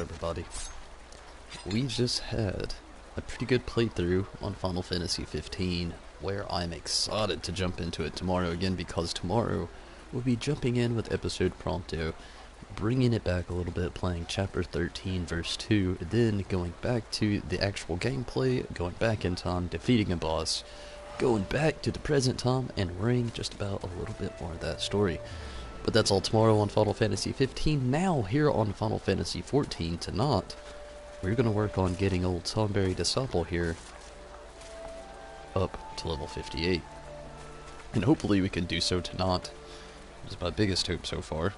everybody? We just had a pretty good playthrough on Final Fantasy XV, where I'm excited to jump into it tomorrow again, because tomorrow we'll be jumping in with episode Prompto, bringing it back a little bit, playing chapter 13 verse 2, then going back to the actual gameplay, going back in time, defeating a boss, going back to the present time, and worrying just about a little bit more of that story. But that's all tomorrow on Final Fantasy XV. Now, here on Final Fantasy XIV tonight, we're going to work on getting old Tonberry Disciple here up to level 58. And hopefully we can do so tonight. It's my biggest hope so far.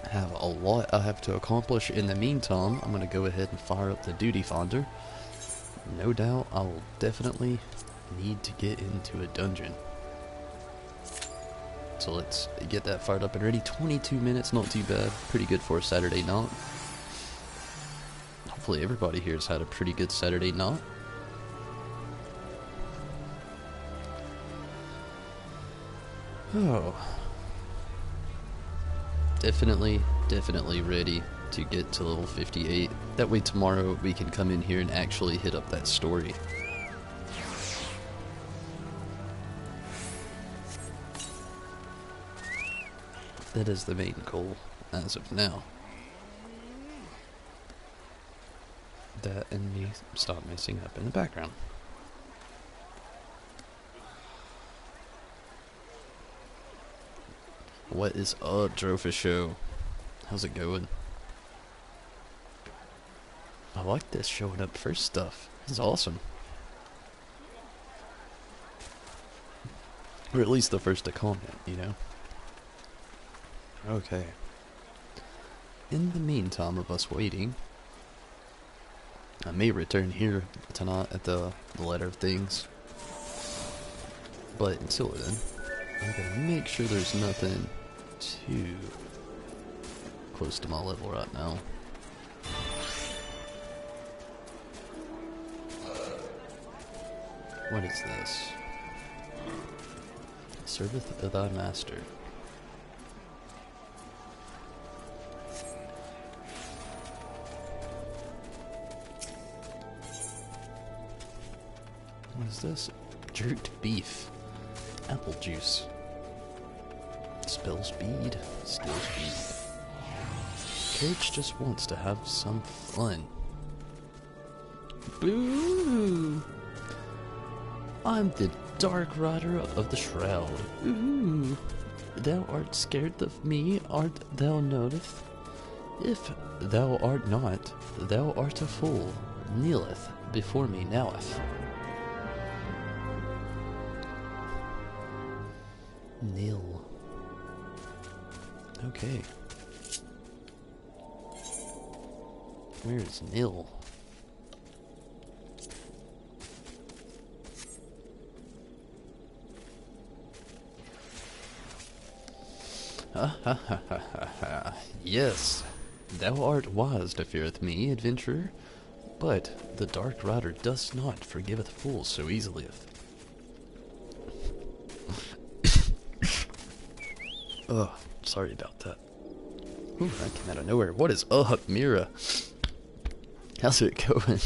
I have a lot I have to accomplish in the meantime. I'm going to go ahead and fire up the duty finder. No doubt I will definitely need to get into a dungeon. So let's get that fired up and ready. 22 minutes, not too bad. Pretty good for a Saturday night. Hopefully everybody here has had a pretty good Saturday night. Oh. Definitely ready to get to level 58. That way tomorrow we can come in here and actually hit up that story. That is the main goal as of now. That and me stop messing up in the background. What is up, Dropha Show? How's it going? I like this showing up first stuff. This is awesome. Or at least the first to comment, you know? Okay. In the meantime of us waiting, I may return here tonight at the Letter of Things. But until then, I'm gonna make sure there's nothing too close to my level right now. What is this? Serveth thy master. What is this? Jerked beef. Apple juice. Spills bead. Steals bead. Carriage just wants to have some fun. Boo! I'm the Dark Rider of the Shroud. Ooh! Thou art scared of me, art thou knoweth? If thou art not, thou art a fool, kneeleth before me noweth. Kneel. Okay. Where's Nil? Ha ha ha ha ha ha. Yes, thou art wise to feareth me, adventurer, but the Dark Rider does not forgiveth fools so easily. Oh, sorry about that. Ooh, that came out of nowhere. What is up, Mira? How's it going?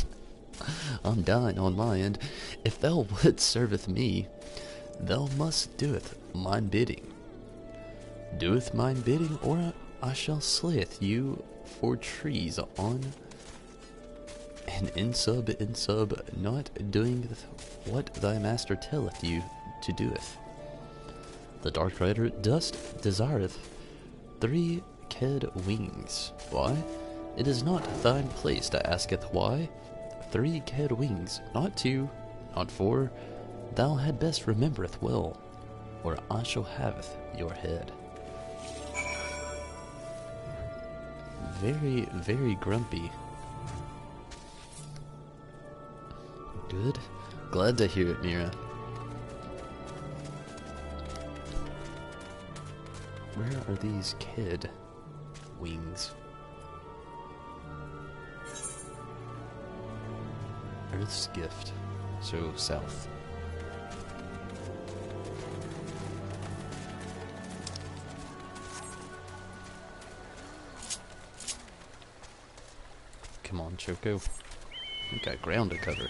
I'm dying on my end. If thou would serveth me, thou must doeth mine bidding. Doeth mine bidding, or I shall slayeth you for trees on an in sub, not doing what thy master telleth you to doeth. The Dark Rider desireth 3 ked wings. Why? It is not thine place to asketh why. 3 ked wings, not 2, not 4. Thou had best remembereth well, or I shall haveth your head. Very, very grumpy. Good. Glad to hear it, Mira. Where are these kid wings? Earth's gift. So south. Come on, Choco. We got ground to cover.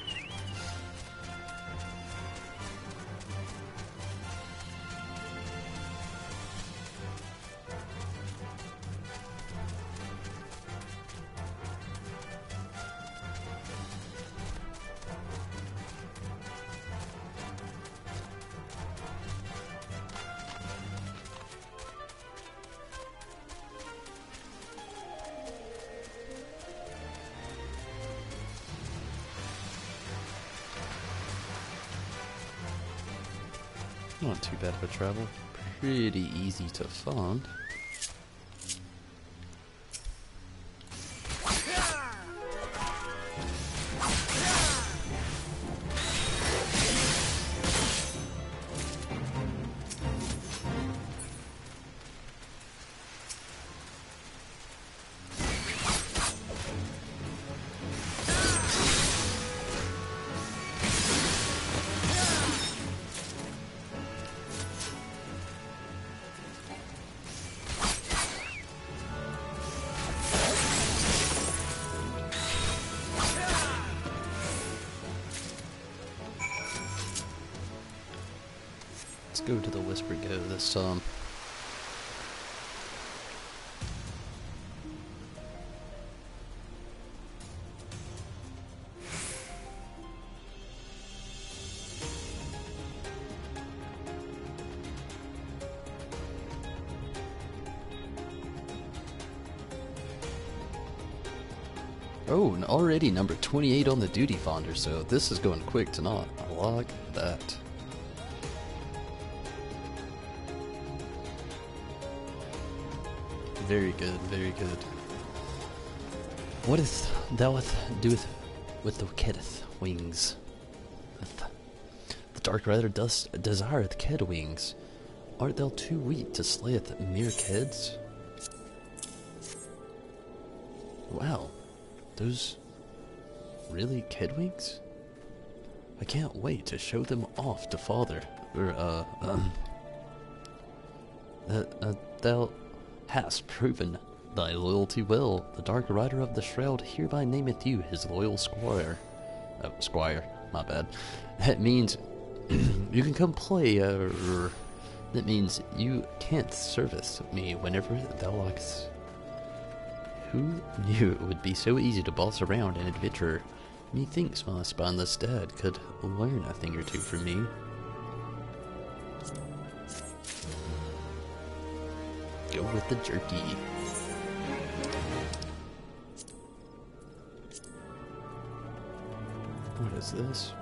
Not too bad of a travel. Pretty easy to find. Let's go to the Whisper Go this time. Oh, and already number 28 on the duty finder, so this is going quick tonight. I like that. Very good, very good. What is thou do with the Kedith wings? The Dark Rider does desireth Ked wings. Art thou too weak to slayeth mere Keds? Wow, those really Ked wings? I can't wait to show them off to father. Or thou hast proven thy loyalty well. The Dark Rider of the Shroud hereby nameth you his loyal squire. Oh, squire, my bad. That means you can come play, that means you can't service me whenever thou likest. Who knew it would be so easy to boss around an adventurer? Methinks my spineless dad could learn a thing or two from me. Go with the jerky. What is this?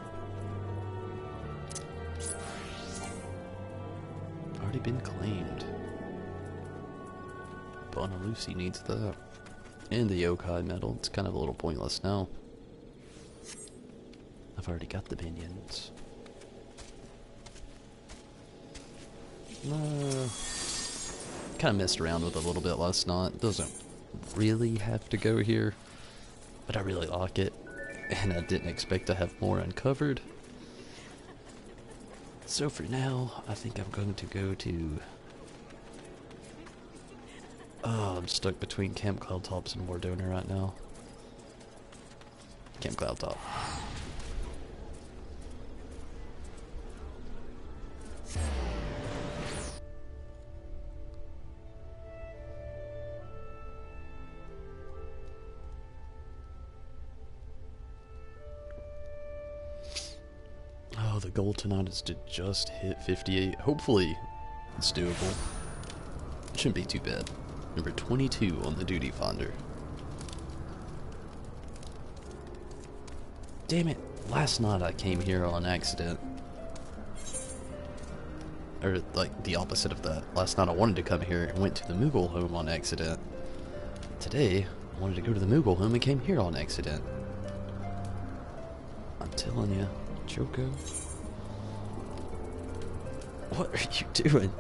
Already been claimed. Bonalusi needs that. And the yokai medal. It's kind of a little pointless now. I've already got the minions. Kind of messed around with it a little bit last night. Doesn't really have to go here, but I really like it, and I didn't expect to have more uncovered. So for now, I think I'm going to go to... Oh, I'm stuck between Camp Cloudtops and Wardona right now. Camp Cloudtop. Oh, the goal tonight is to just hit 58. Hopefully, it's doable. It shouldn't be too bad. Number 22 on the duty finder. Damn it! Last night I came here on accident. Or, like, the opposite of that. Last night I wanted to come here and went to the Moogle home on accident. Today, I wanted to go to the Moogle home and came here on accident. I'm telling you, Choco. What are you doing?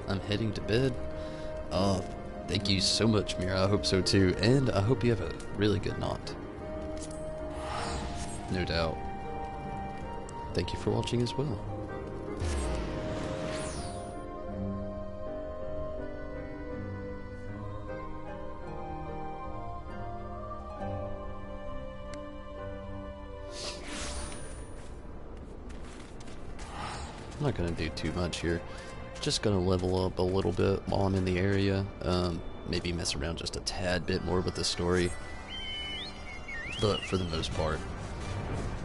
I'm heading to bed. Thank you so much, Mira. I hope so too. And I hope you have a really good night. No doubt. Thank you for watching as well. I'm not gonna do too much here. Just gonna level up a little bit while I'm in the area. Maybe mess around just a tad bit more with the story. But for the most part,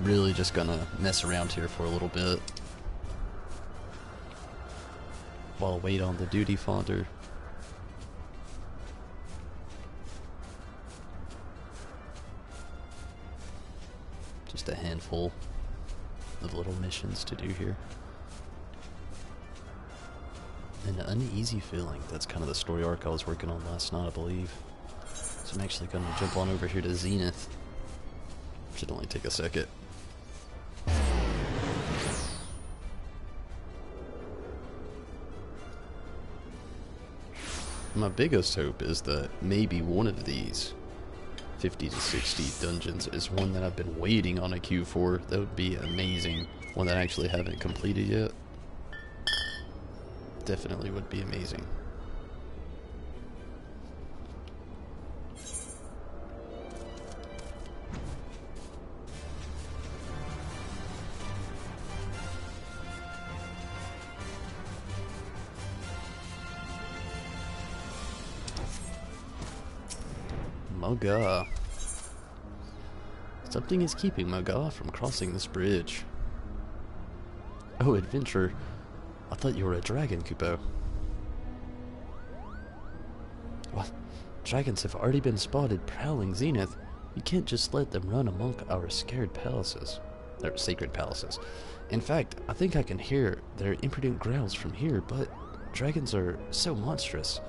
really just gonna mess around here for a little bit while I wait on the duty fodder. Just a handful of little missions to do here. An uneasy feeling. That's kind of the story arc I was working on last night, I believe. So I'm actually going to jump on over here to Zenith. Should only take a second. My biggest hope is that maybe one of these 50 to 60 dungeons is one that I've been waiting on a queue for. That would be amazing. One that I actually haven't completed yet. Definitely would be amazing. Moga. Something is keeping Moga from crossing this bridge. Oh, adventure. I thought you were a dragon, Kupo. What? Dragons have already been spotted prowling Zenith. You can't just let them run among our scared palaces. Or sacred palaces. In fact, I think I can hear their impudent growls from here, but dragons are so monstrous,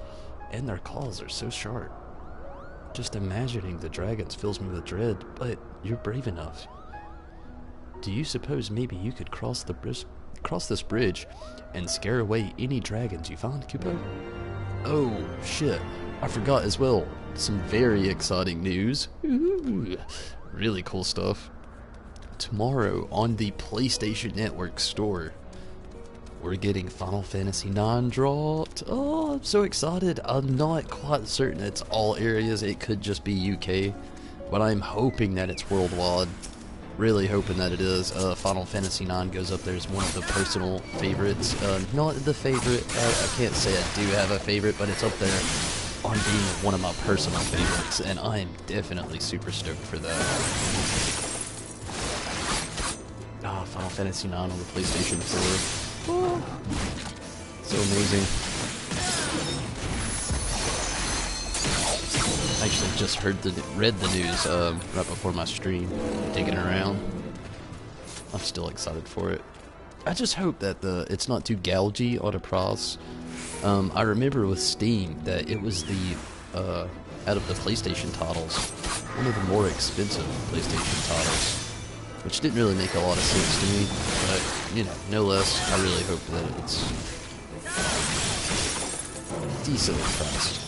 and their claws are so sharp. Just imagining the dragons fills me with dread, but you're brave enough. Do you suppose maybe you could cross this bridge and scare away any dragons you find, Kupo? Oh, shit. I forgot as well. Some very exciting news. Ooh, really cool stuff. Tomorrow on the PlayStation Network store, we're getting Final Fantasy IX dropped. Oh, I'm so excited. I'm not quite certain it's all areas. It could just be UK, but I'm hoping that it's worldwide. Really hoping that it is. Final Fantasy IX goes up there as one of the personal favorites. Not the favorite. I can't say I do have a favorite, but it's up there on being one of my personal favorites, and I am definitely super stoked for that. Final Fantasy IX on the PlayStation 4. Oh, so amazing. I actually just read the news right before my stream, digging around. I'm still excited for it. I just hope that it's not too gougy on a price. I remember with Steam that it was the out of the PlayStation titles, one of the more expensive PlayStation titles. Which didn't really make a lot of sense to me, but, you know, no less, I really hope that it's decently priced.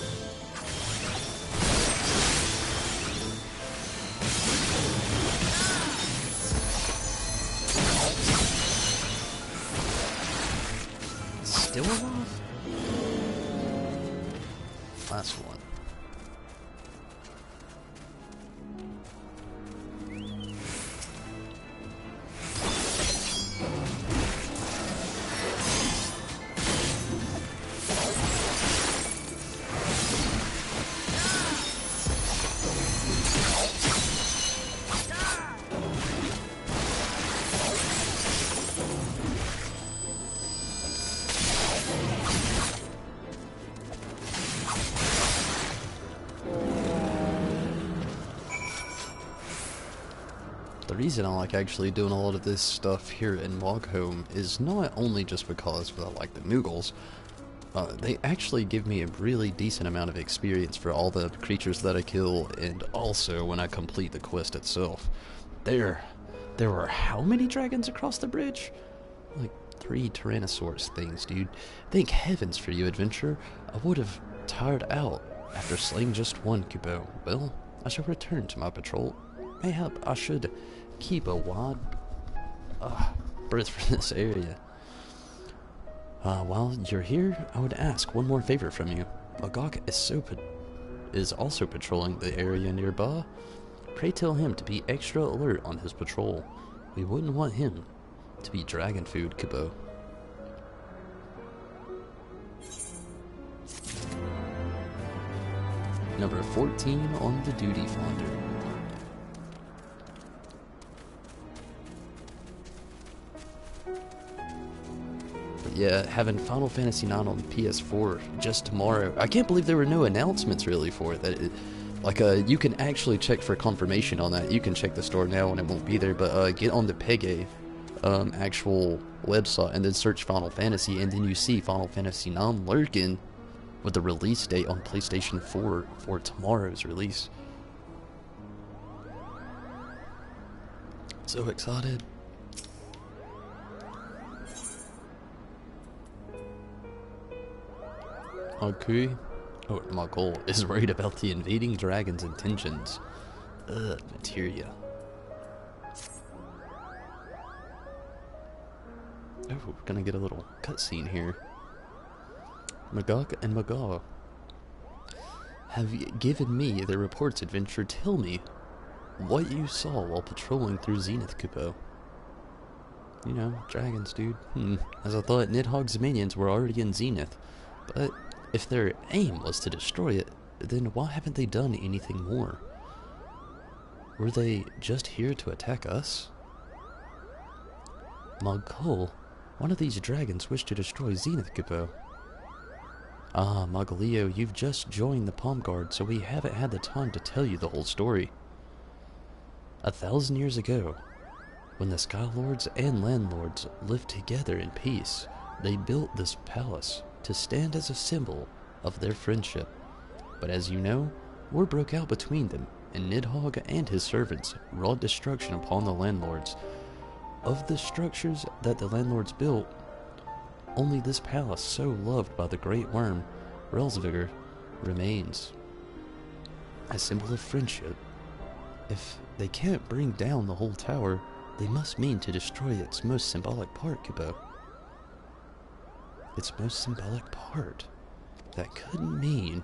Still alive? Last one. The reason I like actually doing a lot of this stuff here in Moghome is not only just because I like the Moogles, they actually give me a really decent amount of experience for all the creatures that I kill, and also when I complete the quest itself. There were how many dragons across the bridge? Like 3 Tyrannosaurus things, dude. Thank heavens for you, adventurer. I would have tired out after slaying just one, Kupo. Well, I shall return to my patrol. Mayhap I should keep a wide berth for this area. While you're here, I would ask one more favor from you. Magok is also patrolling the area nearby. Pray tell him to be extra alert on his patrol. We wouldn't want him to be dragon food, Kupo. Number 14 on the duty finder. But yeah, having Final Fantasy IX on PS4 just tomorrow. I can't believe there were no announcements really for it. You can actually check for confirmation on that. You can check the store now and it won't be there, but get on the Pege actual website and then search Final Fantasy, and then you see Final Fantasy IX lurking with the release date on PlayStation 4 for tomorrow's release. So excited. Okay. Oh, my goal is worried about the invading dragon's intentions. Materia. Oh, we're gonna get a little cutscene here. Magog and Magog have given me their reports adventure. Tell me what you saw while patrolling through Zenith, Kupo. You know, dragons, dude. As I thought, Nidhogg's minions were already in Zenith. But if their aim was to destroy it, then why haven't they done anything more? Were they just here to attack us? Mogul, one of these dragons wished to destroy Zenith, Kupo. Ah, Magalio, you've just joined the Palm Guard, so we haven't had the time to tell you the whole story. 1,000 years ago, when the Sky Lords and Landlords lived together in peace, they built this palace to stand as a symbol of their friendship. But as you know, war broke out between them, and Nidhogg and his servants wrought destruction upon the Landlords. Of the structures that the Landlords built, only this palace, so loved by the Great Worm, Relsvigr, remains. A symbol of friendship. If they can't bring down the whole tower, they must mean to destroy its most symbolic part, Kupo. Its most symbolic part. That couldn't mean...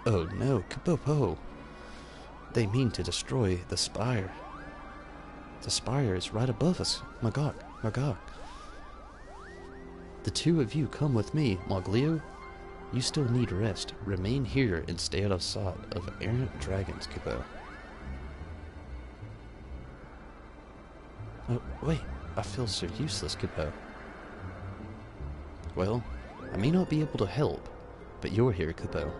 Oh no, Kupo. They mean to destroy the spire. The spire is right above us. Magog. The two of you come with me, Moglio. You still need rest. Remain here and stay out of sight of errant dragons, Kupo. Oh, wait. I feel so useless, Kupo. Well, I may not be able to help, but you're here, Kupo.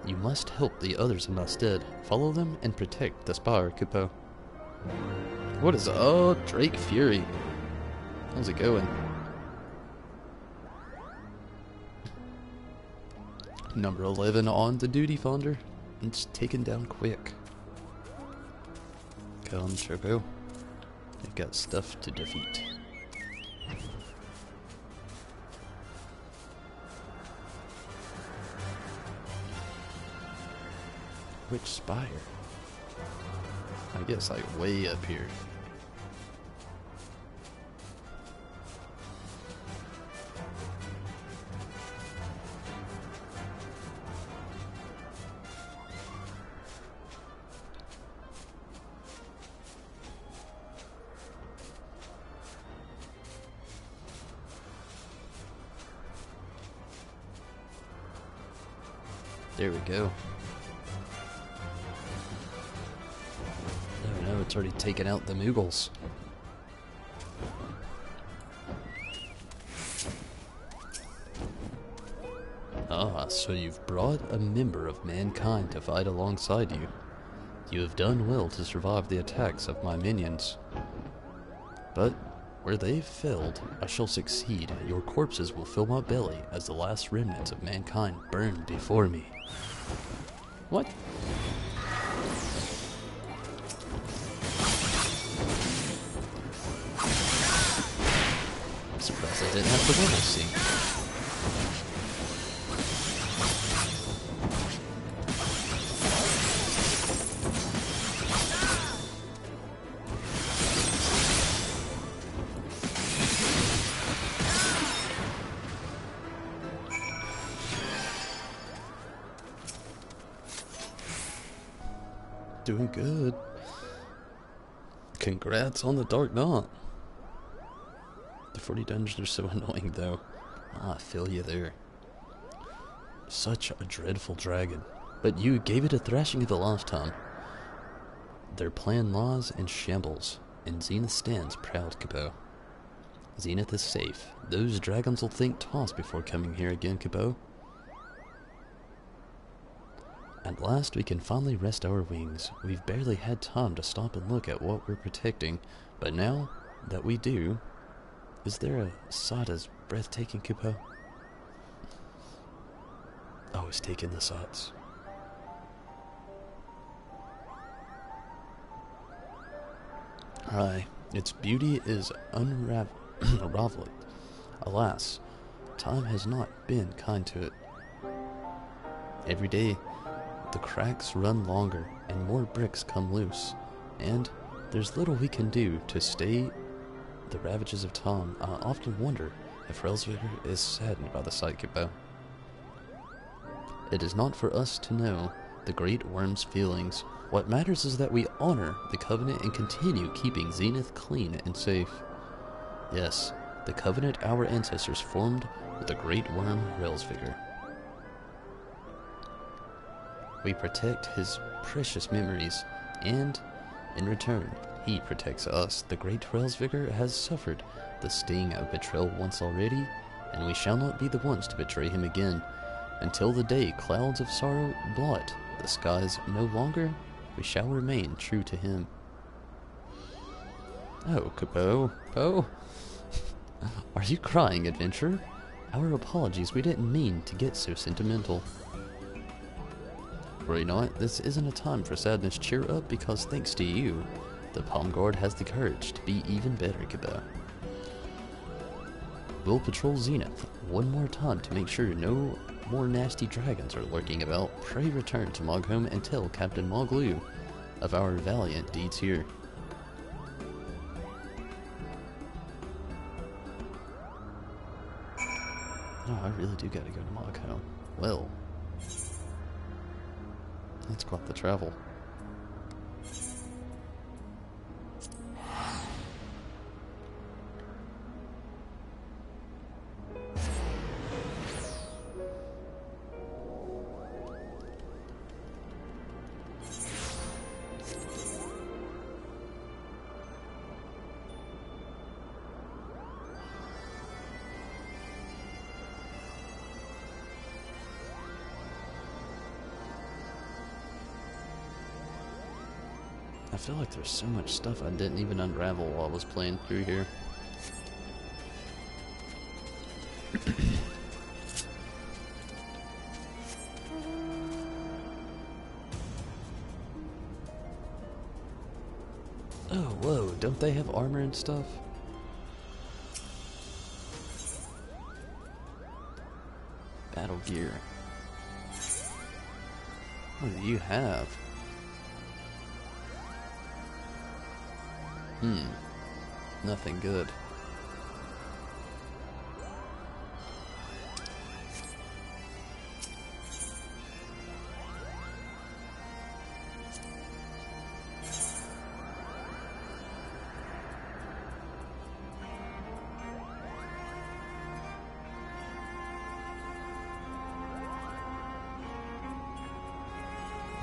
You must help the others in my stead. Follow them and protect the spire, Kupo. What is... Oh, Drake Fury. How's it going? Number 11 on the duty finder. It's taken down quick. Come, Choco. You've got stuff to defeat. Which spire? I guess like way up here. There we go. Oh no, it's already taken out the Moogles. Ah, so you've brought a member of mankind to fight alongside you. You have done well to survive the attacks of my minions. But where they've failed, I shall succeed. Your corpses will fill my belly as the last remnants of mankind burn before me. What? I'm surprised I didn't have the level sync. Doing good. Congrats on the Dark Knot. The 40 dungeons are so annoying though. Ah, I feel you there. Such a dreadful dragon. but you gave it a thrashing of the last time. Their plan lies in shambles, and Zenith stands proud, Cabot. Zenith is safe. Those dragons will think twice before coming here again, Cabot. At last we can finally rest our wings. We've barely had time to stop and look at what we're protecting, but now that we do, is there a sight as breathtaking, Cabot? Oh, it's taking the sights. Aye, its beauty is unraveling. Alas, time has not been kind to it. Every day, the cracks run longer and more bricks come loose, and there's little we can do to stay the ravages of time. I often wonder if Relsviger is saddened by the sight, Cabot. It is not for us to know the great worm's feelings. What matters is that we honor the covenant and continue keeping Zenith clean and safe. Yes, the covenant our ancestors formed with the great worm Relsviger. We protect his precious memories, and, in return, he protects us. The great Relsviger has suffered the sting of betrayal once already, and we shall not be the ones to betray him again. Until the day clouds of sorrow blot the skies no longer, we shall remain true to him. Oh, Cabot. Oh. Are you crying, adventurer? Our apologies, we didn't mean to get so sentimental. Worry not, this isn't a time for sadness. Cheer up, because thanks to you, the Palm Guard has the courage to be even better, Cabot. We'll patrol Zenith one more time to make sure no more nasty dragons are lurking about. Pray return to Mogholm and tell Captain Moglu of our valiant deeds here. Oh, I really do gotta go to Mogholm. Well, that's quite the travel. I feel like there's so much stuff I didn't even unravel while I was playing through here. Oh, whoa, don't they have armor and stuff? Battle gear. What do you have? Nothing good.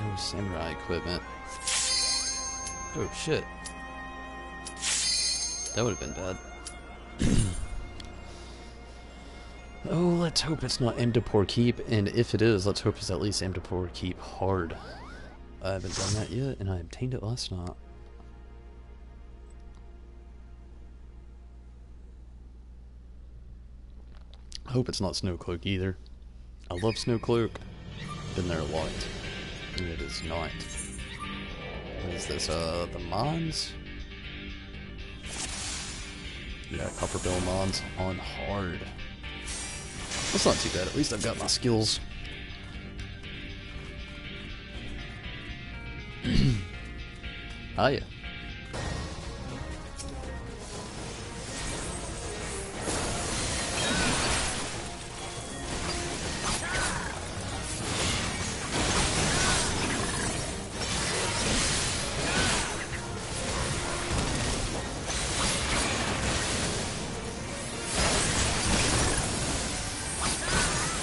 No samurai equipment. Oh shit. That would have been bad. Oh, let's hope it's not Amdapor Keep, and if it is, let's hope it's at least Amdapor Keep hard. I haven't done that yet, and I obtained it last night. I hope it's not Snowcloak either. I love Snowcloak. Been there a lot. And it is not. What is this, the Mons? Yeah, Copperbill Mons on hard. That's not too bad, at least I've got my skills. Hiya.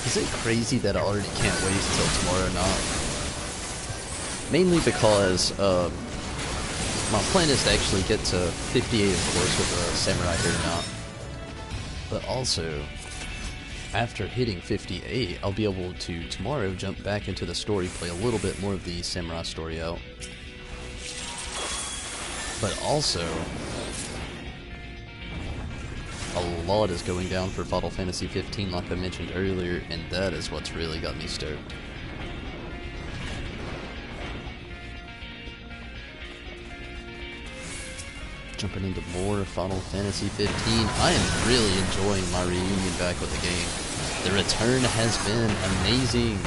Is it crazy that I already can't wait until tomorrow night? Mainly because my plan is to actually get to 58, of course, with a samurai here now. But also, after hitting 58, I'll be able to tomorrow jump back into the story, play a little bit more of the samurai story out. But also, a lot is going down for Final Fantasy 15, like I mentioned earlier, and that is what's really got me stoked. Jumping into more Final Fantasy 15. I am really enjoying my reunion back with the game. The return has been amazing.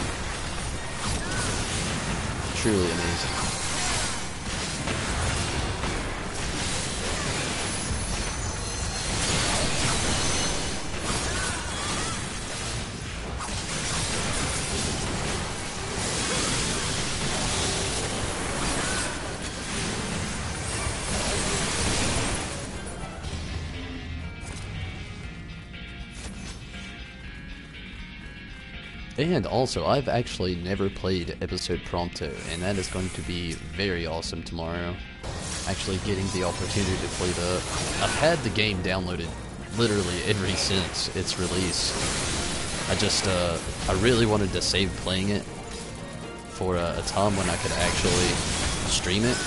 Truly amazing. And also, I've actually never played Episode Prompto, and that is going to be very awesome tomorrow. Actually getting the opportunity to play that. I've had the game downloaded literally ever since its release. I really wanted to save playing it for a time when I could actually stream it.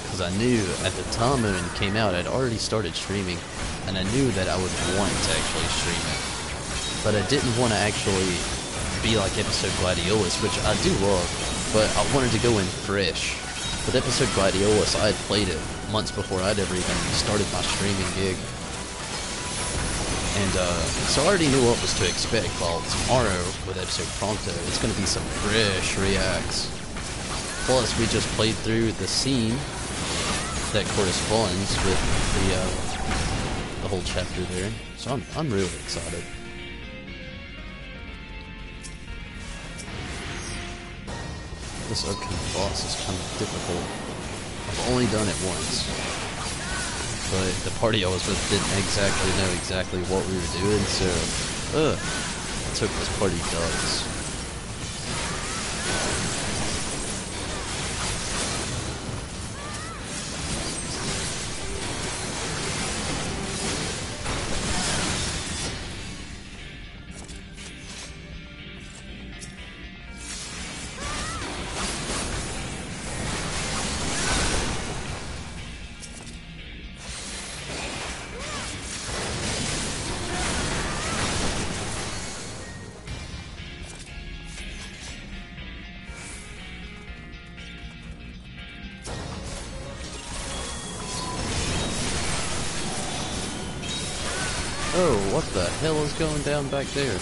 Because I knew at the time when it came out, I'd already started streaming, and I knew that I would want to actually stream it. But I didn't want to actually be like Episode Gladiolus, which I do love, but I wanted to go in fresh. With Episode Gladiolus, I had played it months before I'd ever even started my streaming gig. And so I already knew what was to expect. While tomorrow, with Episode Prompto, it's going to be some fresh reacts. Plus, we just played through the scene that corresponds with the whole chapter there. So I'm really excited. This upcoming boss is kind of difficult. I've only done it once, but the party I was with didn't exactly know exactly what we were doing, so that's what this party does. Oh, what the hell is going down back there?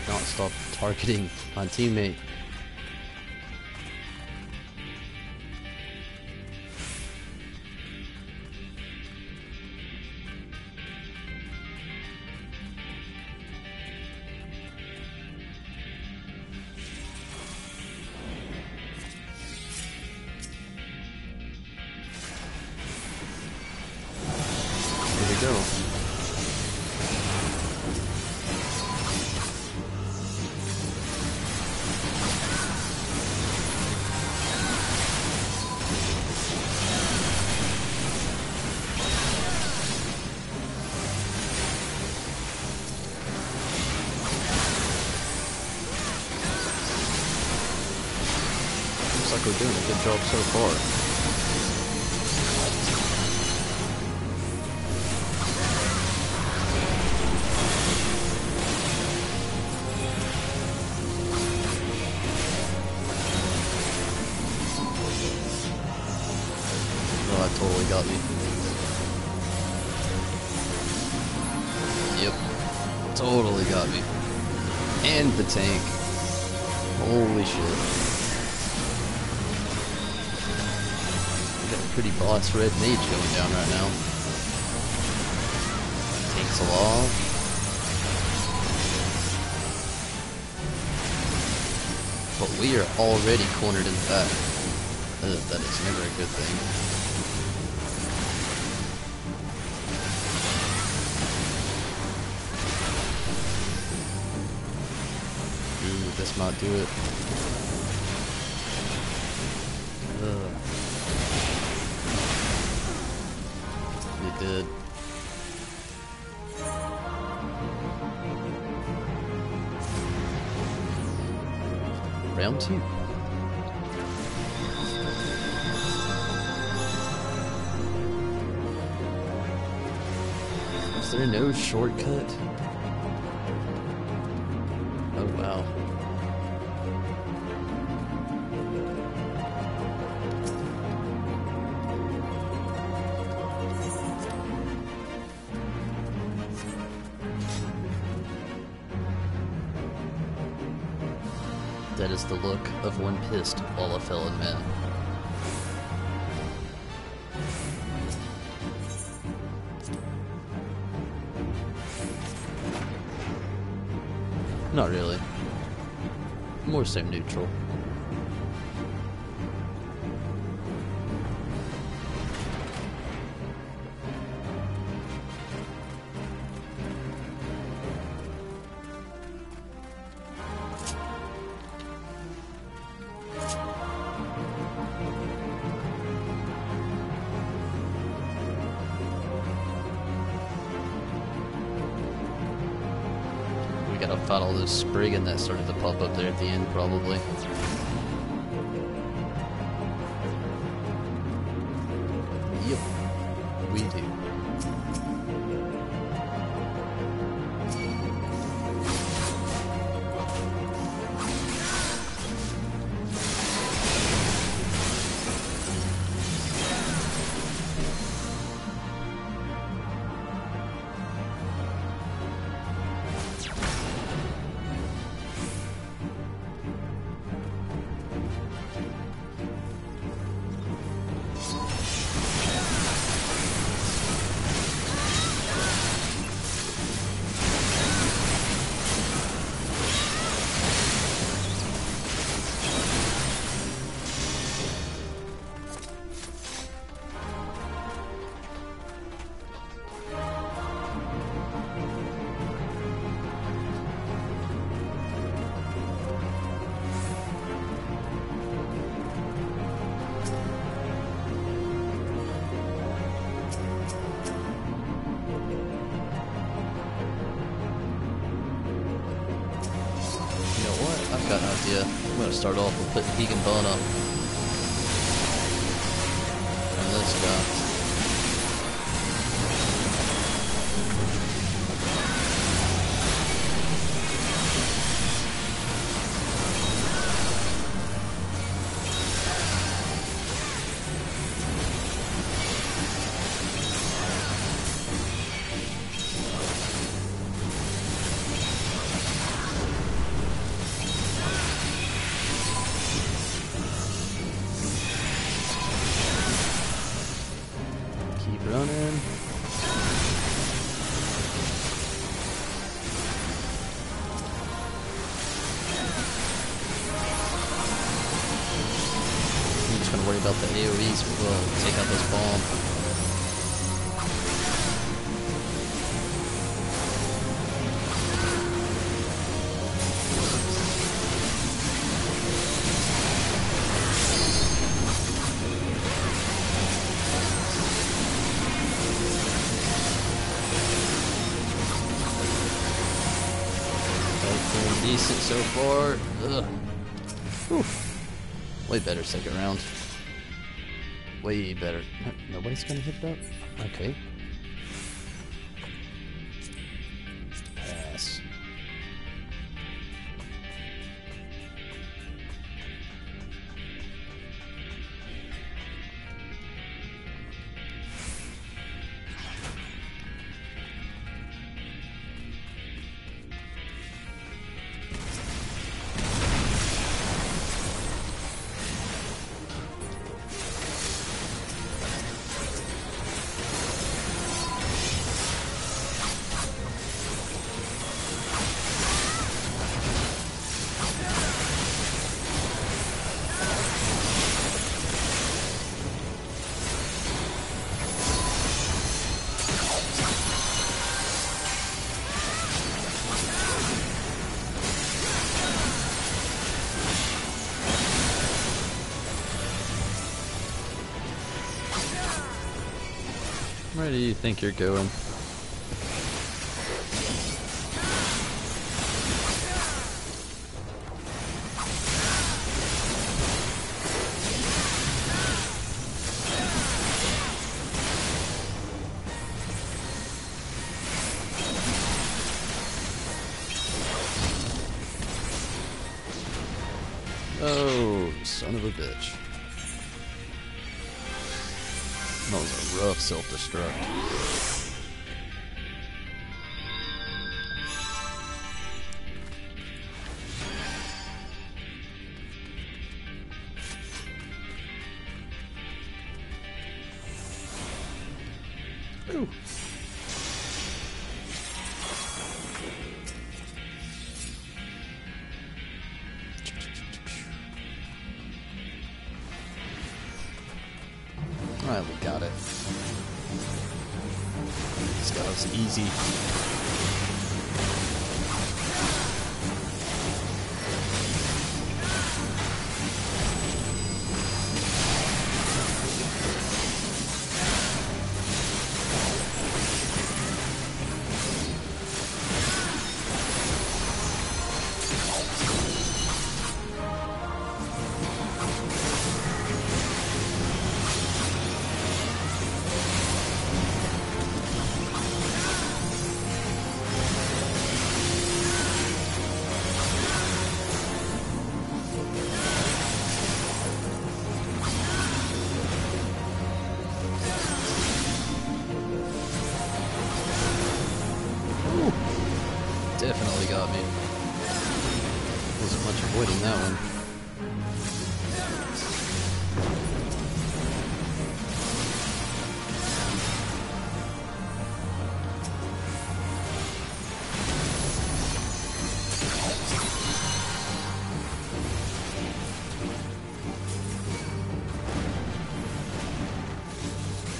Not stop targeting my teammate. Here we go. Looks like we're doing a good job so far. totally got me. And the tank. Holy shit. We got a pretty boss red mage going down right now. Tank's alive. But we are already cornered in the back. That is never a good thing. Ooh, this might do it. It did. Round 2. Is there no shortcut? Oh wow. That is the look of one pissed while a felon man. Not really. More so neutral. Gotta fight all those Spriggan that started to pop up there at the end, probably. Yep, we do. I've got an idea. I'm going to start off with putting Higginbana on this guy. Running. I'm just gonna worry about the AoEs. We'll take out this bomb. Decent so far. Ugh. Whew. Way better second round. Way better. Nobody's gonna hit that? Okay. Pass. Where do you think you're going? Oh, son of a bitch. That was a rough self-destruct. Ooh. Alright, we got it. This guy was easy. Definitely got me. Wasn't much avoiding that one.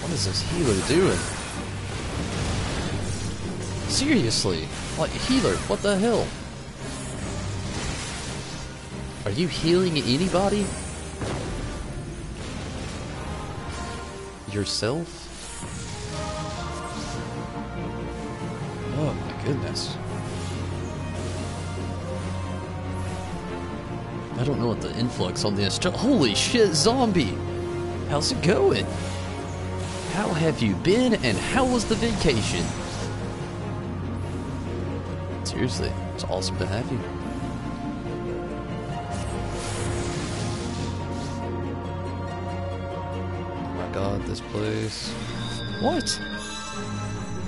What is this healer doing? Seriously? Like, healer, what the hell? Are you healing anybody? Yourself? Oh my goodness. I don't know what the influx on this. Holy shit, zombie! How's it going? How have you been and how was the vacation? Seriously, it's awesome to have you. Oh my god, this place. What?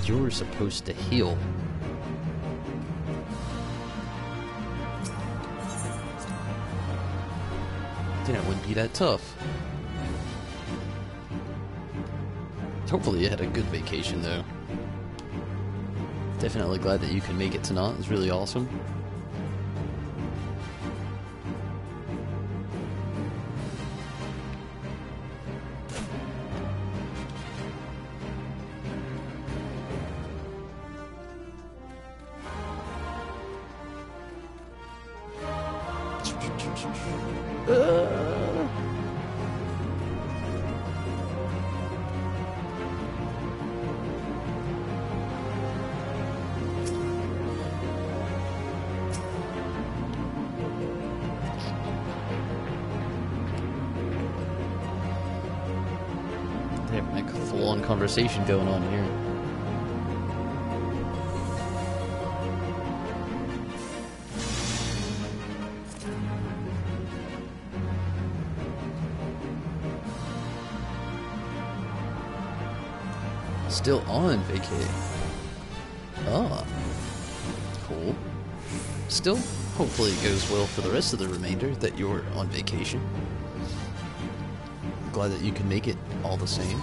You're supposed to heal. Then it wouldn't be that tough. Hopefully you had a good vacation though. Definitely glad that you can make it tonight. It's really awesome. They have like a full-on conversation going on here. Still on vacay. Ah, cool. Still, hopefully it goes well for the rest of the remainder that you're on vacation. Glad that you can make it all the same.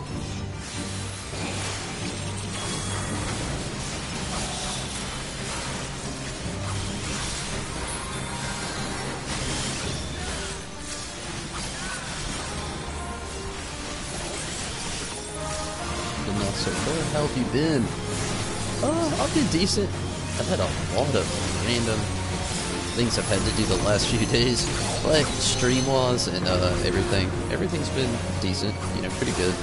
Been not so far. How have you been? I've been decent. I've had a lot of random things I've had to do the last few days, like stream-wise and everything. Everything's been decent, you know, pretty good.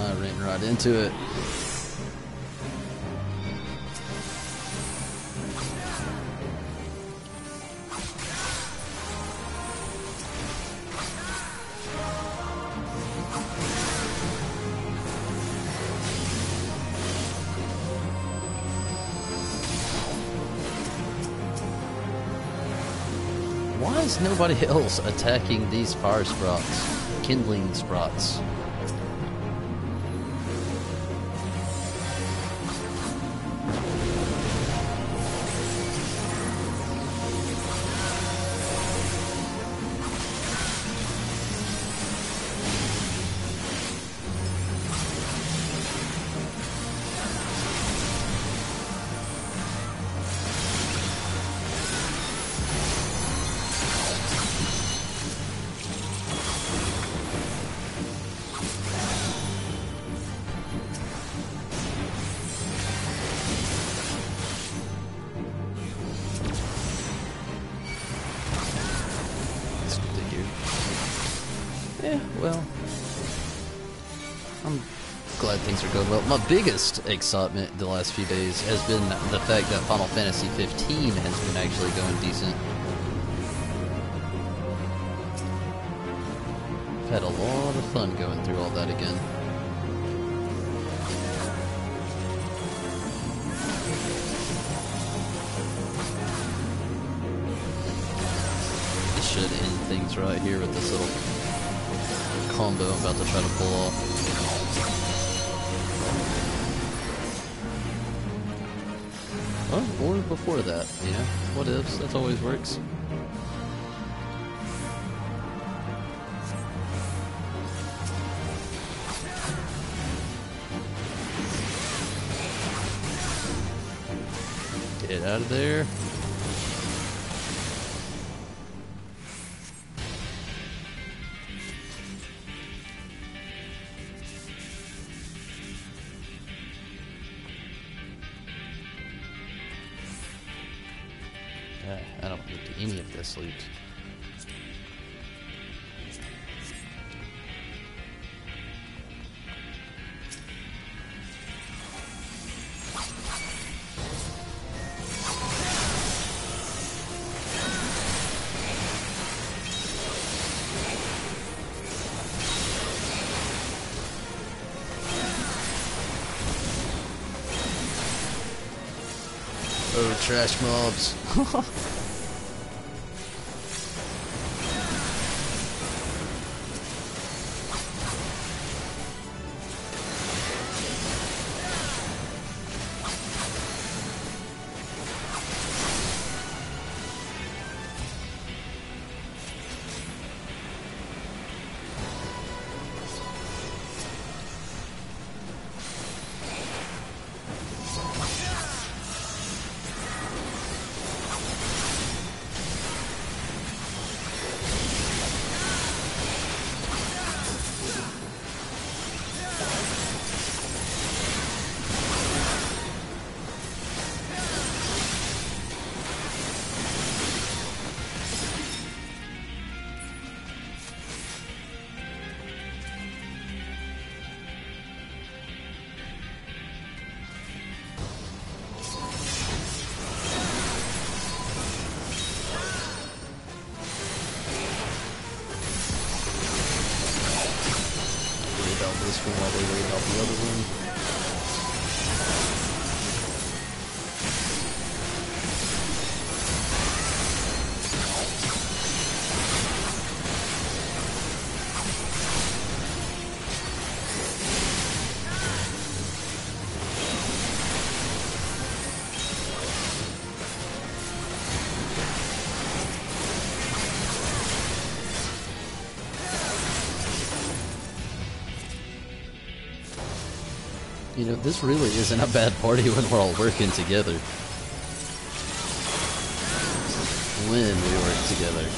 I ran right into it. Why is nobody else attacking these fire sprouts? Kindling sprouts. Yeah, well, I'm glad things are going well. My biggest excitement the last few days has been the fact that Final Fantasy 15 has been actually going decent. I've had a lot of fun going through all that again. This should end things right here with this little combo I'm about to try to pull off. Oh, or before that, you know? What ifs, that always works. Get out of there. I don't need any of this loot. Oh, trash mobs. This one while we worry about the other one. You know, this really isn't a bad party when we're all working together. When we work together.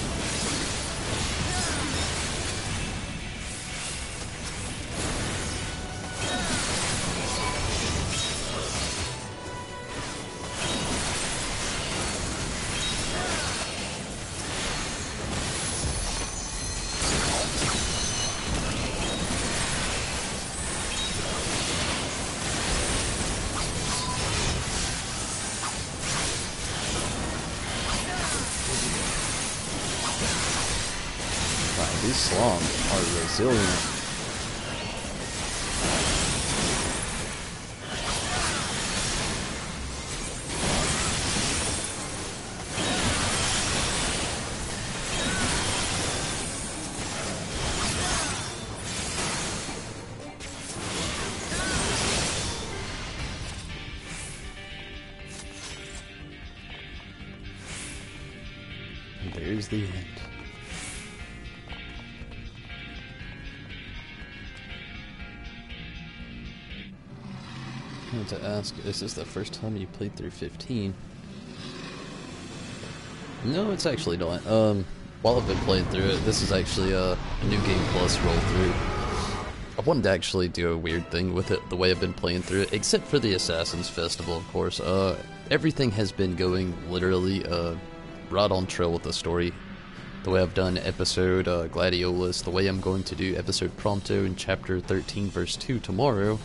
these slime are resilient. And there's the end. I wanted to ask, is this the first time you played through 15? No, it's actually not. While I've been playing through it, this is actually a New Game Plus roll through. I wanted to actually do a weird thing with it, the way I've been playing through it, except for the Assassin's Festival, of course. Everything has been going literally right on trail with the story. The way I've done episode Gladiolus, the way I'm going to do episode Prompto in chapter 13 verse 2 tomorrow,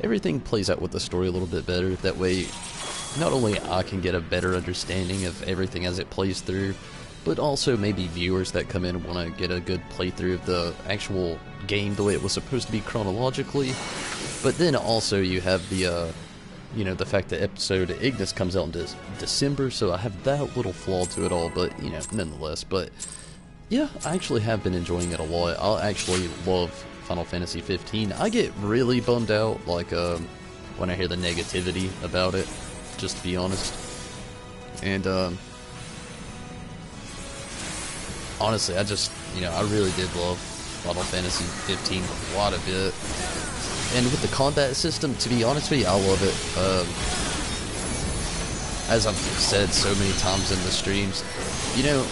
everything plays out with the story a little bit better. That way, not only I can get a better understanding of everything as it plays through, but also maybe viewers that come in want to get a good playthrough of the actual game the way it was supposed to be chronologically. But then also you have the, you know, the fact that episode Ignis comes out in December, so I have that little flaw to it all, but, you know, nonetheless. But, yeah, I actually have been enjoying it a lot. I actually love Final Fantasy 15. I get really bummed out, like, when I hear the negativity about it, just to be honest. And, honestly, I just, you know, I really did love Final Fantasy 15 quite a bit. And with the combat system, to be honest with you, I love it. As I've said so many times in the streams, you know,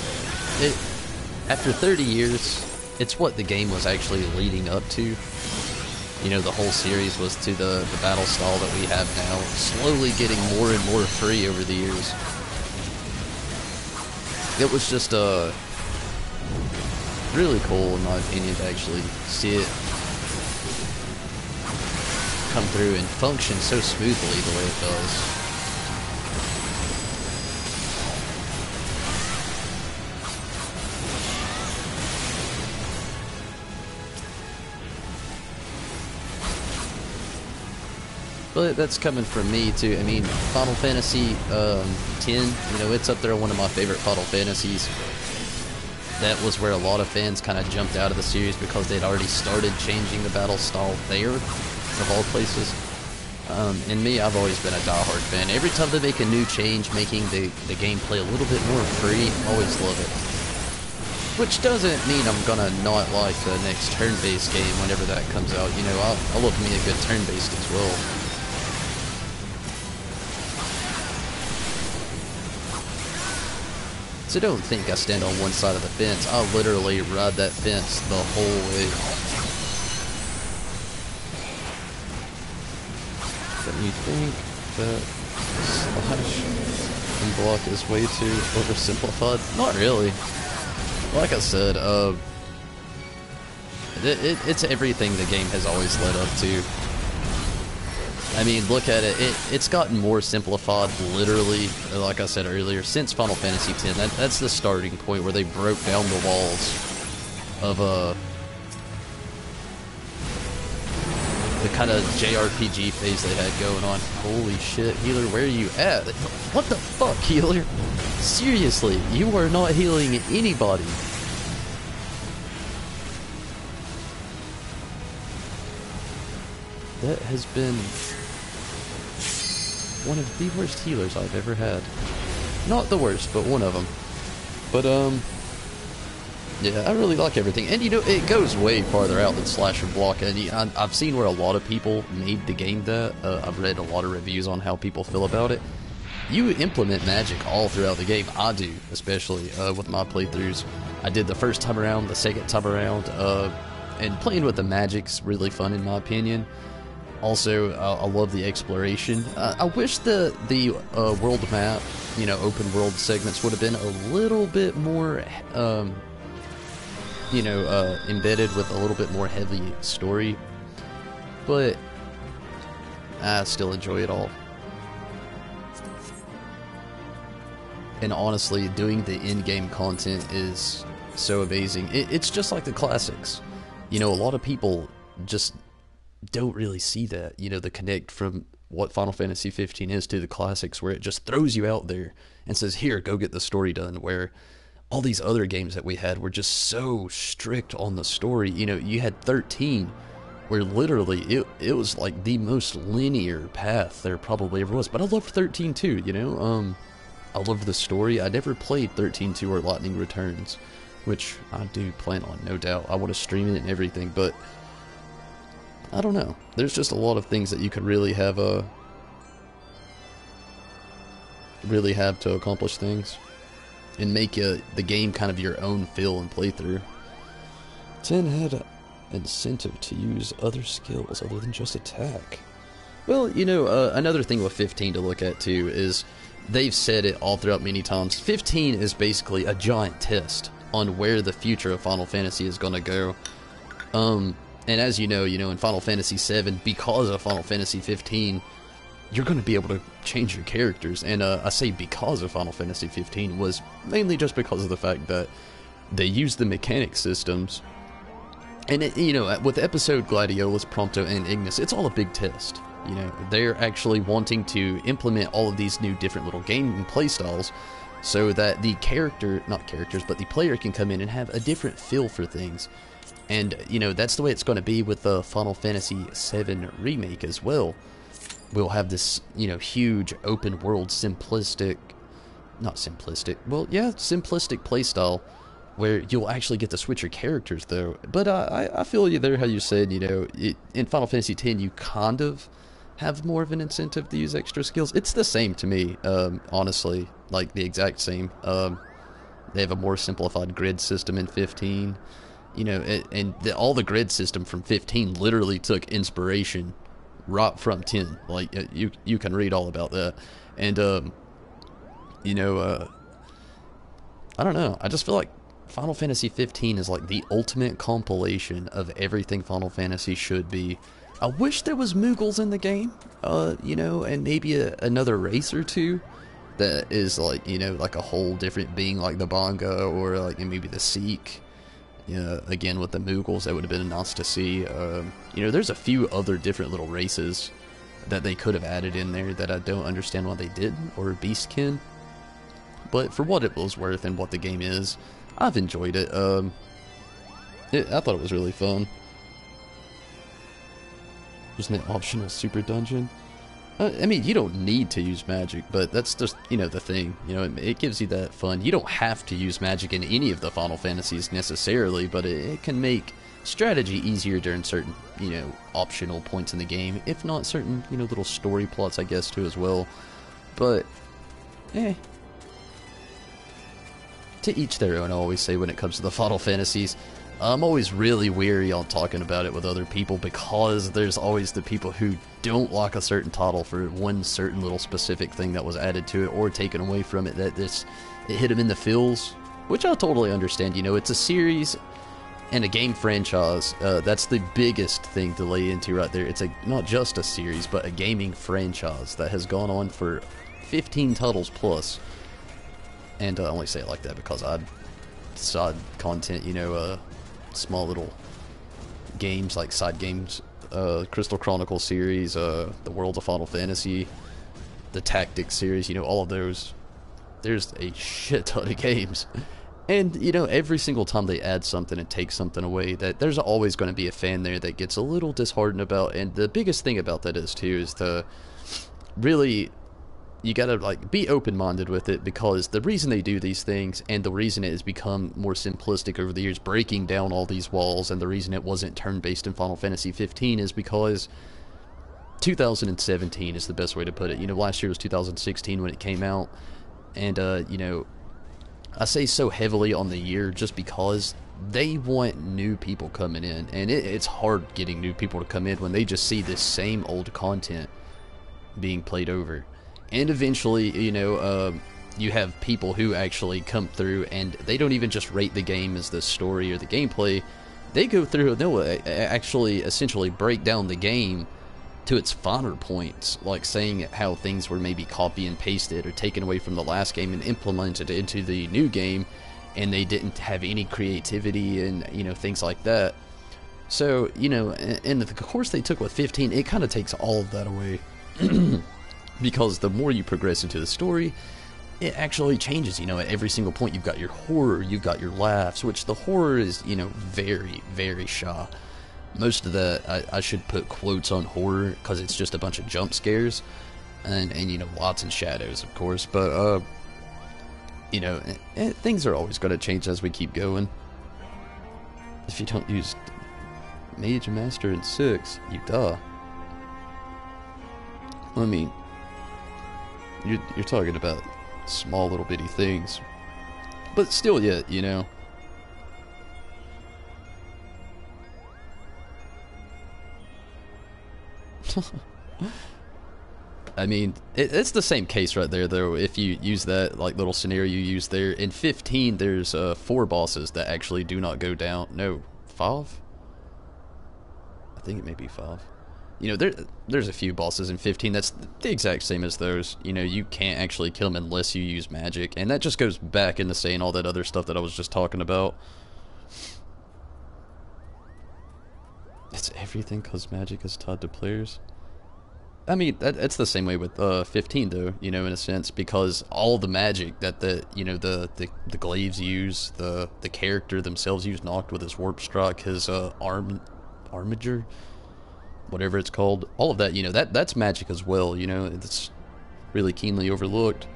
after 30 years, it's what the game was actually leading up to. You know, the whole series was to the battle style that we have now, slowly getting more and more free over the years. It was just really cool, in my opinion, to actually see it come through and function so smoothly the way it does. But that's coming from me too. I mean, Final Fantasy 10, you know, it's up there one of my favorite Final Fantasies. That was where a lot of fans kind of jumped out of the series because they'd already started changing the battle style there, of all places. And me, I've always been a diehard fan. Every time they make a new change, making the gameplay a little bit more free, always love it. Which doesn't mean I'm gonna not like the next turn-based game whenever that comes out. You know, I love me a good turn-based as well. So don't think I stand on one side of the fence. I literally ride that fence the whole way. But you think that slash and block is way too oversimplified? Not really. Like I said, it's everything the game has always led up to. I mean, look at it. It's gotten more simplified, literally, like I said earlier, since Final Fantasy X. That's the starting point where they broke down the walls of the kind of JRPG phase they had going on. Holy shit, healer, where are you at? What the fuck, healer? Seriously, you are not healing anybody. That has been one of the worst healers I've ever had. Not the worst, but one of them. But, yeah, I really like everything. And, you know, it goes way farther out than slash and block. And I've seen where a lot of people made the game that. I've read a lot of reviews on how people feel about it. You implement magic all throughout the game. I do, especially with my playthroughs. I did the first time around, the second time around. And playing with the magic's really fun, in my opinion. Also, I love the exploration. I wish the world map, you know, open world segments would have been a little bit more, you know, embedded with a little bit more heavy story. But I still enjoy it all. And honestly, doing the in-game content is so amazing. It's just like the classics. You know, a lot of people just don't really see that. You know, the connect from what Final Fantasy 15 is to the classics, where it just throws you out there and says, here, go get the story done, where all these other games that we had were just so strict on the story. You know, you had 13, where literally it was like the most linear path there probably ever was. But I loved 13 too, you know. I loved the story. I never played 13-2 or Lightning Returns, which I do plan on, no doubt. I want to stream it and everything, but I don't know. There's just a lot of things that you could really have to accomplish things and make the game kind of your own feel and playthrough. 10 had incentive to use other skills other than just attack. Well, you know, another thing with 15 to look at too is they've said it all throughout many times. 15 is basically a giant test on where the future of Final Fantasy is going to go. And as you know, in Final Fantasy 7, because of Final Fantasy 15, you're going to be able to change your characters. And I say because of Final Fantasy 15 was mainly just because of the fact that they used the mechanic systems. And, with Episode, Gladiolus, Prompto, and Ignis, it's all a big test. You know, they're actually wanting to implement all of these new different little game and play styles so that the player can come in and have a different feel for things. And, that's the way it's going to be with the Final Fantasy VII Remake as well. We'll have this, huge open world simplistic playstyle where you'll actually get to switch your characters, though. But I feel you there how you said, in Final Fantasy X you kind of have more of an incentive to use extra skills. It's the same to me, honestly, like the exact same. They have a more simplified grid system in 15. All the grid system from 15 literally took inspiration right from 10. Like, you can read all about that. And, I don't know. I just feel like Final Fantasy 15 is like the ultimate compilation of everything Final Fantasy should be. I wish there was Moogles in the game, and maybe another race or two that is like, like a whole different being like the Bonga or like maybe the Sikh. Again, with the Moogles, that would have been nice to see. There's a few other different little races that they could have added in there that I don't understand why they didn't, or Beastkin. But for what it was worth and what the game is, I've enjoyed it. I thought it was really fun. Wasn't it optional super dungeon? You don't need to use magic, but that's just, the thing. It gives you that fun. You don't have to use magic in any of the Final Fantasies necessarily, but it can make strategy easier during certain, optional points in the game. If not certain, little story plots, I guess, too, as well. But, to each their own, I always say, when it comes to the Final Fantasies. I'm always really weary on talking about it with other people because there's always the people who don't like a certain title for one certain little specific thing that was added to it or taken away from it, that it hit them in the feels, which I totally understand. It's a series and a game franchise. That's the biggest thing to lay into right there. It's not just a series, but a gaming franchise that has gone on for 15 titles plus. And I only say it like that because side content, small little games like side games, Crystal Chronicle series, the World of Final Fantasy, the Tactics series, all of those. There's a shit ton of games. And, every single time they add something and take something away, that there's always going to be a fan there that gets a little disheartened about. And the biggest thing about that is, too, is to really, you gotta be open-minded with it, because the reason they do these things and the reason it has become more simplistic over the years, breaking down all these walls, and the reason it wasn't turn-based in Final Fantasy 15 is because 2017 is the best way to put it. Last year was 2016 when it came out, and I say so heavily on the year just because they want new people coming in, and it's hard getting new people to come in when they just see this same old content being played over. And eventually, you have people who actually come through and they don't even just rate the game as the story or the gameplay. They go through and they'll actually essentially break down the game to its finer points, like saying how things were maybe copy and pasted or taken away from the last game and implemented into the new game. and they didn't have any creativity and, you know, things like that. So, you know, and the course they took with 15, it kind of takes all of that away. Because the more you progress into the story, it actually changes. You know, at every single point, you've got your horror, you've got your laughs, which the horror is, you know, very, very shy. Most of that, I should put quotes on horror, because it's just a bunch of jump scares, and you know, lots of shadows, of course, but, you know, things are always going to change as we keep going. If you don't use Mage and Master in 6, you die. I mean, you're talking about small little bitty things, but still yet, you know. I mean, it's the same case right there, though. If you use that like little scenario you used there in 15, there's 4 bosses that actually do not go down. No, 5. I think it may be 5. You know, there's a few bosses in 15 that's the exact same as those. You know, you can't actually kill them unless you use magic, and that just goes back into saying all that other stuff that I was just talking about. It's everything because magic is tied to players. I mean, it's the same way with 15, though, you know, in a sense, because all the magic that you know, the glaives use, the character themselves use, Noct with his warp strike, his armature, whatever it's called, all of that, you know, that's magic as well, you know, it's really keenly overlooked.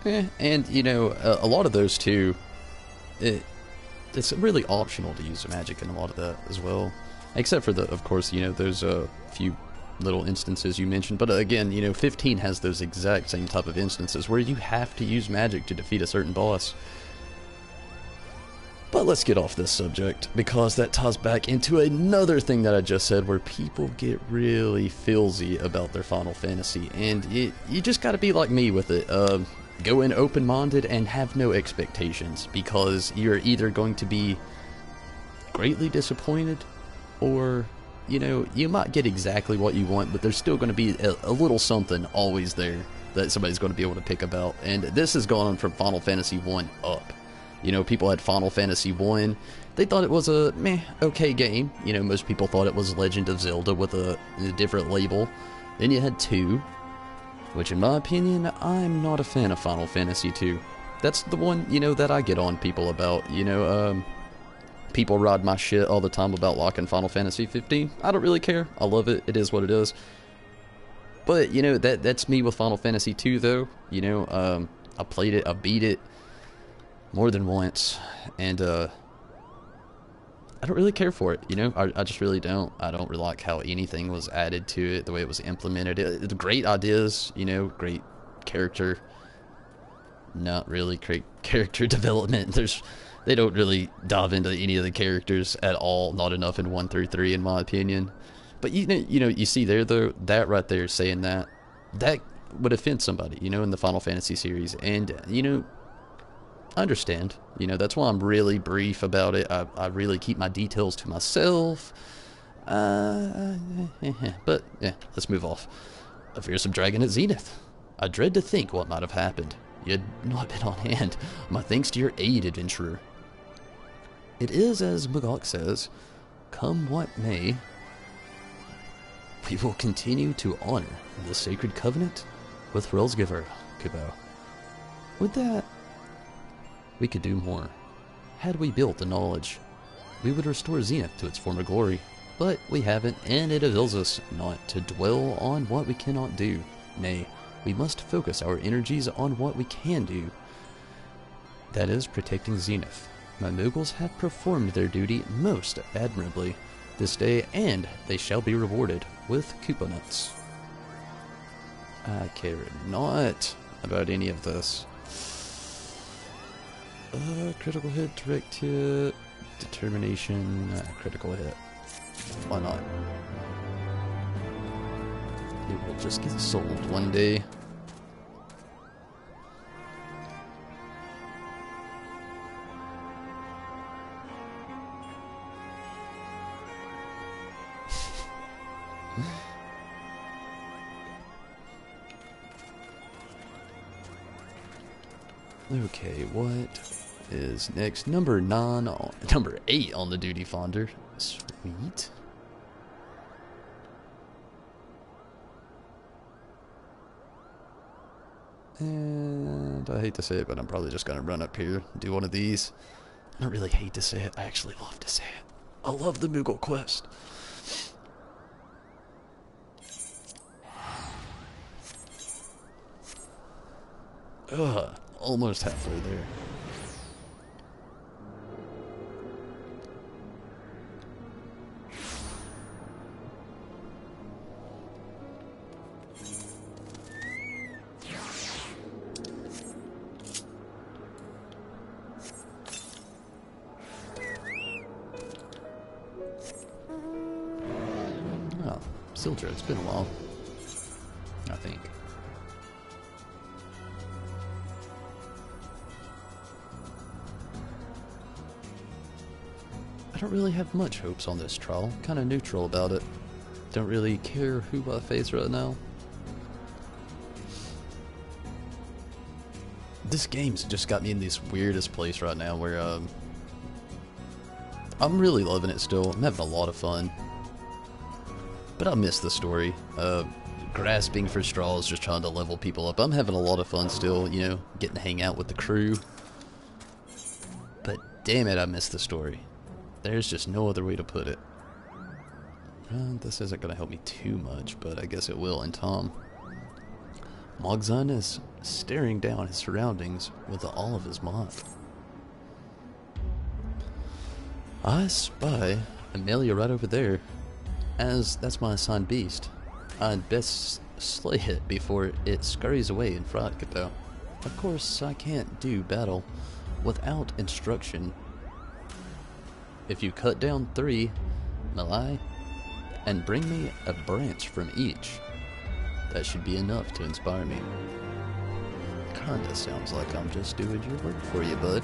And, you know, a lot of those too, it's really optional to use magic in a lot of that as well, except for of course, you know, those few little instances you mentioned. But again, you know, 15 has those exact same type of instances where you have to use magic to defeat a certain boss. But let's get off this subject, because that ties back into another thing that I just said, where people get really filsy about their Final Fantasy, and you just gotta be like me with it. Go in open-minded and have no expectations, because you're either going to be greatly disappointed, or, you know, you might get exactly what you want, but there's still going to be a little something always there that somebody's going to be able to pick about. And this has gone on from Final Fantasy 1 up. You know, people had Final Fantasy 1, they thought it was a okay game. You know, most people thought it was Legend of Zelda with a different label. Then you had 2, which in my opinion, I'm not a fan of Final Fantasy 2. That's the one, you know, that I get on people about. You know, people ride my shit all the time about locking Final Fantasy 15. I don't really care. I love it. It is what it is. But, you know, that's me with Final Fantasy 2, though. You know, I played it, I beat it more than once, and I don't really care for it, you know. I just really don't. I don't really like how anything was added to it, the way it was implemented. Great ideas, you know, great character. Not really great character development. They don't really dive into any of the characters at all. Not enough in 1 through 3, in my opinion. But you know, you see there, though, that right there, saying that would offend somebody, you know, in the Final Fantasy series, and you know, I understand. You know, that's why I'm really brief about it. I really keep my details to myself. But, yeah, let's move off. A fearsome dragon at Zenith. I dread to think what might have happened. You had not been on hand. My thanks to your aid, adventurer. It is as Magok says, come what may, we will continue to honor the sacred covenant with Relsgiver, Kubo. With that, we could do more. Had we built the knowledge, we would restore Zenith to its former glory. But we haven't, and it avails us not to dwell on what we cannot do. Nay, we must focus our energies on what we can do. That is, protecting Zenith. My Moogles have performed their duty most admirably this day, and they shall be rewarded with couponuts. I care not about any of this. Critical hit, direct hit, determination, critical hit. Why not? It will just get sold one day. Okay, what is next? Number 8 on the duty finder. Sweet. And I hate to say it, but I'm probably just gonna run up here and do one of these. I don't really hate to say it, I actually love to say it. I love the Moogle quest. Ugh, almost halfway there. Oh, Sildra, it's been a while. I think. I don't really have much hopes on this trial. Kind of neutral about it. Don't really care who I face right now. This game's just got me in this weirdest place right now where I'm really loving it still. I'm having a lot of fun. But I miss the story. Grasping for straws, just trying to level people up. I'm having a lot of fun still, you know, getting to hang out with the crew. But damn it, I miss the story. There's just no other way to put it. This isn't going to help me too much, but I guess it will in time. Mogzun is staring down his surroundings with all of his might. I spy Amelia right over there, as that's my assigned beast. I'd best slay it before it scurries away in fright, though. Of course, I can't do battle without instruction. If you cut down 3 melee and bring me a branch from each, that should be enough to inspire me. Kinda sounds like I'm just doing your work for you, bud.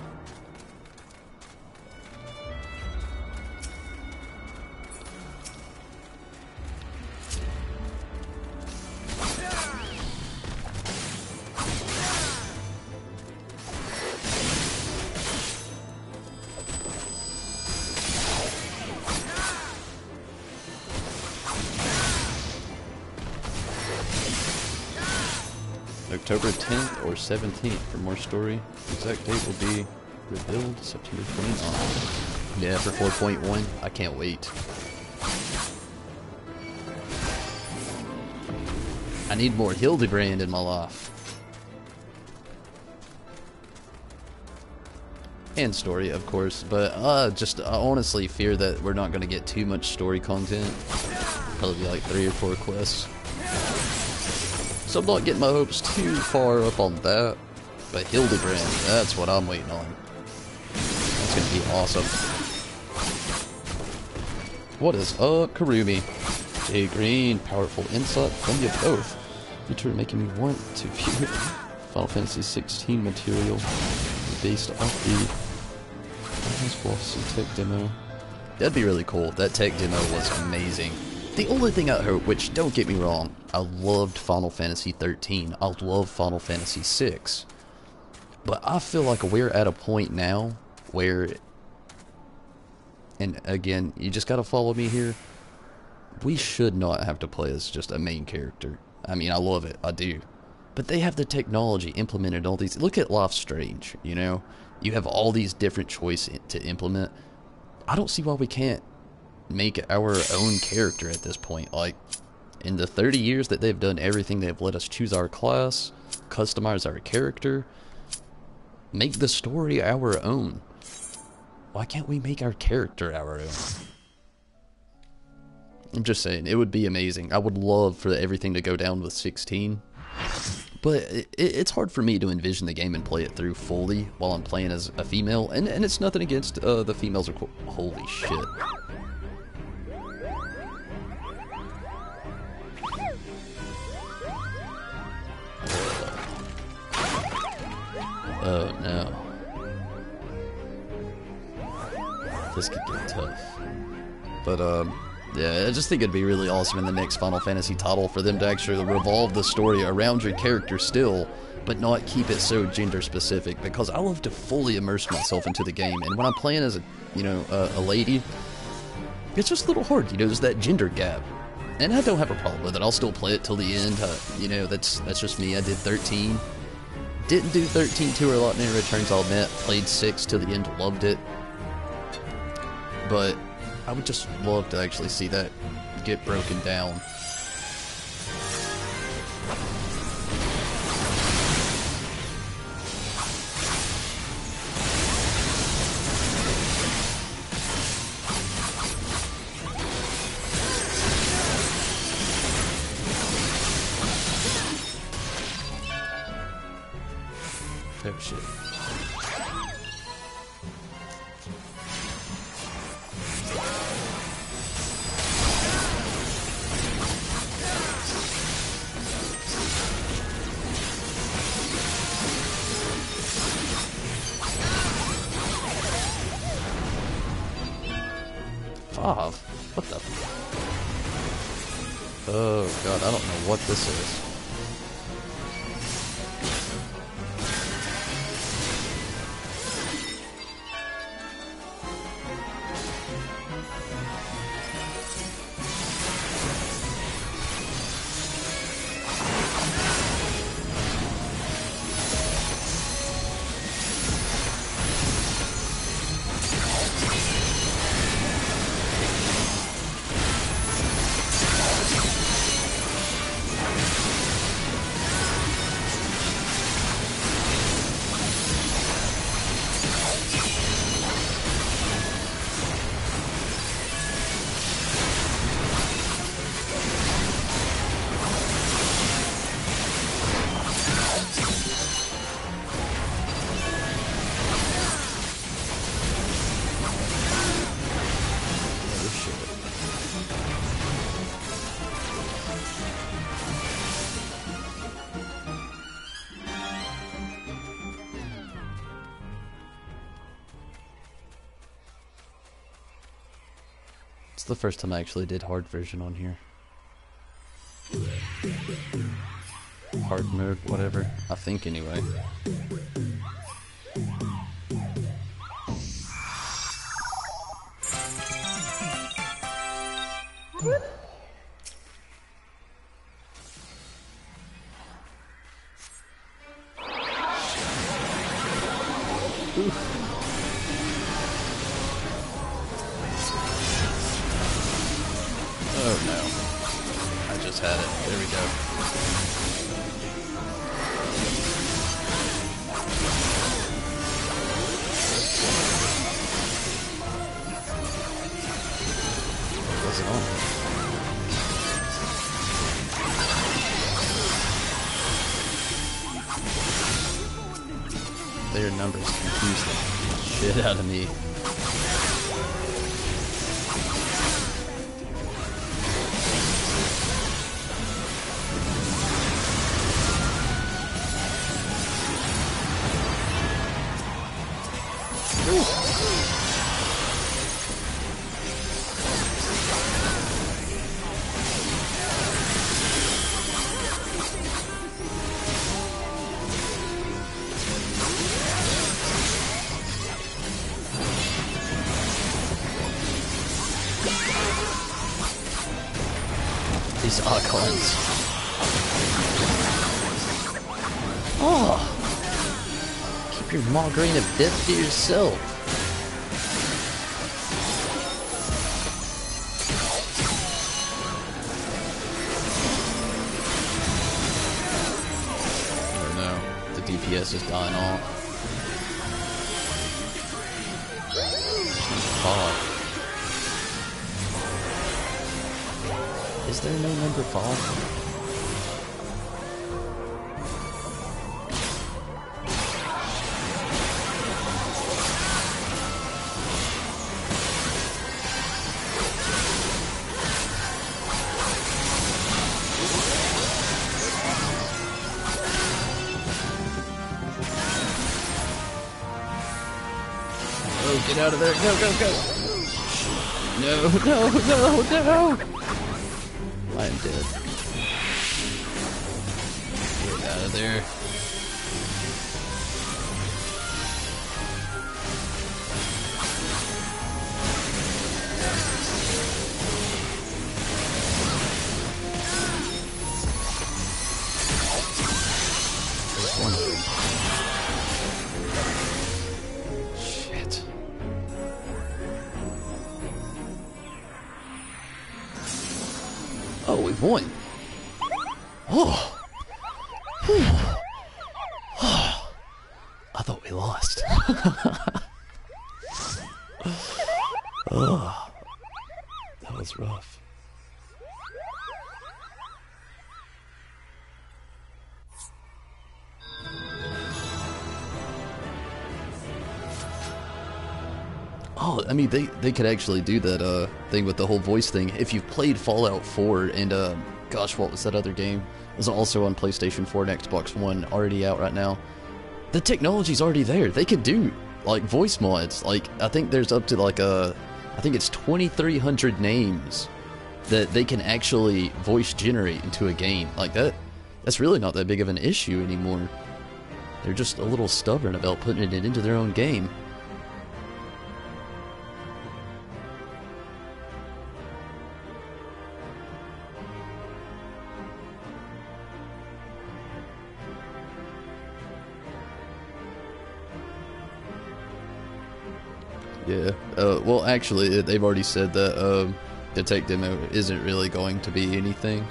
October 10th or 17th for more story. Exact date will be revealed September 29th. Yeah, for 4.1. I can't wait. I need more Hildebrand in my life. And story, of course, but I honestly fear that we're not going to get too much story content. Probably like 3 or 4 quests. So I'm not getting my hopes too far up on that. But Hildebrand, that's what I'm waiting on. That's going to be awesome. What is up, Karumi? Jay Green, powerful insight from you both. Feature making me want to view Final Fantasy XVI material based off the Boss tech demo. That'd be really cool. That tech demo was amazing. The only thing I hope, which don't get me wrong, I loved Final Fantasy XIII. I love Final Fantasy VI. But I feel like we're at a point now where, and again, you just gotta follow me here, we should not have to play as just a main character. I mean, I love it, I do. But they have the technology implemented all these. Look at Life Strange, you know? You have all these different choices to implement. I don't see why we can't make our own character at this point. Like, in the 30 years that they've done everything, they've let us choose our class, customize our character, make the story our own. Why can't we make our character our own? I'm just saying, it would be amazing. I would love for everything to go down with 16. But it's hard for me to envision the game and play it through fully while I'm playing as a female. And it's nothing against the females. Are cool. Holy shit. Oh no. This could get tough. But yeah, I just think it'd be really awesome in the next Final Fantasy title for them to actually revolve the story around your character still, but not keep it so gender specific, because I love to fully immerse myself into the game, and when I'm playing as a, you know, a lady, it's just a little hard, you know, there's that gender gap. And I don't have a problem with it. I'll still play it till the end. You know, that's just me. I did 13. Didn't do 13 to a lot many returns, I'll admit. Played 6 to the end, loved it. But I would just love to actually see that get broken down. Oh shit. Five? What the? Oh god, I don't know what this is. It's the first time I actually did hard version on here. Hard mode, whatever. I think anyway. Oh no. I just had it. There we go. What was it on? Their numbers confuse the shit out of me. These icons. Oh! Keep your mockery of death to yourself. Oh no, the DPS is dying off. Oh. Is there no number 5? Oh, get out of there. Go, go, go. No, no, no, no. I am dead. Get out of there. Oh, we won. Oh. Whew. Oh. I thought we lost. Oh. That was rough. Oh, I mean, they could actually do that thing with the whole voice thing. If you've played Fallout 4 and, gosh, what was that other game? It was also on PlayStation 4 and Xbox One, already out right now. The technology's already there. They could do, like, voice mods. Like, I think there's up to, like, I think it's 2,300 names that they can actually voice generate into a game. Like, that's really not that big of an issue anymore. They're just a little stubborn about putting it into their own game. Yeah, well actually they've already said that the tech demo isn't really going to be anything.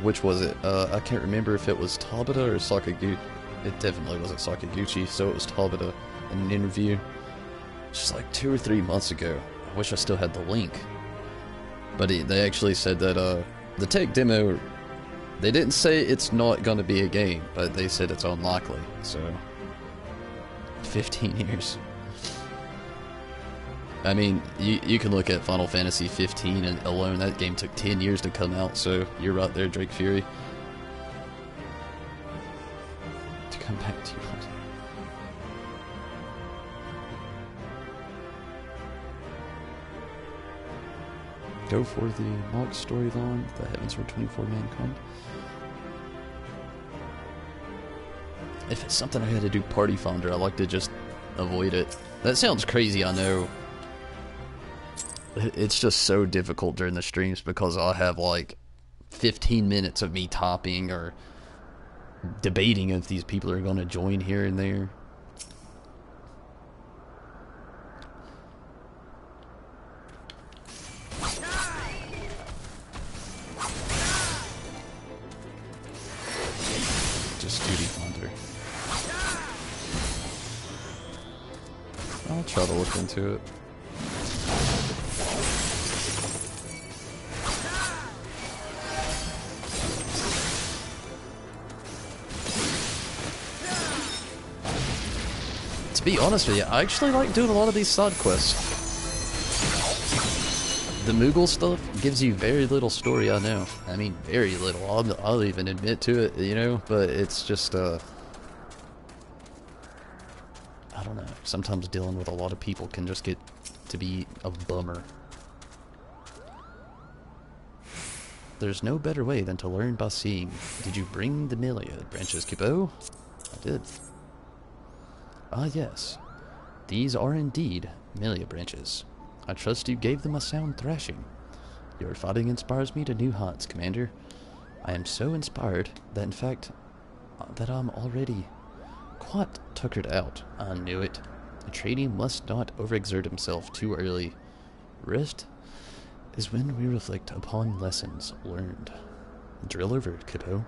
Which was it? I can't remember if it was Tabata or Sakaguchi. It definitely wasn't Sakaguchi, so it was Tabata in an interview just like 2 or 3 months ago. I wish I still had the link. But they actually said that the tech demo, they didn't say it's not going to be a game, but they said it's unlikely, so 15 years. I mean, you can look at Final Fantasy 15 and alone, that game took 10 years to come out, so you're right there, Drake Fury. To come back to you. Go for the Mock storyline, the Heavens for 24 Mankind. If it's something I had to do Party Finder, I like to just avoid it. That sounds crazy, I know. It's just so difficult during the streams because I'll have like 15 minutes of me topping or debating if these people are going to join here and there. Just Duty Finder. I'll try to look into it. To be honest with you, I actually like doing a lot of these side quests. The Moogle stuff gives you very little story, I know. I mean, very little. I'll even admit to it, you know, but it's just, I don't know. Sometimes dealing with a lot of people can just get to be a bummer. There's no better way than to learn by seeing. Did you bring the Melia branches, Kippo? I did. Ah, yes. These are indeed Melia branches. I trust you gave them a sound thrashing. Your fighting inspires me to new heights, Commander. I am so inspired that, in fact, that I'm already quite tuckered out. I knew it. A trainee must not overexert himself too early. Rest is when we reflect upon lessons learned. Drill over, kiddo.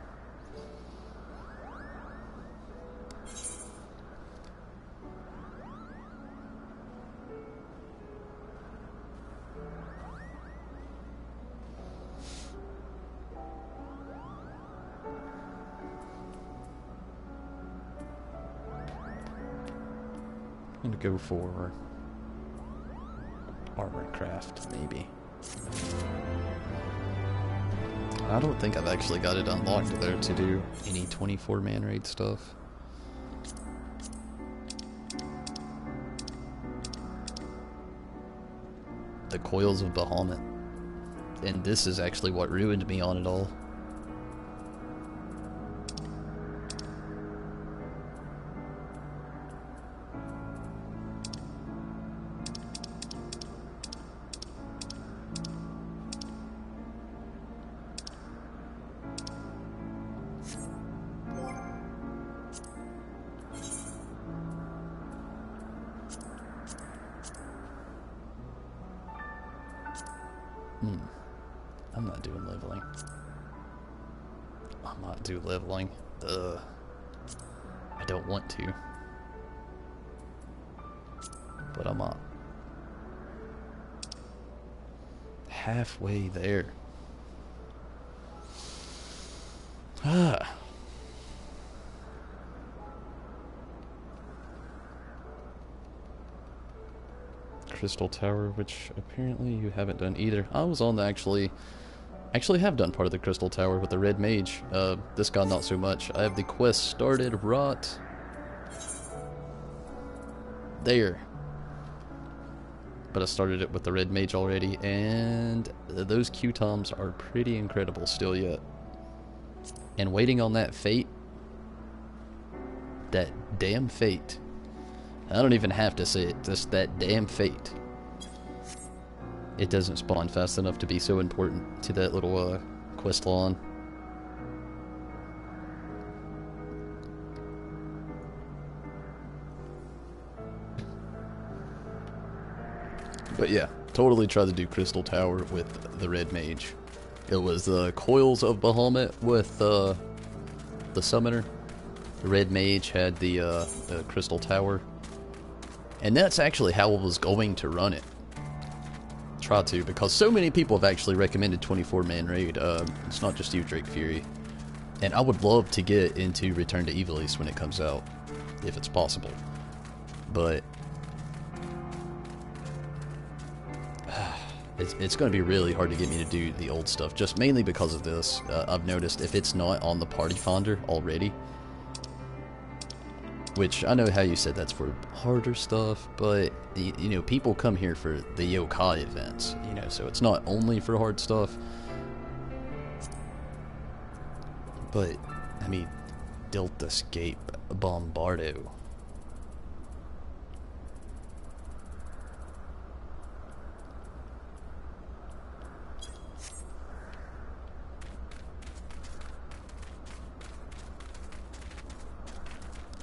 I'm gonna go for armor craft, maybe. I don't think I've actually got it unlocked there to do any 24-man raid stuff. The Coils of Bahamut. And this is actually what ruined me on it all. I'm not doing leveling. I might do leveling. Ugh. I don't want to. But I'm not. Halfway there. Ah. Crystal Tower, which apparently you haven't done either. I was on the actually have done part of the Crystal Tower with the Red Mage. This guy not so much. I have the quest started right there. But I started it with the Red Mage already, and those Q-toms are pretty incredible still yet. And waiting on that fate, that damn fate. I don't even have to say it, just that damn fate. It doesn't spawn fast enough to be so important to that little quest line. But yeah, totally tried to do Crystal Tower with the Red Mage. It was the Coils of Bahamut with the Summoner. The Red Mage had the Crystal Tower. And that's actually how I was going to run it. Try to, because so many people have actually recommended 24-man raid. It's not just you, Drake Fury. And I would love to get into Return to Evil East when it comes out, if it's possible. But it's going to be really hard to get me to do the old stuff, just mainly because of this. I've noticed if it's not on the Party Finder already, which I know how you said that's for harder stuff, but you know, people come here for the yokai events, you know, so it's not only for hard stuff. But I mean, Deltascape Bombardo.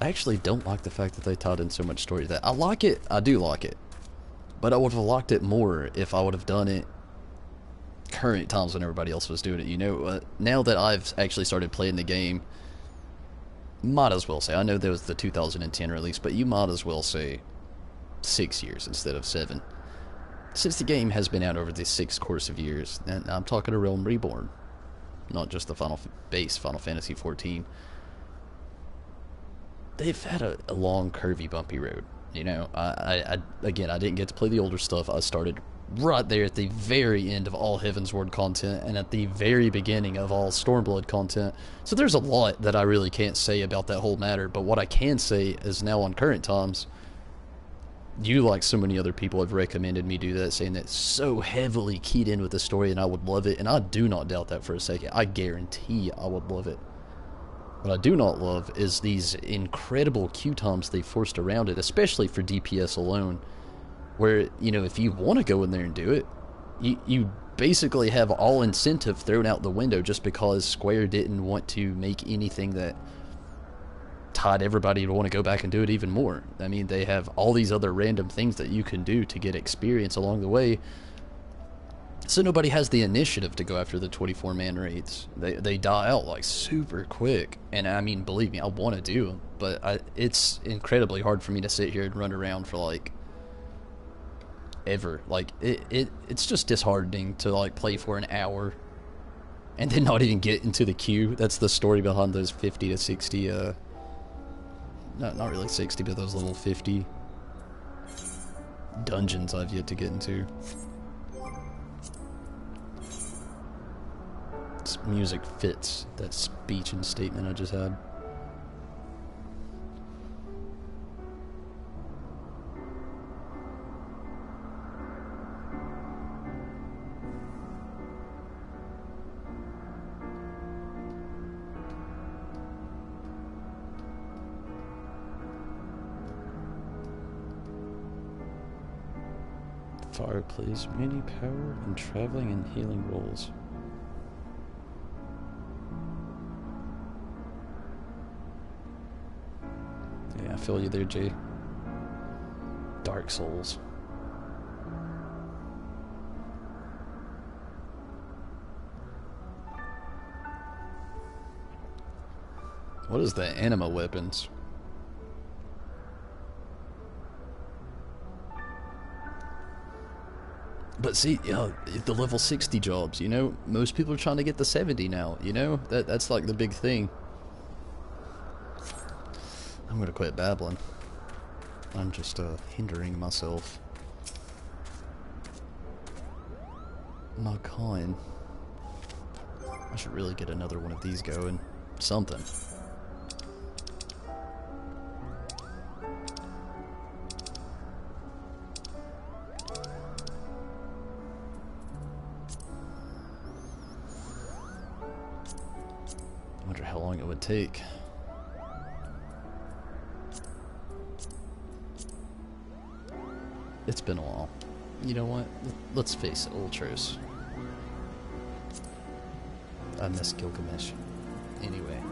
I actually don't like the fact that they tied in so much story to that. I like it, I do like it. But I would have liked it more if I would have done it current times when everybody else was doing it, you know? Now that I've actually started playing the game, might as well say, I know there was the 2010 release, but you might as well say 6 years instead of 7. Since the game has been out over the 6 course of years, and I'm talking a Realm Reborn, not just the Final Fantasy XIV. They've had a long, curvy, bumpy road. You know, again, I didn't get to play the older stuff. I started right there at the very end of all Heavensward content and at the very beginning of all Stormblood content. So there's a lot that I really can't say about that whole matter. But what I can say is now on current times, you, like so many other people, have recommended me do that, saying that it's so heavily keyed in with the story, and I would love it. And I do not doubt that for a second. I guarantee I would love it. What I do not love is these incredible Q-toms they forced around it, especially for DPS alone, where, you know, if you want to go in there and do it, you basically have all incentive thrown out the window just because Square didn't want to make anything that tied everybody to want to go back and do it even more. I mean, they have all these other random things that you can do to get experience along the way, so nobody has the initiative to go after the 24-man raids. They die out like super quick, and I mean, believe me, I want to do them, but it's incredibly hard for me to sit here and run around for like ever. Like it's just disheartening to like play for an hour and then not even get into the queue. That's the story behind those 50 to 60 not really 60, but those little 50 dungeons I've yet to get into. This music fits that speech and statement I just had. Fire plays many power and traveling and healing roles. Yeah, I feel you there, Jay. Dark Souls. What is the anima weapons? But see, the level 60 jobs, you know, most people are trying to get the 70 now, you know? That's like the big thing. I'm gonna quit babbling. I'm just, hindering myself. My coin. I should really get another one of these going. Something. I wonder how long it would take. It's been a while. You know what? Let's face it, Ultros. I miss Gilgamesh. Anyway,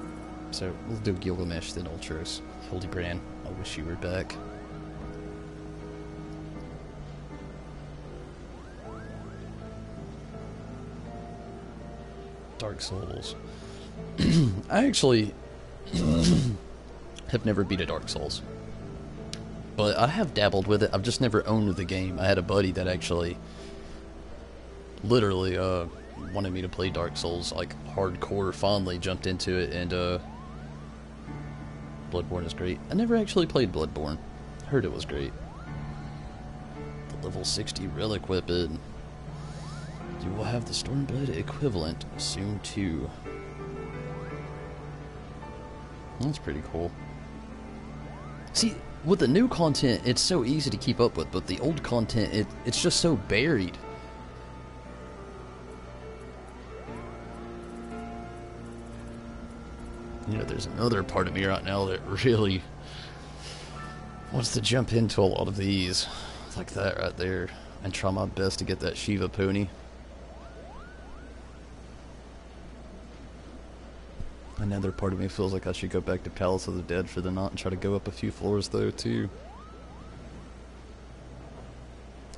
so we'll do Gilgamesh, then Ultros. Hildebrand, I wish you were back. Dark Souls. I actually have never beat a Dark Souls. But I have dabbled with it. I've just never owned the game. I had a buddy that actually literally wanted me to play Dark Souls, like hardcore, fondly jumped into it, and Bloodborne is great. I never actually played Bloodborne. Heard it was great. The level 60 relic weapon. You will have the Stormblade equivalent soon too. That's pretty cool. See, with the new content, it's so easy to keep up with, but the old content, it's just so buried. You know, there's another part of me right now that really wants to jump into a lot of these, like that right there, and try my best to get that Shiva pony. Another part of me feels like I should go back to Palace of the Dead for the night and try to go up a few floors though too.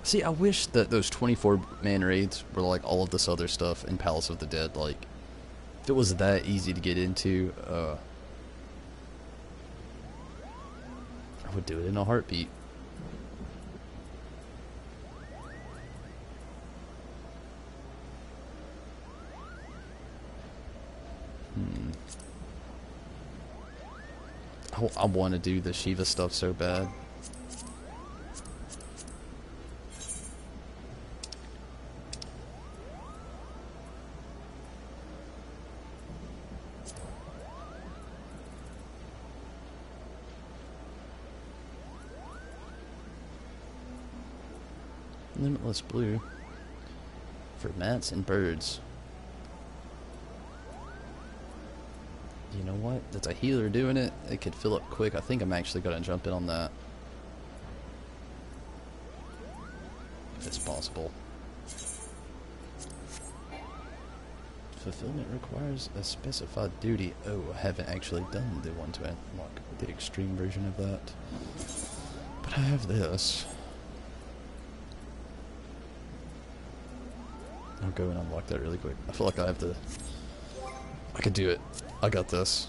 See, I wish that those 24-man raids were like all of this other stuff in Palace of the Dead. Like, if it was that easy to get into, I would do it in a heartbeat. I want to do the Shiva stuff so bad. Limitless blue for mats and birds. You know what? That's a healer doing it. It could fill up quick. I think I'm actually going to jump in on that. If it's possible. Fulfillment requires a specified duty. Oh, I haven't actually done the one to unlock the extreme version of that. But I have this. I'll go and unlock that really quick. I feel like I have to... I could do it. I got this.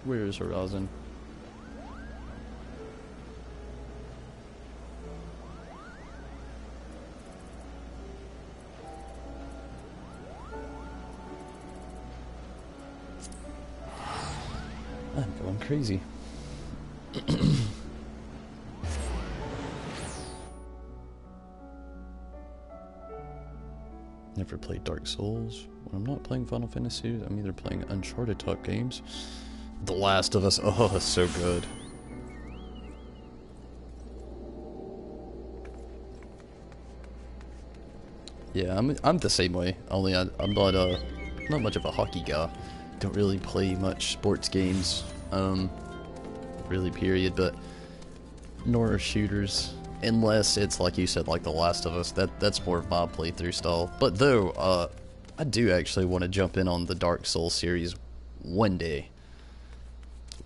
Where is Horizon? I'm going crazy. Never played Dark Souls. When I'm not playing Final Fantasy, I'm either playing Uncharted type games. The Last of Us. Oh, that's so good. Yeah, I'm the same way. Only I'm not much of a hockey guy. Don't really play much sports games. Really, period. But nor shooters. Unless it's like you said, like The Last of Us, that's more of my playthrough style. But though, I do actually want to jump in on the Dark Souls series one day.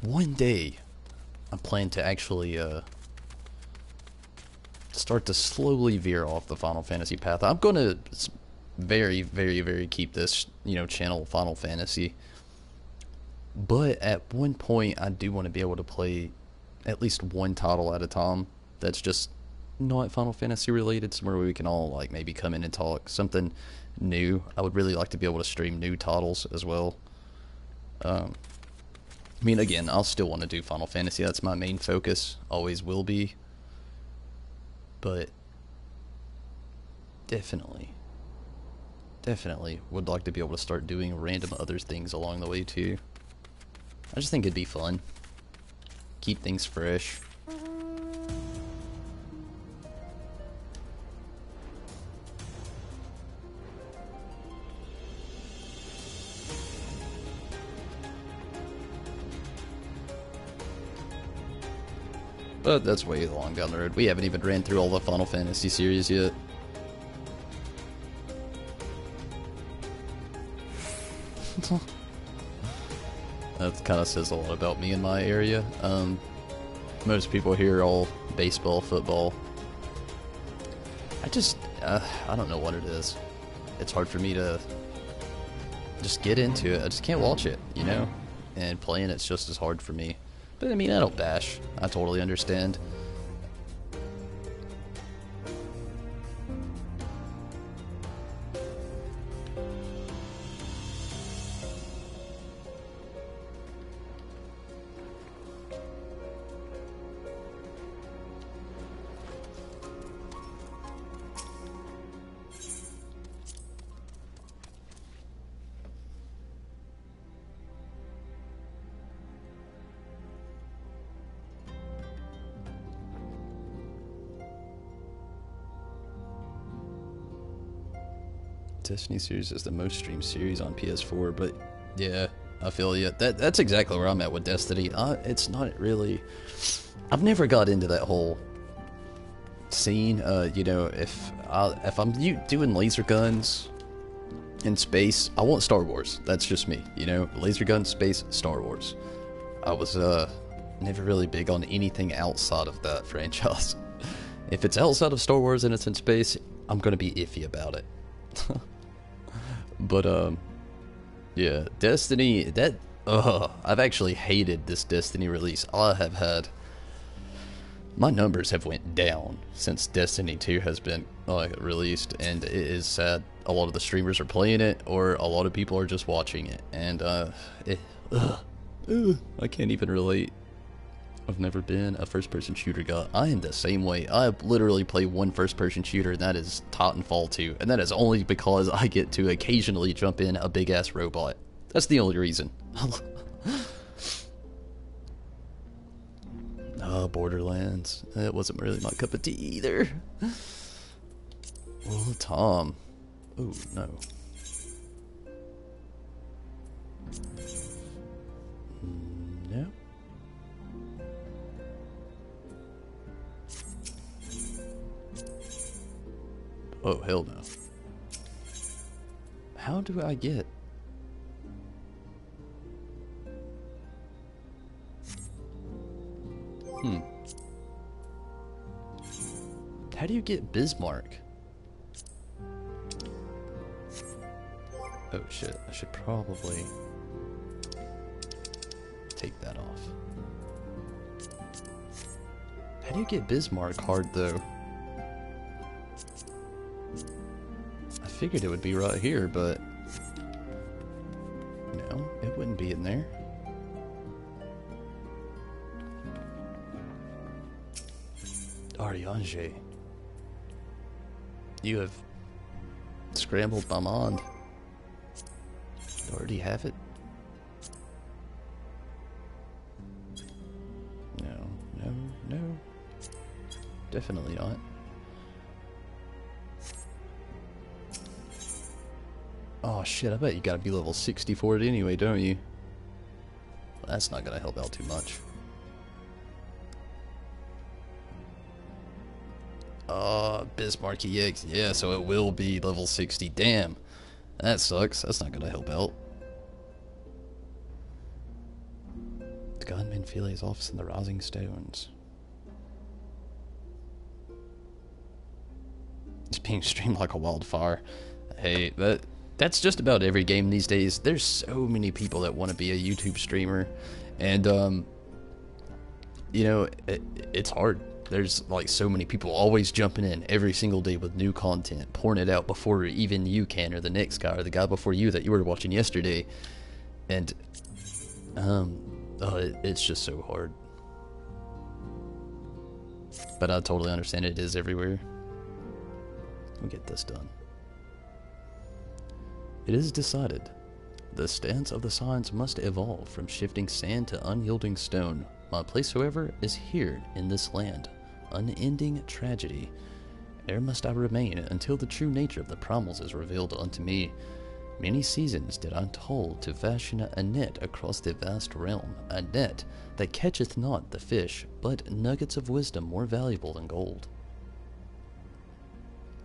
One day, I plan to actually start to slowly veer off the Final Fantasy path. I'm going to very, very, very keep this, channel Final Fantasy. But at one point, I do want to be able to play at least one title at a time that's just not Final Fantasy related, somewhere where we can all, like, maybe come in and talk. Something new. I would really like to be able to stream new titles as well. I mean, again, I'll still want to do Final Fantasy. That's my main focus. Always will be. But definitely would like to be able to start doing random other things along the way too. I just think it'd be fun. Keep things fresh. But that's way long down the road. We haven't even ran through all the Final Fantasy series yet. That kind of says a lot about me in my area. Most people here are all baseball, football. I don't know what it is. It's hard for me to just get into it. I just can't watch it, And playing it's just as hard for me. But I mean, I don't bash. I totally understand. Destiny series is the most streamed series on PS4, but yeah, I feel you. That's exactly where I'm at with Destiny. It's not really. I've never got into that whole scene. If I'm doing laser guns in space, I want Star Wars. That's just me. Laser gun, space, Star Wars. I was never really big on anything outside of that franchise. If it's outside of Star Wars and it's in space, I'm gonna be iffy about it. But yeah, Destiny, I've actually hated this Destiny release. My numbers have went down since Destiny 2 has been released, and it is sad. A lot of the streamers are playing it, or a lot of people are just watching it, and I can't even relate. I've never been a first-person shooter guy. I am the same way. I literally play one first-person shooter, and that is Titanfall 2. And that is only because I get to occasionally jump in a big-ass robot. That's the only reason. Borderlands. That wasn't really my cup of tea either. Oh, Tom. Oh, no. No. Oh, hell no. How do I get... How do you get Bismarck? Oh shit, I should probably take that off. How do you get Bismarck hard though? I figured it would be right here, but no, it wouldn't be in there. Ariange, you have scrambled my mind. You already have it? No. Definitely not. Oh shit, I bet you gotta be level 60 for it anyway, don't you? Well, that's not gonna help out too much. Bismarck EX. Yeah, so it will be level 60. Damn. That sucks. That's not gonna help out. The gunman Philea's office in the Rising Stones. being streamed like a wildfire. Hey, that's just about every game these days. There's so many people that want to be a YouTube streamer, and you know, it's hard. There's like so many people always jumping in every single day with new content, pouring it out before even you can, or the next guy, or the guy before you that you were watching yesterday, and it's just so hard. But I totally understand it is everywhere. We'll get this done. It is decided. The stance of the signs must evolve from shifting sand to unyielding stone. My place, however, is here in this land. Unending tragedy. There must I remain until the true nature of the promise is revealed unto me. Many seasons did I toil to fashion a net across the vast realm, a net that catcheth not the fish, but nuggets of wisdom more valuable than gold.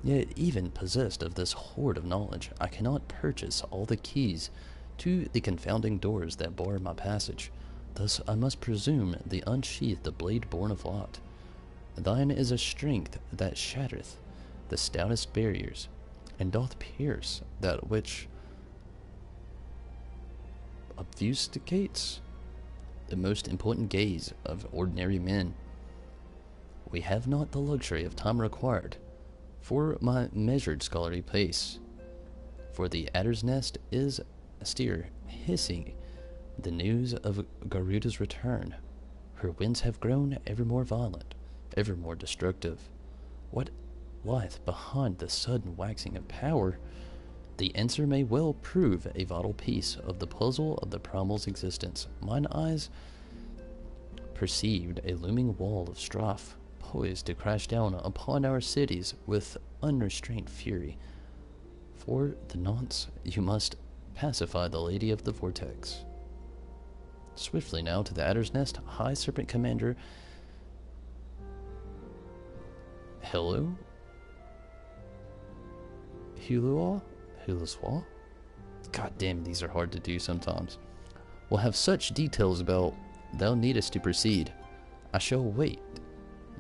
Yet even possessed of this hoard of knowledge, I cannot purchase all the keys to the confounding doors that bar my passage. Thus I must presume the unsheathed blade born of Lot. Thine is a strength that shattereth the stoutest barriers, and doth pierce that which obfuscates the most important gaze of ordinary men. We have not the luxury of time required for my measured scholarly pace, for the adder's nest is astir, hissing the news of Garuda's return. Her winds have grown ever more violent, ever more destructive. What lieth behind the sudden waxing of power? The answer may well prove a vital piece of the puzzle of the primal's existence. Mine eyes perceived a looming wall of strife, poised to crash down upon our cities with unrestrained fury. For the nonce, you must pacify the Lady of the Vortex. Swiftly now to the Adder's Nest, High Serpent Commander. Hello? Huluswa? God damn, these are hard to do sometimes. Will have such details about thou needest to proceed. I shall wait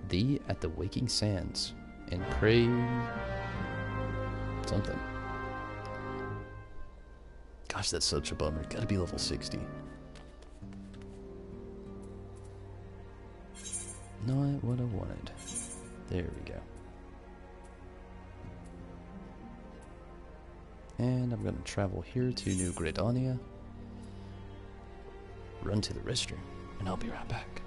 thee at the waking sands, and pray something. Gosh, that's such a bummer. Gotta be level 60. Not what I wanted. There we go. And I'm gonna travel here to New Gridania. Run to the restroom, and I'll be right back.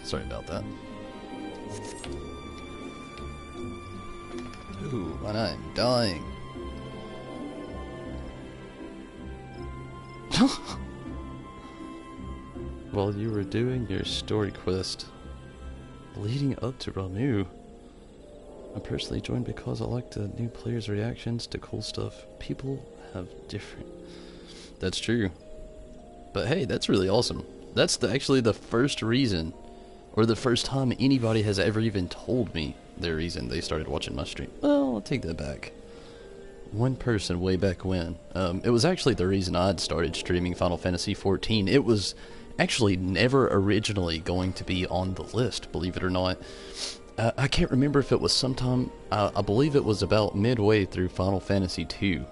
Sorry about that. Ooh, and I'm dying. While you were doing your story quest leading up to Ramu, I personally joined because I like the new players' reactions to cool stuff. People have different... That's true. But hey, that's really awesome. That's actually the first reason, or the first time anybody has ever even told me their reason they started watching my stream. Well, I'll take that back. One person way back when. It was actually the reason I'd started streaming Final Fantasy XIV. It was actually never originally going to be on the list, believe it or not. I can't remember if it was sometime, I believe it was about midway through Final Fantasy II.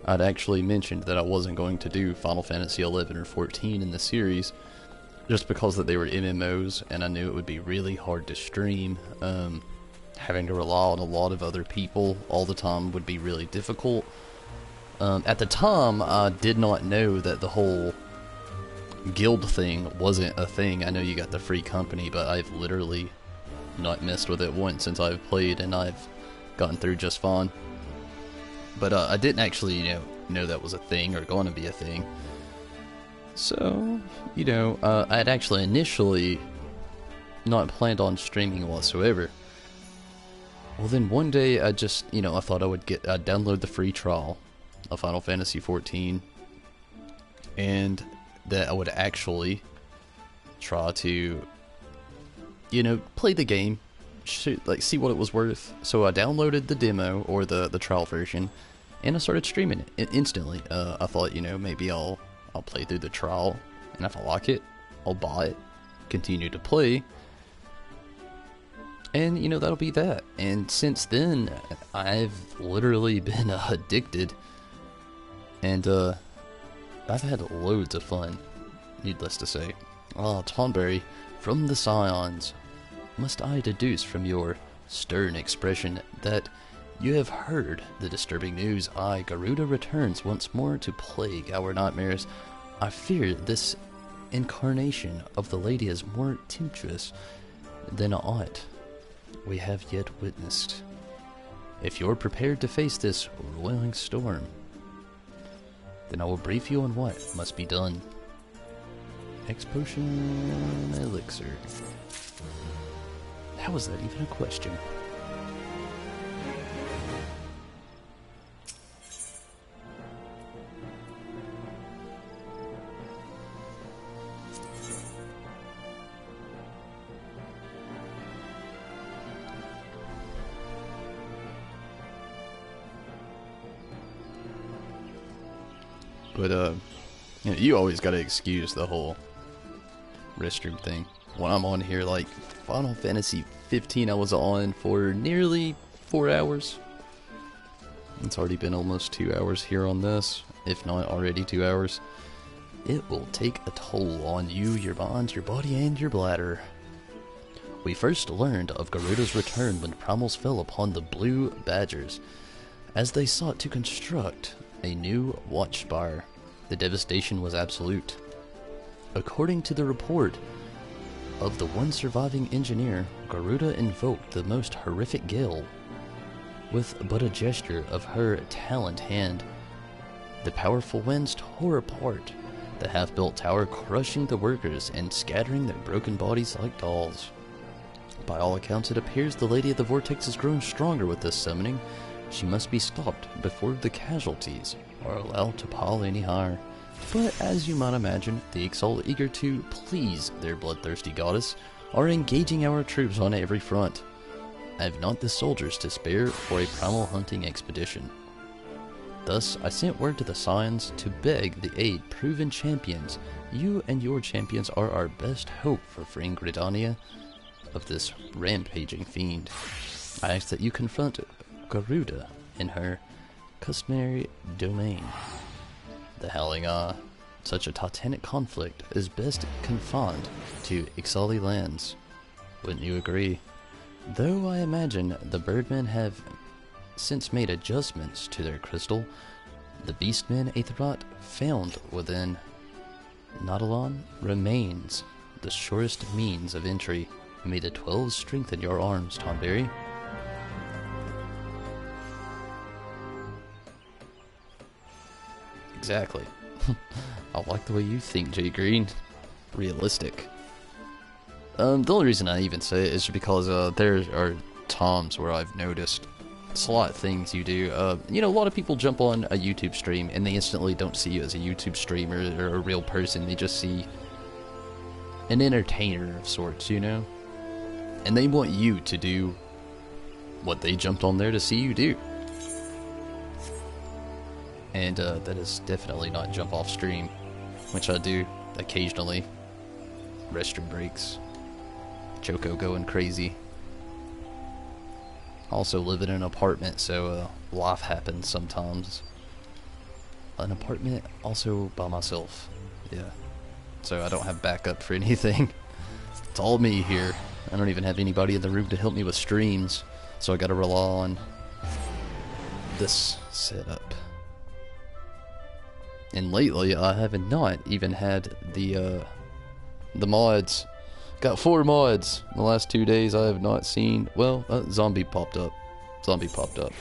I'd actually mentioned that I wasn't going to do Final Fantasy XI or XIV in the series, just because that they were MMOs, and I knew it would be really hard to stream. Having to rely on a lot of other people all the time would be really difficult. At the time, I did not know that the whole guild thing wasn't a thing. I know you got the free company, but I've literally not messed with it once since I've played, and I've gotten through just fine. But I didn't actually, know that was a thing or going to be a thing. So, I had actually initially not planned on streaming whatsoever. Well, then one day I just, I thought I'd download the free trial of Final Fantasy XIV, and that I would actually try to, play the game, see what it was worth. So I downloaded the demo, or the trial version, and I started streaming it instantly. I thought, maybe I'll play through the trial, and if I like it, I'll buy it, continue to play, and that'll be that. And since then, I've literally been addicted, and I've had loads of fun, needless to say. Tonberry, from the Scions, must I deduce from your stern expression that you have heard the disturbing news? Garuda returns once more to plague our nightmares. I fear this incarnation of the lady is more tempestuous than aught we have yet witnessed. If you're prepared to face this roiling storm, then I will brief you on what must be done. X potion elixir. How is that even a question? But, you always gotta excuse the whole restroom thing. When I'm on here, like, Final Fantasy 15 I was on for nearly 4 hours. It's already been almost 2 hours here on this, if not already 2 hours. It will take a toll on you, your mind, your body, and your bladder. We first learned of Garuda's return when Primals fell upon the Blue Badgers, as they sought to construct a new watchspire. The devastation was absolute. According to the report of the one surviving engineer, Garuda invoked the most horrific gale. With but a gesture of her talent hand, the powerful winds tore apart the half-built tower, crushing the workers and scattering their broken bodies like dolls. By all accounts, it appears the Lady of the Vortex has grown stronger with this summoning. She must be stopped before the casualties are allowed to pile any higher. But as you might imagine, the Ixal, eager to please their bloodthirsty goddess, are engaging our troops on every front. I have not the soldiers to spare for a primal hunting expedition. Thus, I sent word to the Scions to beg the aid proven champions. You and your champions are our best hope for freeing Gridania of this rampaging fiend. I ask that you confront Garuda in her customary domain, the Howling Eye. Such a titanic conflict is best confined to Ixali lands. Wouldn't you agree? Though I imagine the Birdmen have since made adjustments to their crystal, the Beastmen Aetherot found within Nautilon remains the surest means of entry. May the 12 strengthen your arms, Tonberry. Exactly. I like the way you think, Jay Green. Realistic. The only reason I even say it is because there are times where I've noticed it's a lot of things you do. You know, a lot of people jump on a YouTube stream and they instantly don't see you as a YouTube streamer or a real person. They just see an entertainer of sorts, you know? And they want you to do what they jumped on there to see you do. And that is definitely not jump off stream, which I do occasionally. Restroom breaks. Choco going crazy. Also live in an apartment, so life happens sometimes. An apartment also by myself. Yeah. So I don't have backup for anything. It's all me here. I don't even have anybody in the room to help me with streams, so I gotta rely on this setup. And lately, I have not even had the mods. Got 4 mods in the last 2 days. I have not seen. Well, zombie popped up. Zombie popped up.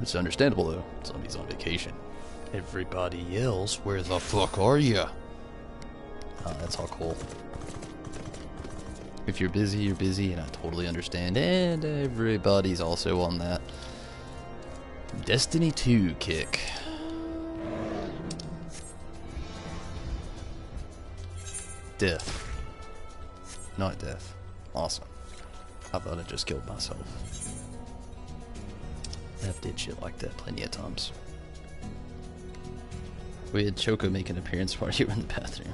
It's understandable though. Zombie's on vacation. Everybody else, where the fuck are ya? Oh, that's all cool. If you're busy, and I totally understand. And everybody's also on that Destiny 2 kick. Death. Not death. Awesome. I thought I just killed myself. I've did shit like that plenty of times. We had Choco make an appearance while you were in the bathroom.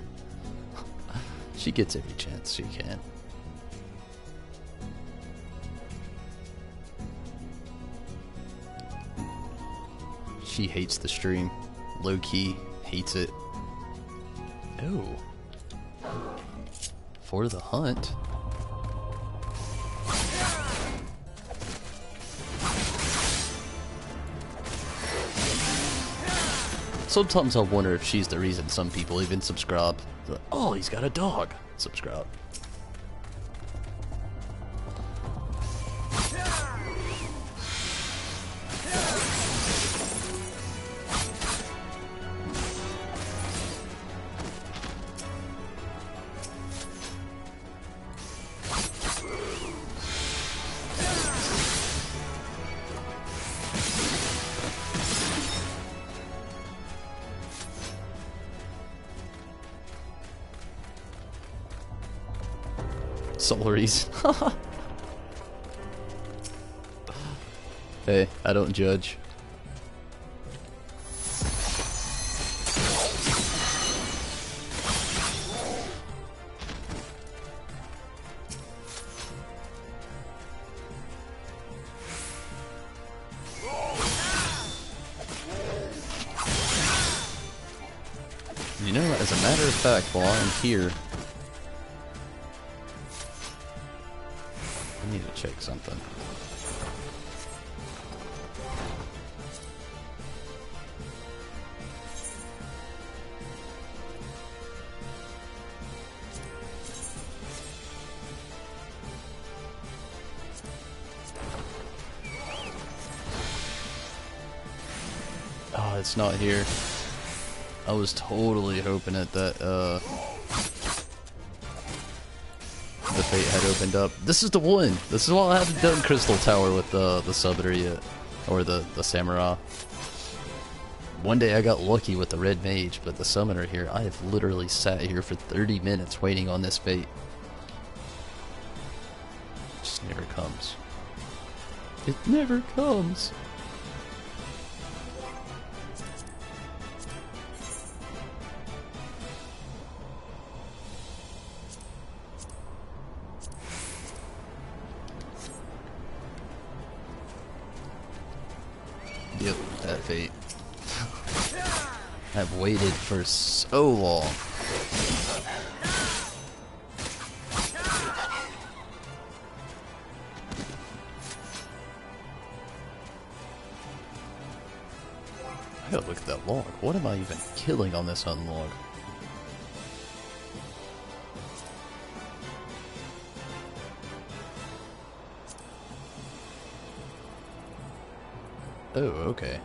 She gets every chance she can. She hates the stream. Low-key hates it. Oh. For the hunt. Sometimes I wonder if she's the reason some people even subscribe. Like, oh, he's got a dog. Subscribe. Solaries. Hey, I don't judge. You know, as a matter of fact, while I'm here, I need to check something. Oh, it's not here. I was totally hoping that the fate had opened up. This is the one. This is why I haven't done Crystal Tower with the summoner yet, or the samurai. One day I got lucky with the red mage, but the summoner here, I have literally sat here for 30 minutes waiting on this fate. It just never comes. It never comes. Yep, that fate. I've waited for so long. I gotta look at that log. What am I even killing on this unlog? Oh, okay.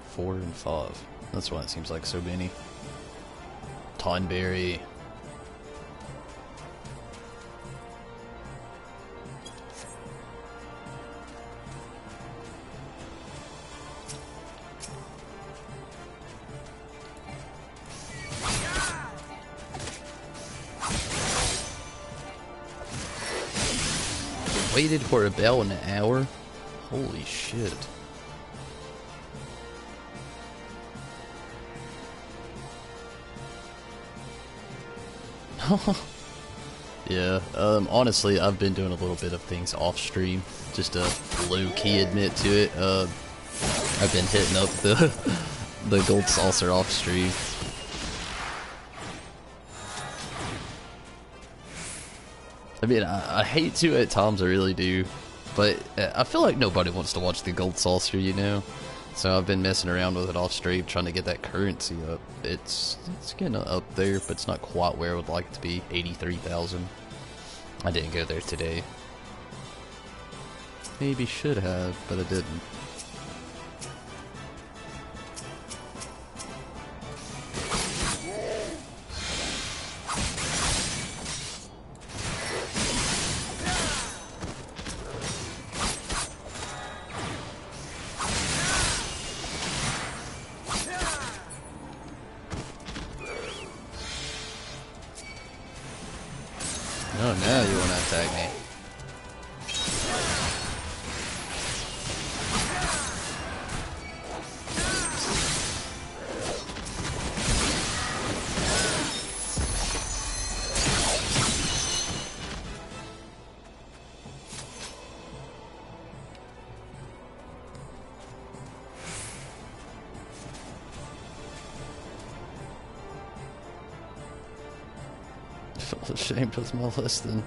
4 and 5. That's why it seems like so many. Tonberry. Waited for about an hour? Holy shit. Yeah, honestly, I've been doing a little bit of things off stream, just to low-key admit to it. I've been hitting up the gold saucer off stream. I mean, I hate to at times, I really do, but I feel like nobody wants to watch the gold saucer, you know? So I've been messing around with it off stream, trying to get that currency up. It's getting up there, but it's not quite where I would like it to be. 83,000. I didn't go there today. Maybe should have, but I didn't. Oh, now you want to attack me. Ashamed with my less than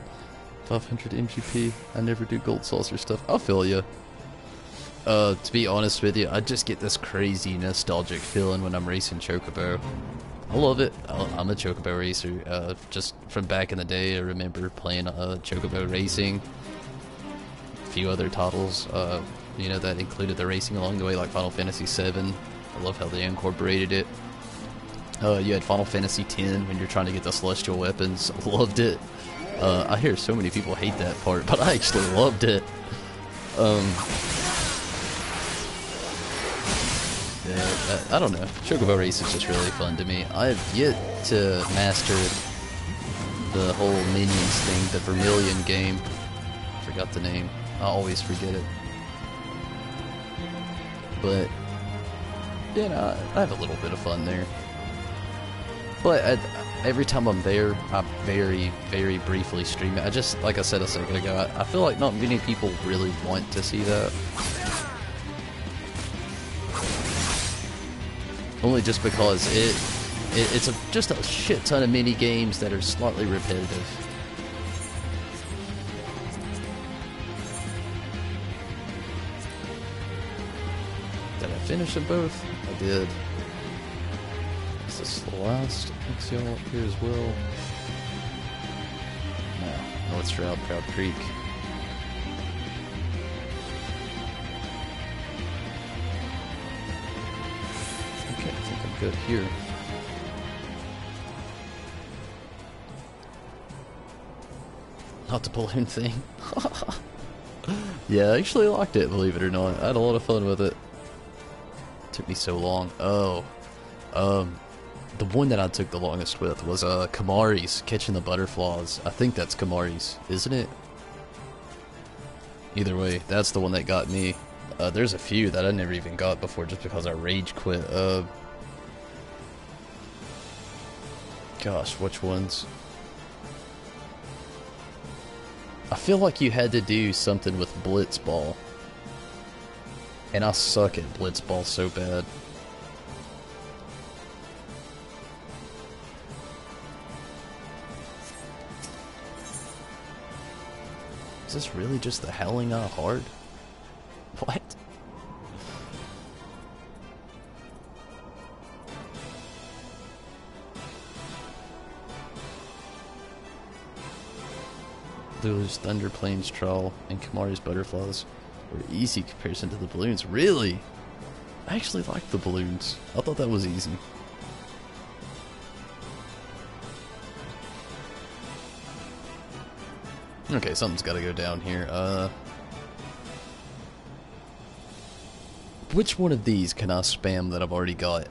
500 MGP. I never do gold saucer stuff. I'll feel you. To be honest with you, I just get this crazy nostalgic feeling when I'm racing Chocobo. I love it. I'm a Chocobo racer. Just from back in the day, I remember playing Chocobo racing. A few other titles, you know, that included the racing along the way, like Final Fantasy VII. I love how they incorporated it. You had Final Fantasy X when you're trying to get the celestial weapons. Loved it. I hear so many people hate that part, but I actually loved it. Yeah, I don't know. Chocobo Race is just really fun to me. I've yet to master the whole minions thing, the Vermilion game. Forgot the name. I always forget it. But, you know, I have a little bit of fun there. But every time I'm there, I very, very briefly stream it. I just, like I said a second ago, I feel like not many people really want to see that. Only just because it's just a shit ton of mini games that are slightly repetitive. Did I finish them both? I did. Is this the last XIV up here as well? No. North Stroud, Proud Creek. Okay, I think I'm good here. Not the balloon thing. Yeah, I actually liked it, believe it or not. I had a lot of fun with it. Took me so long. Oh. The one that I took the longest with was Kamari's, catching the butterflies. I think that's Kamari's, isn't it? Either way, that's the one that got me. There's a few that I never even got before just because I rage quit. Gosh, which ones? I feel like you had to do something with Blitzball. And I suck at Blitzball so bad. Is this really just the Howling Eye Hard? What? Lulu's Thunder Plains Trial and Kamari's Butterflies. Or easy comparison to the balloons. Really? I actually like the balloons. I thought that was easy. Okay, something's gotta go down here. Which one of these can I spam that I've already got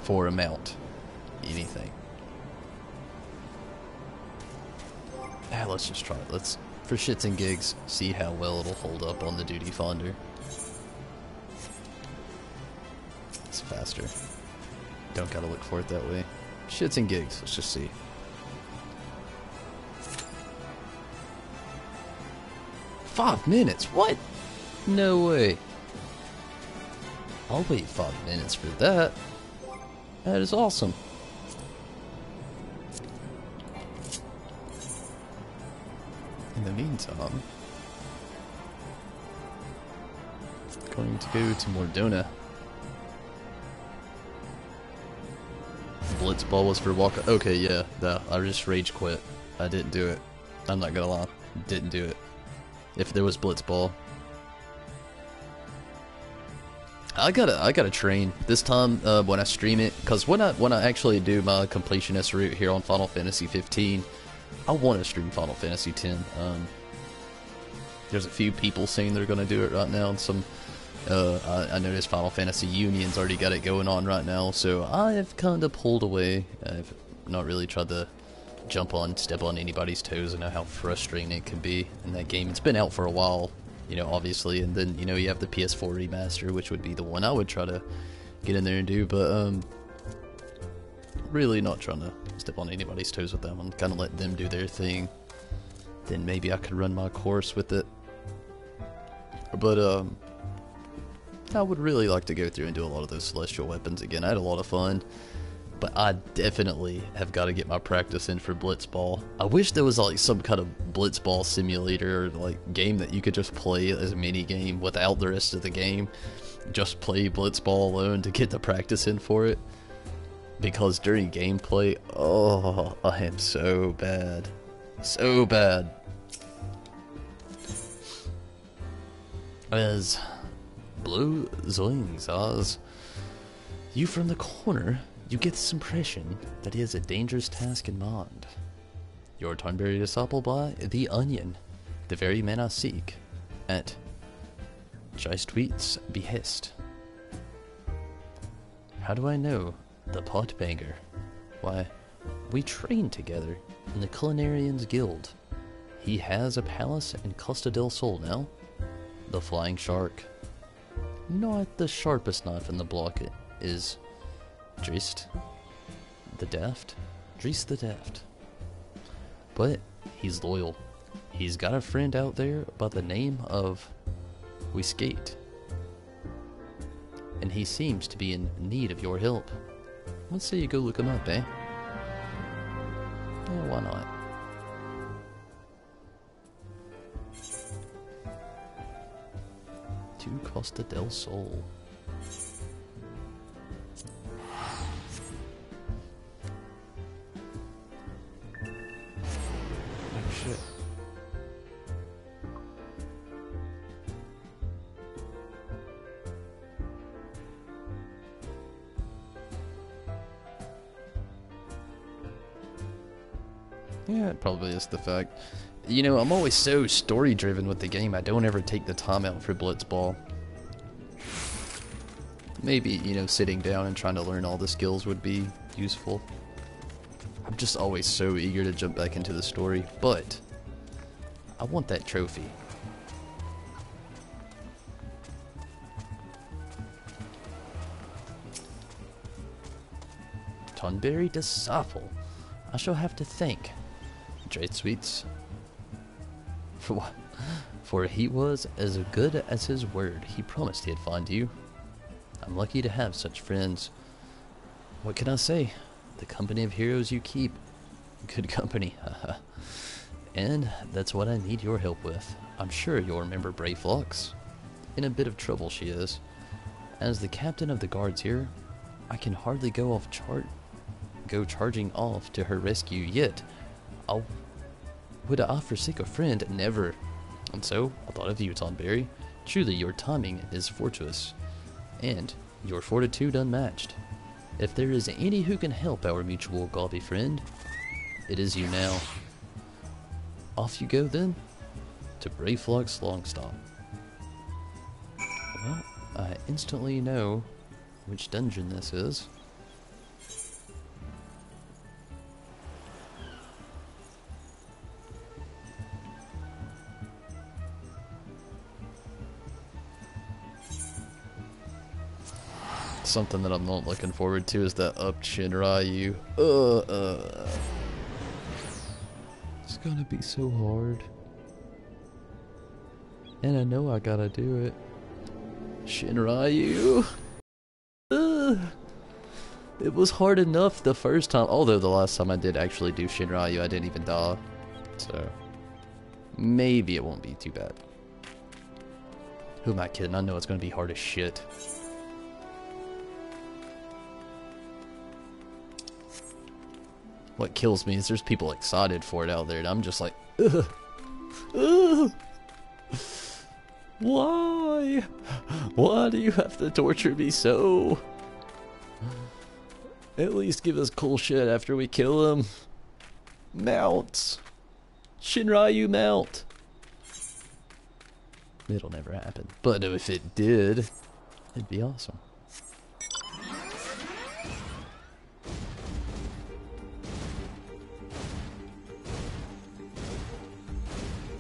for a mount? Anything. Ah, let's just try it. Let's, for shits and gigs, see how well it'll hold up on the duty finder. It's faster. Don't gotta look for it that way. Shits and gigs, let's just see. "5 minutes? What? No way. I'll wait 5 minutes for that. That is awesome." In the meantime, going to go to Mordona. Blitzball was for walk. Okay, yeah, I just rage quit. I didn't do it. I'm not gonna lie, didn't do it. If there was Blitzball, I gotta train this time when I stream it, because when I actually do my completionist route here on Final Fantasy 15, I want to stream Final Fantasy 10. There's a few people saying they're gonna do it right now, and some I noticed Final Fantasy Union's already got it going on right now, so I've kind of pulled away. I've not really tried to step on anybody's toes. I know how frustrating it can be in that game. It's been out for a while, you know, obviously, and then, you know, you have the PS4 remaster, which would be the one I would try to get in there and do, but really not trying to step on anybody's toes with that one. Kind of let them do their thing. Then maybe I could run my course with it. But I would really like to go through and do a lot of those celestial weapons again. I had a lot of fun. But I definitely have got to get my practice in for Blitzball. I wish there was like some kind of Blitzball simulator or like game that you could just play as a mini game without the rest of the game. Just play Blitzball alone to get the practice in for it. Because during gameplay, oh, I am so bad. So bad. As Blue Zoings as you from the corner, you get this impression that he has a dangerous task in mind. Your Tonberry disciple by the Onion, the very man I seek, at XIV's behest. How do I know the pot banger? Why, we trained together in the Culinarians Guild. He has a palace in Costa del Sol now. The Flying Shark. Not the sharpest knife in the block is Drist the Deft. Drist the Deft. But he's loyal. He's got a friend out there by the name of Whiskate. And he seems to be in need of your help. Let's say you go look him up, eh? Yeah, why not? To Costa del Sol. Oh shit. Yeah, it probably is the fact. You know, I'm always so story driven with the game, I don't ever take the time out for Blitzball. Maybe, you know, sitting down and trying to learn all the skills would be useful. I'm just always so eager to jump back into the story, but I want that trophy. Tonberry Disciple. I shall have to thank Dread Sweets for what? For he was as good as his word. He promised he'd find you. I'm lucky to have such friends. What can I say? The company of heroes you keep. Good company, haha. And that's what I need your help with. I'm sure you'll remember Brave Flux. In a bit of trouble she is. As the captain of the guards here, I can hardly go charging off to her rescue, yet would I forsake a friend? Never. And so, I thought of you, Tonberry. Truly, your timing is fortuitous, and your fortitude unmatched. If there is any who can help our mutual gobby friend, it is you now. Off you go then, to Brayflock's Longstop. Well, I instantly know which dungeon this is. Something that I'm not looking forward to is that up Shinryu. It's gonna be so hard. And I know I gotta do it. Shinryu. It was hard enough the first time, although the last time I did actually do Shinryu, I didn't even die. So, maybe it won't be too bad. Who am I kidding? I know it's gonna be hard as shit. What kills me is there's people excited for it out there, and I'm just like, ugh, ugh. Why? Why do you have to torture me so? At least give us cool shit after we kill him. Mounts. Shinryu mount. It'll never happen. But if it did, it'd be awesome.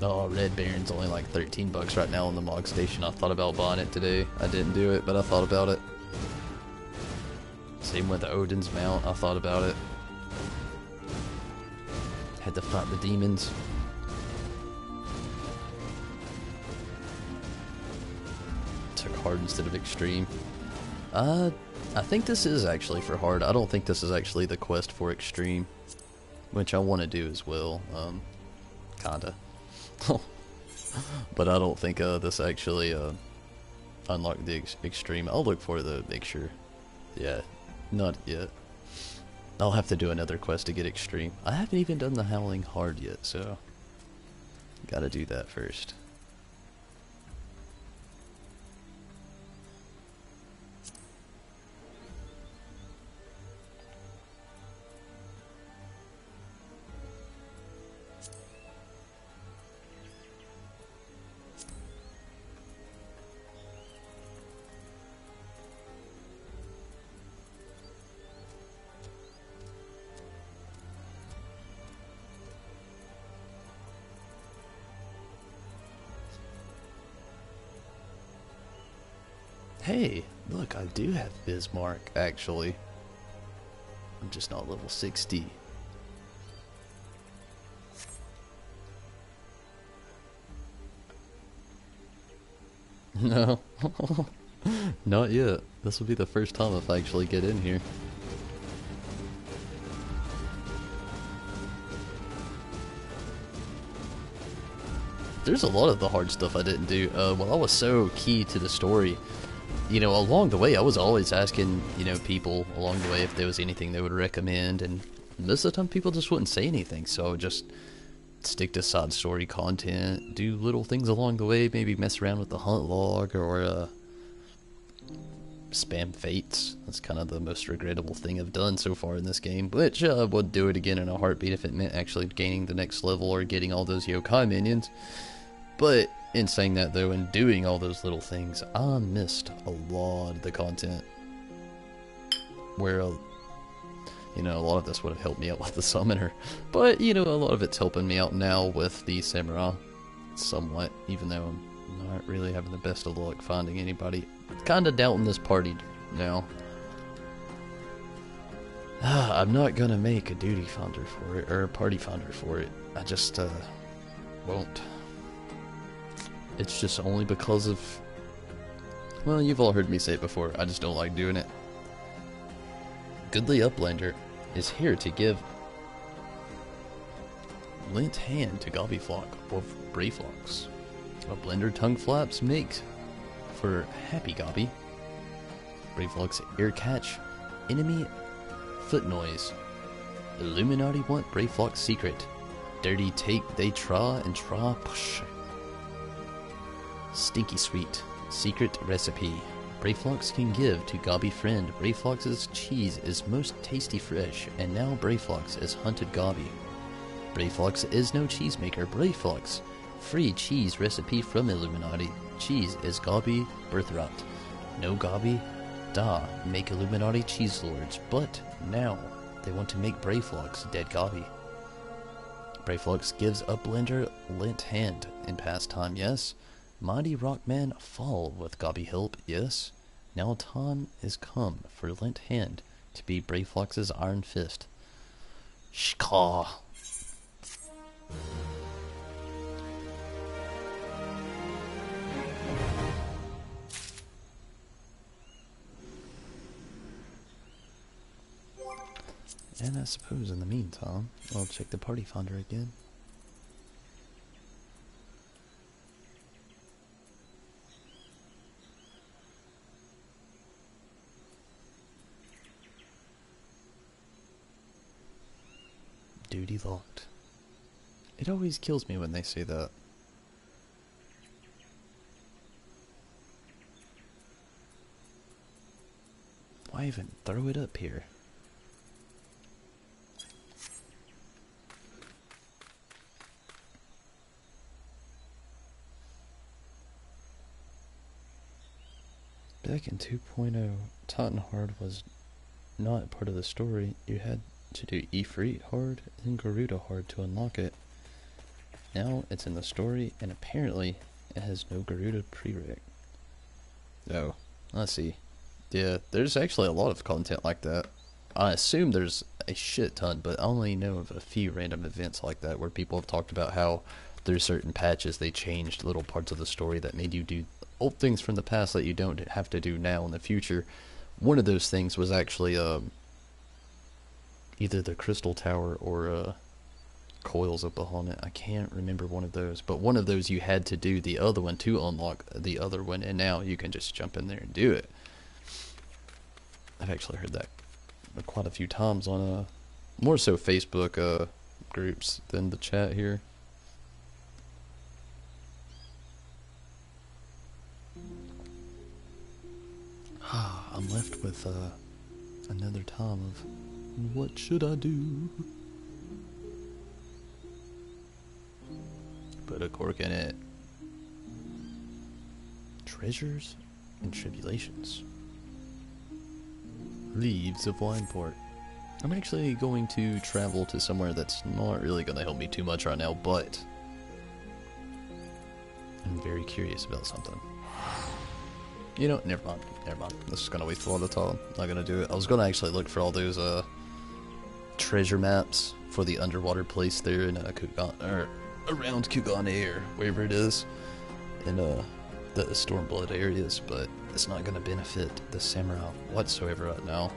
Oh, Red Baron's only like 13 bucks right now on the Mog Station. I thought about buying it today. I didn't do it, but I thought about it. Same with Odin's mount. I thought about it. Had to fight the demons. Took hard instead of extreme. I think this is actually for hard. I don't think this is actually the quest for extreme, which I want to do as well. Kinda. But I don't think this actually unlocked the extreme. I'll look for it to make sure. Yeah, not yet. I'll have to do another quest to get extreme. I haven't even done the Howling Hard yet, so gotta do that first. Hey, look, I do have Bismarck, actually. I'm just not level 60. No. Not yet. This will be the first time if I actually get in here. There's a lot of the hard stuff I didn't do. Well, I was so key to the story. You know, along the way, I was always asking, you know, people along the way if there was anything they would recommend, and most of the time people just wouldn't say anything, so I would just stick to side story content, do little things along the way, maybe mess around with the hunt log, or spam fates. That's kind of the most regrettable thing I've done so far in this game, which I would do it again in a heartbeat if it meant actually gaining the next level or getting all those yokai minions. But in saying that though, and doing all those little things, I missed a lot of the content where, you know, a lot of this would have helped me out with the summoner. But, you know, a lot of it's helping me out now with the samurai, somewhat, even though I'm not really having the best of luck finding anybody. Kinda doubting this party now. I'm not gonna make a duty finder for it, or a party finder for it. I just, won't. It's just only because of, well, you've all heard me say it before, I just don't like doing it. Goodly Uplander is here to give lent hand to Gobbyflock of Brayflocks. A blender tongue flaps makes for happy Gobby. Brayflock's ear catch, enemy foot noise. Illuminati want Brayflock's secret. Dirty take they try and try push. Stinky Sweet. Secret recipe. Brayflox can give to Gobby friend. Brayflox's cheese is most tasty fresh, and now Brayflox is hunted Gobby. Brayflox is no cheesemaker. Brayflox. Free cheese recipe from Illuminati. Cheese is Gobby birthright. No Gobby? Da, make Illuminati cheese lords, but now they want to make Brayflox dead Gobby. Brayflox gives a blender lent hand in pastime, yes. Mighty Rockman fall with Gobby help, yes. Now time is come for lent hand to be Brayflox's iron fist. Shkaw. And I suppose in the meantime, I'll check the party finder again. Duty locked. It always kills me when they say that. Why even throw it up here? Back in 2.0, Tottenhard was not part of the story. You had to do Ifrit hard and Garuda hard to unlock it. Now it's in the story, and apparently it has no Garuda prereq. Oh, I see. Yeah, there's actually a lot of content like that. I assume there's a shit ton, but I only know of a few random events like that where people have talked about how there's certain patches they changed little parts of the story that made you do old things from the past that you don't have to do now in the future. One of those things was actually either the crystal tower or coils up on it. I can't remember one of those, but one of those you had to do the other one to unlock the other one, and now you can just jump in there and do it. I've actually heard that quite a few times on more so Facebook groups than the chat here. I'm left with another time of what should I do? Put a cork in it. Treasures and tribulations. Leaves of Wineport. I'm actually going to travel to somewhere that's not really going to help me too much right now, but I'm very curious about something. You know, never mind. This is going to waste a lot of time. Not going to do it. I was going to actually look for all those treasure maps for the underwater place there in Kugan, or around Kugane or wherever it is in the Stormblood areas, but it's not going to benefit the samurai whatsoever right now.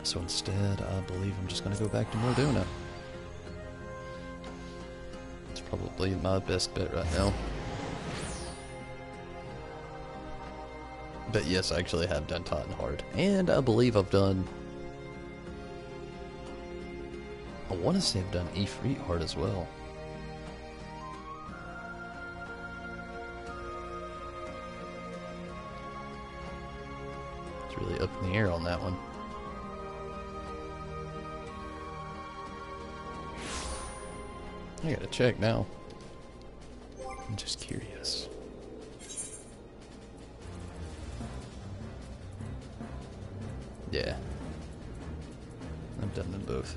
So instead, I believe I'm just going to go back to Mordona. It's probably my best bet right now. But yes, I actually have done Tottenhard, and I believe I've done, I want to say I've done Ifrit hard as well. It's really up in the air on that one. I gotta check now. I'm just curious. Yeah. I've done them both.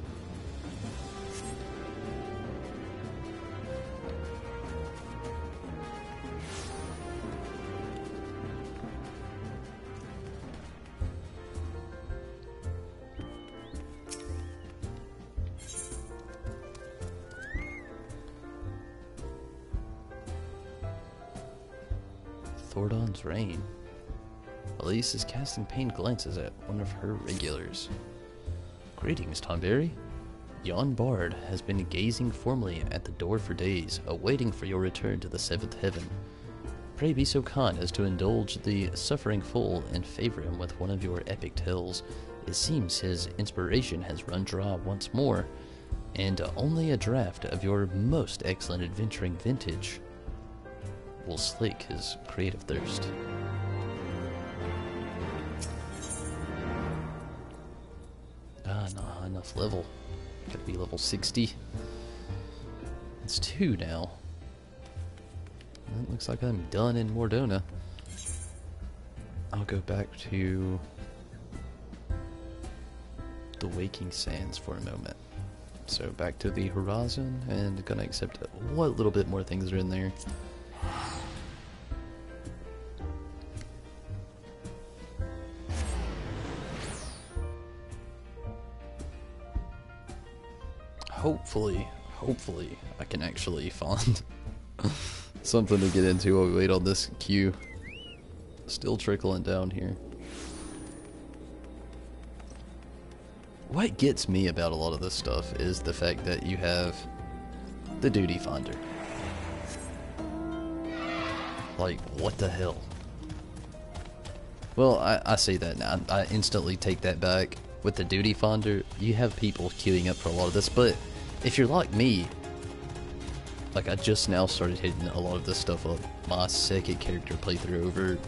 Thordon's Reign. Elise is casting pained glances at one of her regulars. Greetings, Tonberry. Yon Bard has been gazing formally at the door for days, awaiting for your return to the seventh heaven. Pray be so kind as to indulge the suffering fool and favor him with one of your epic tales. It seems his inspiration has run dry once more, and only a draft of your most excellent adventuring vintage. will slake his creative thirst. Not high enough level. Gotta be level 60. It's 2 now. It looks like I'm done in Mordona. I'll go back to the Waking Sands for a moment. So back to the horizon, and gonna accept what little bit more things are in there. Hopefully I can actually find something to get into while we wait on this queue. Still trickling down here. What gets me about a lot of this stuff is the fact that you have the duty finder. Like, what the hell? Well, I say that now. I instantly take that back. With the duty finder, you have people queuing up for a lot of this, but if you're like me, like I just now started hitting a lot of this stuff up. My second character playthrough over,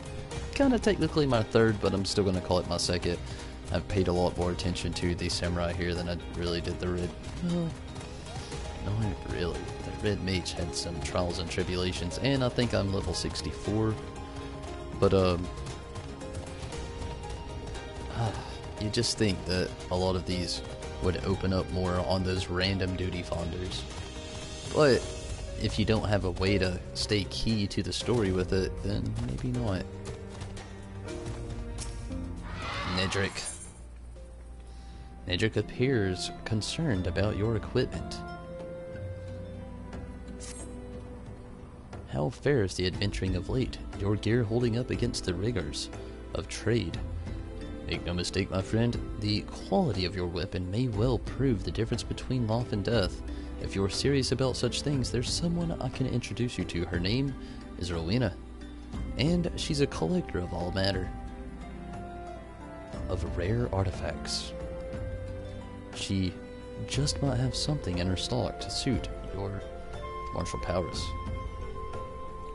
kind of technically my third, but I'm still going to call it my second. I've paid a lot more attention to the samurai here than I really did the red. Well, not really. The red mage had some trials and tribulations, and I think I'm level 64. But you just think that a lot of these would open up more on those random duty finders. But if you don't have a way to stay key to the story with it, then maybe not. Nedrick. Nedrick appears concerned about your equipment. How fares the adventuring of late, your gear holding up against the rigors of trade? Make no mistake, my friend, the quality of your weapon may well prove the difference between life and death. If you're serious about such things, there's someone I can introduce you to. Her name is Rowena, and she's a collector of all matter of rare artifacts. She just might have something in her stock to suit your martial prowess.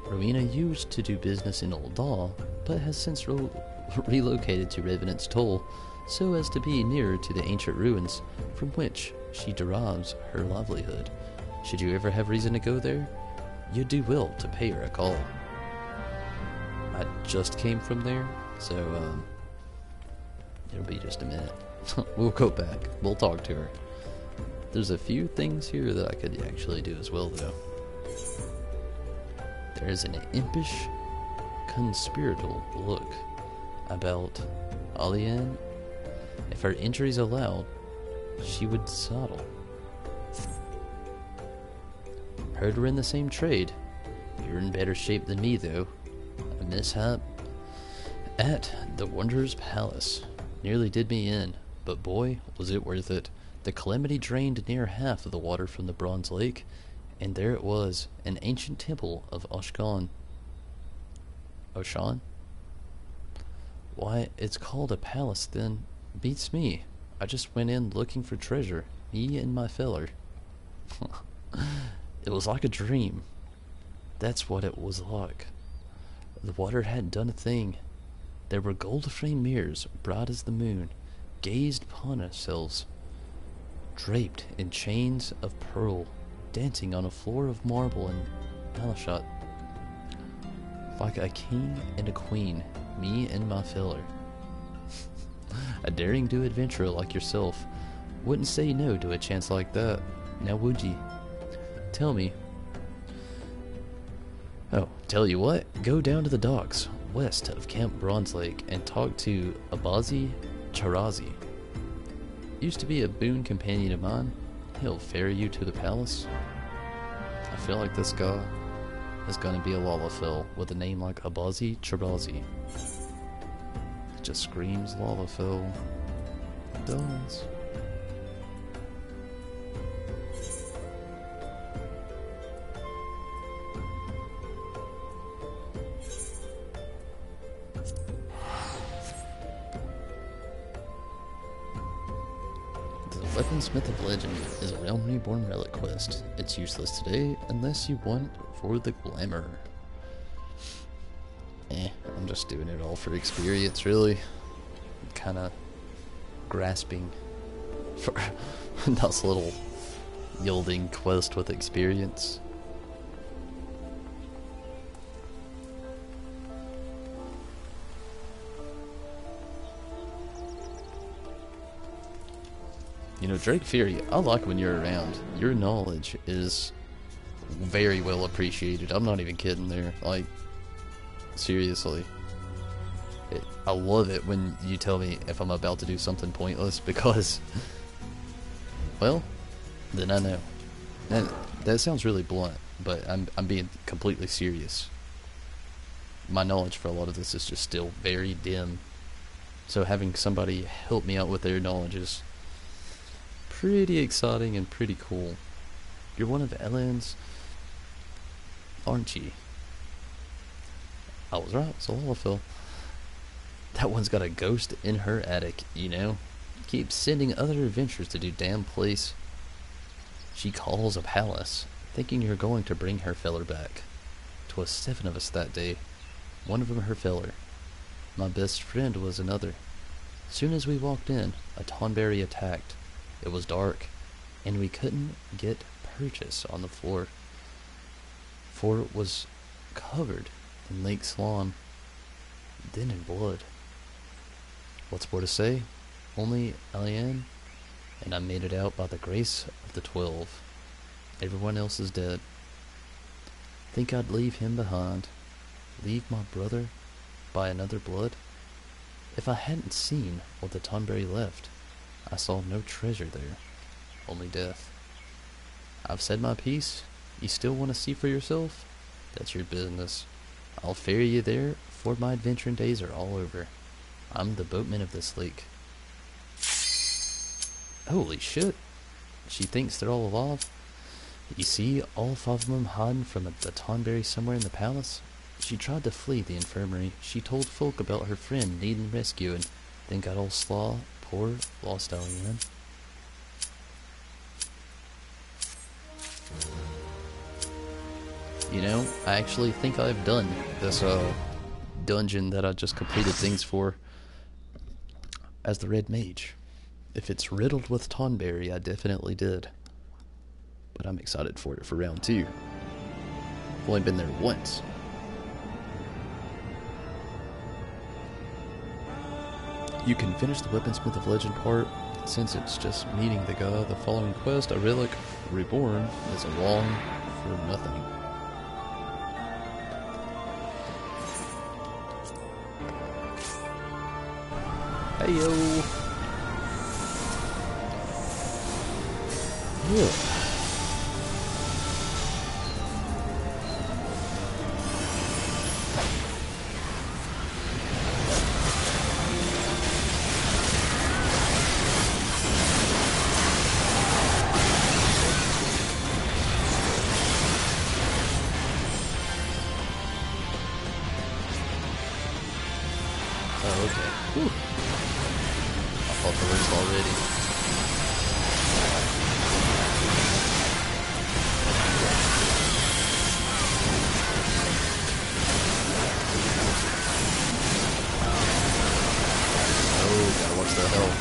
Rowena used to do business in Old Daw, but has since relocated to Revenant's Toll so as to be nearer to the ancient ruins from which she derives her livelihood. Should you ever have reason to go there, you'd do well to pay her a call. I just came from there, so it'll be just a minute. We'll go back. We'll talk to her. There's a few things here that I could actually do as well, though. There's an impish, conspiratorial look about Alian. If her injuries allowed, she would saddle. Heard we're in the same trade. You're in better shape than me, though. A mishap at the Wanderer's Palace nearly did me in, but boy, was it worth it. The calamity drained near half of the water from the Bronze Lake, and there it was, an ancient temple of Oshkan. Oshan? Why, it's called a palace then. Beats me. I just went in looking for treasure. Me and my feller. It was like a dream. That's what it was like. The water hadn't done a thing. There were gold-framed mirrors, bright as the moon, gazed upon ourselves, draped in chains of pearl, dancing on a floor of marble and malachite. Like a king and a queen, me and my feller. A daring-do adventurer like yourself wouldn't say no to a chance like that, now would ye? Tell me. Oh, tell you what, go down to the docks west of Camp Bronze Lake and talk to Abazi Charazi. Used to be a boon companion of mine. He'll ferry you to the palace. I feel like this guy is going to be a Lalafell with a name like Abazi Charazi. It just screams Lalafell. It does. Weaponsmith of Legend is a Realm Reborn relic quest. It's useless today unless you want for the glamour. I'm just doing it all for experience, really. Kind of grasping for a nice little yielding quest with experience. You know, Drake Fury, I like when you're around. Your knowledge is very well appreciated. I'm not even kidding there. Like, seriously. I love it when you tell me if I'm about to do something pointless, because, well, then I know. And that sounds really blunt, but I'm being completely serious. My knowledge for a lot of this is just still very dim. So having somebody help me out with their knowledge is pretty exciting and pretty cool. You're one of Ellen's, aren't you? I was right, it's a Lalafell. That one's got a ghost in her attic, you know? Keeps sending other adventurers to do damn place she calls a palace, thinking you're going to bring her feller back. 'Twas 7 of us that day, one of 'em her feller. My best friend was another. Soon as we walked in, a Tonberry attacked. It was dark, and we couldn't get purchase on the floor, for it was covered in lake's lawn, then in blood. What's more to say? Only Alien, and I made it out by the grace of the 12. Everyone else is dead. Think I'd leave him behind? Leave my brother by another blood? If I hadn't seen what the Tonberry left, I saw no treasure there, only death. I've said my piece. You still want to see for yourself? That's your business. I'll ferry you there before my adventuring days are all over. I'm the boatman of this lake. Holy shit. She thinks they're all alive. You see all 5 of them hiding from the Tonberry somewhere in the palace? She tried to flee the infirmary. She told folk about her friend needing rescuing, then got all slaw. Poor lost Alien. You know, I actually think I've done this dungeon that I just completed things for as the Red Mage. If it's riddled with Tonberry, I definitely did. But I'm excited for it for round 2. I've only been there once. You can finish the Weaponsmith of Legend part, since it's just meeting the guy. The following quest, A Relic Reborn, is a long for nothing. Hey yo! Yeah. Oh, okay. Whew. I thought the worst already. Oh, gotta watch the health.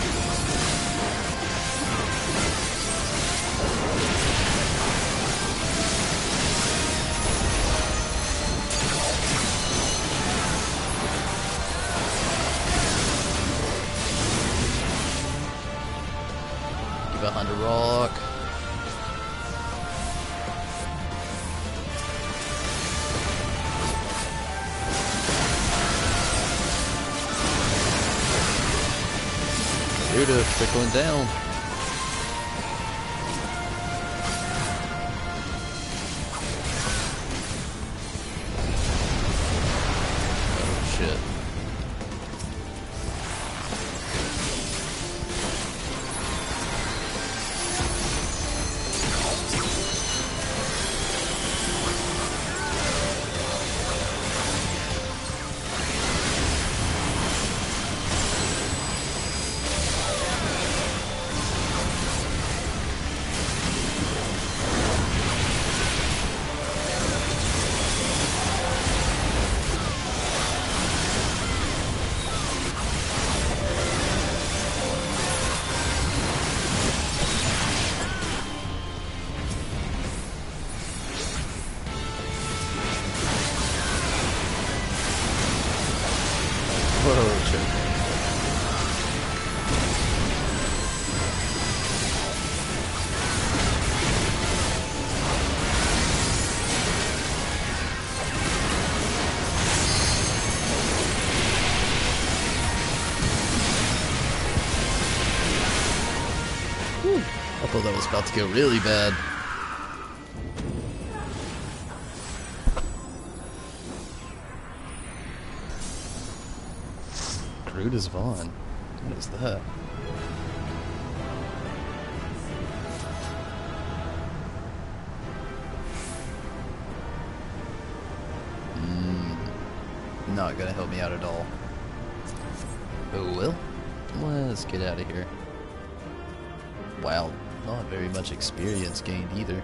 Behind a rock. Dude, trickling down. Oh shit. I thought that was about to go really bad. Crude as Vaughn. What is that? Not gonna help me out at all. Oh well. Let's get out of here. Wow, not very much experience gained either.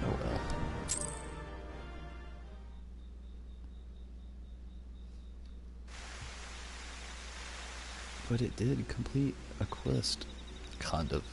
Oh well. But it did complete a quest. Kind of.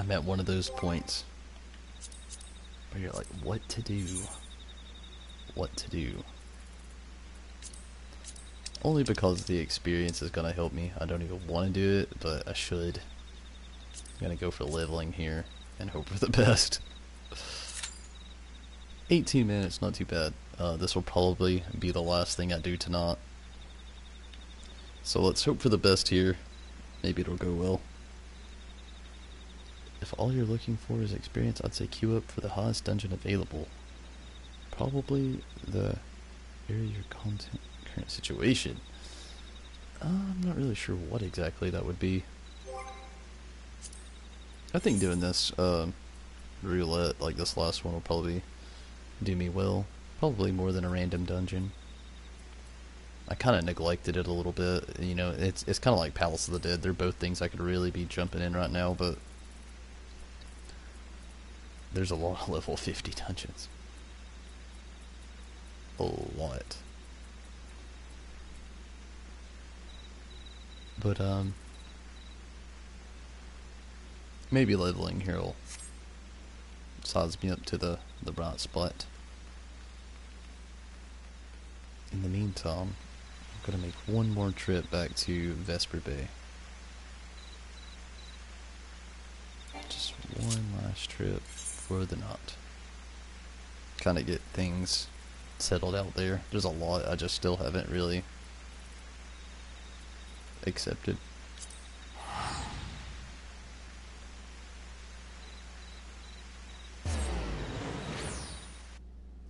I'm at one of those points where you're like, what to do? What to do? Only because the experience is gonna help me. I don't even want to do it, but I should. I'm gonna go for Lvling here and hope for the best. 18 minutes, not too bad. This will probably be the last thing I do tonight. So let's hope for the best here. Maybe it'll go well. If all you're looking for is experience, I'd say queue up for the highest dungeon available. Probably the area your content current situation. I'm not really sure what exactly that would be. I think doing this roulette like this last one will probably do me well. Probably more than a random dungeon. I kind of neglected it a little bit. You know, it's kind of like Palace of the Dead. They're both things I could really be jumping in right now, but there's a lot of level 50 dungeons. A lot. But maybe Lvling here will size me up to the right spot. In the meantime, I'm gonna make one more trip back to Vesper Bay. Just one last trip for the night. Kind of get things settled out there. There's a lot I just still haven't really accepted.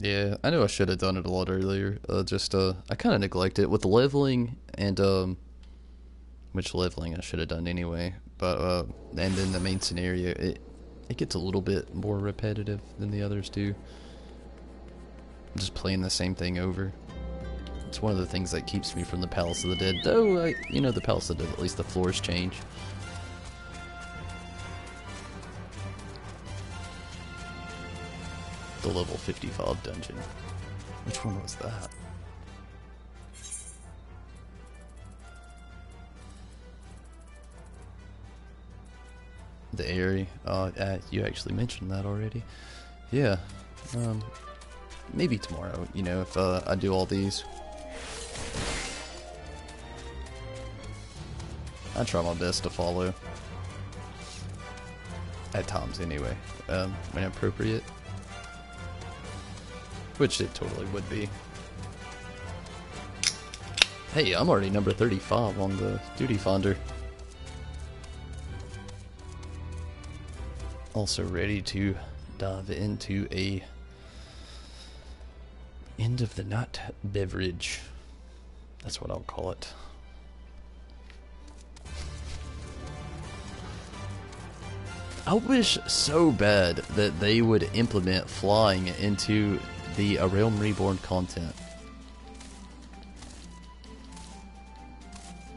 Yeah, I know I should have done it a lot earlier. I kind of neglected it with the leveling and which leveling I should have done anyway. But and then the main scenario, it gets a little bit more repetitive than the others do. I'm just playing the same thing over. It's one of the things that keeps me from the Palace of the Dead. Though, you know, the Palace of the Dead, at least the floors change. The level 55 dungeon. Which one was that? The area. You actually mentioned that already. Yeah. Maybe tomorrow, you know, if I do all these. I try my best to follow. At times, anyway. When appropriate. Which it totally would be. Hey, I'm already number 35 on the Duty Finder. Also ready to dive into a end of the night beverage. That's what I'll call it. I wish so bad that they would implement flying into the A Realm Reborn content.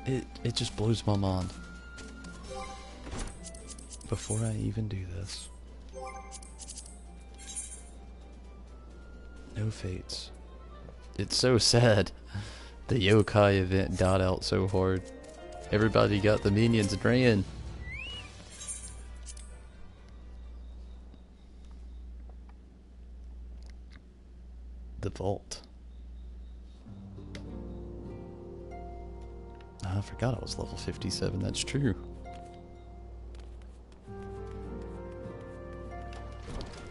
It just blows my mind. Before I even do this. No fates. It's so sad. The yokai event died out so hard. Everybody got the minions ran. The vault. I forgot I was level 57, that's true.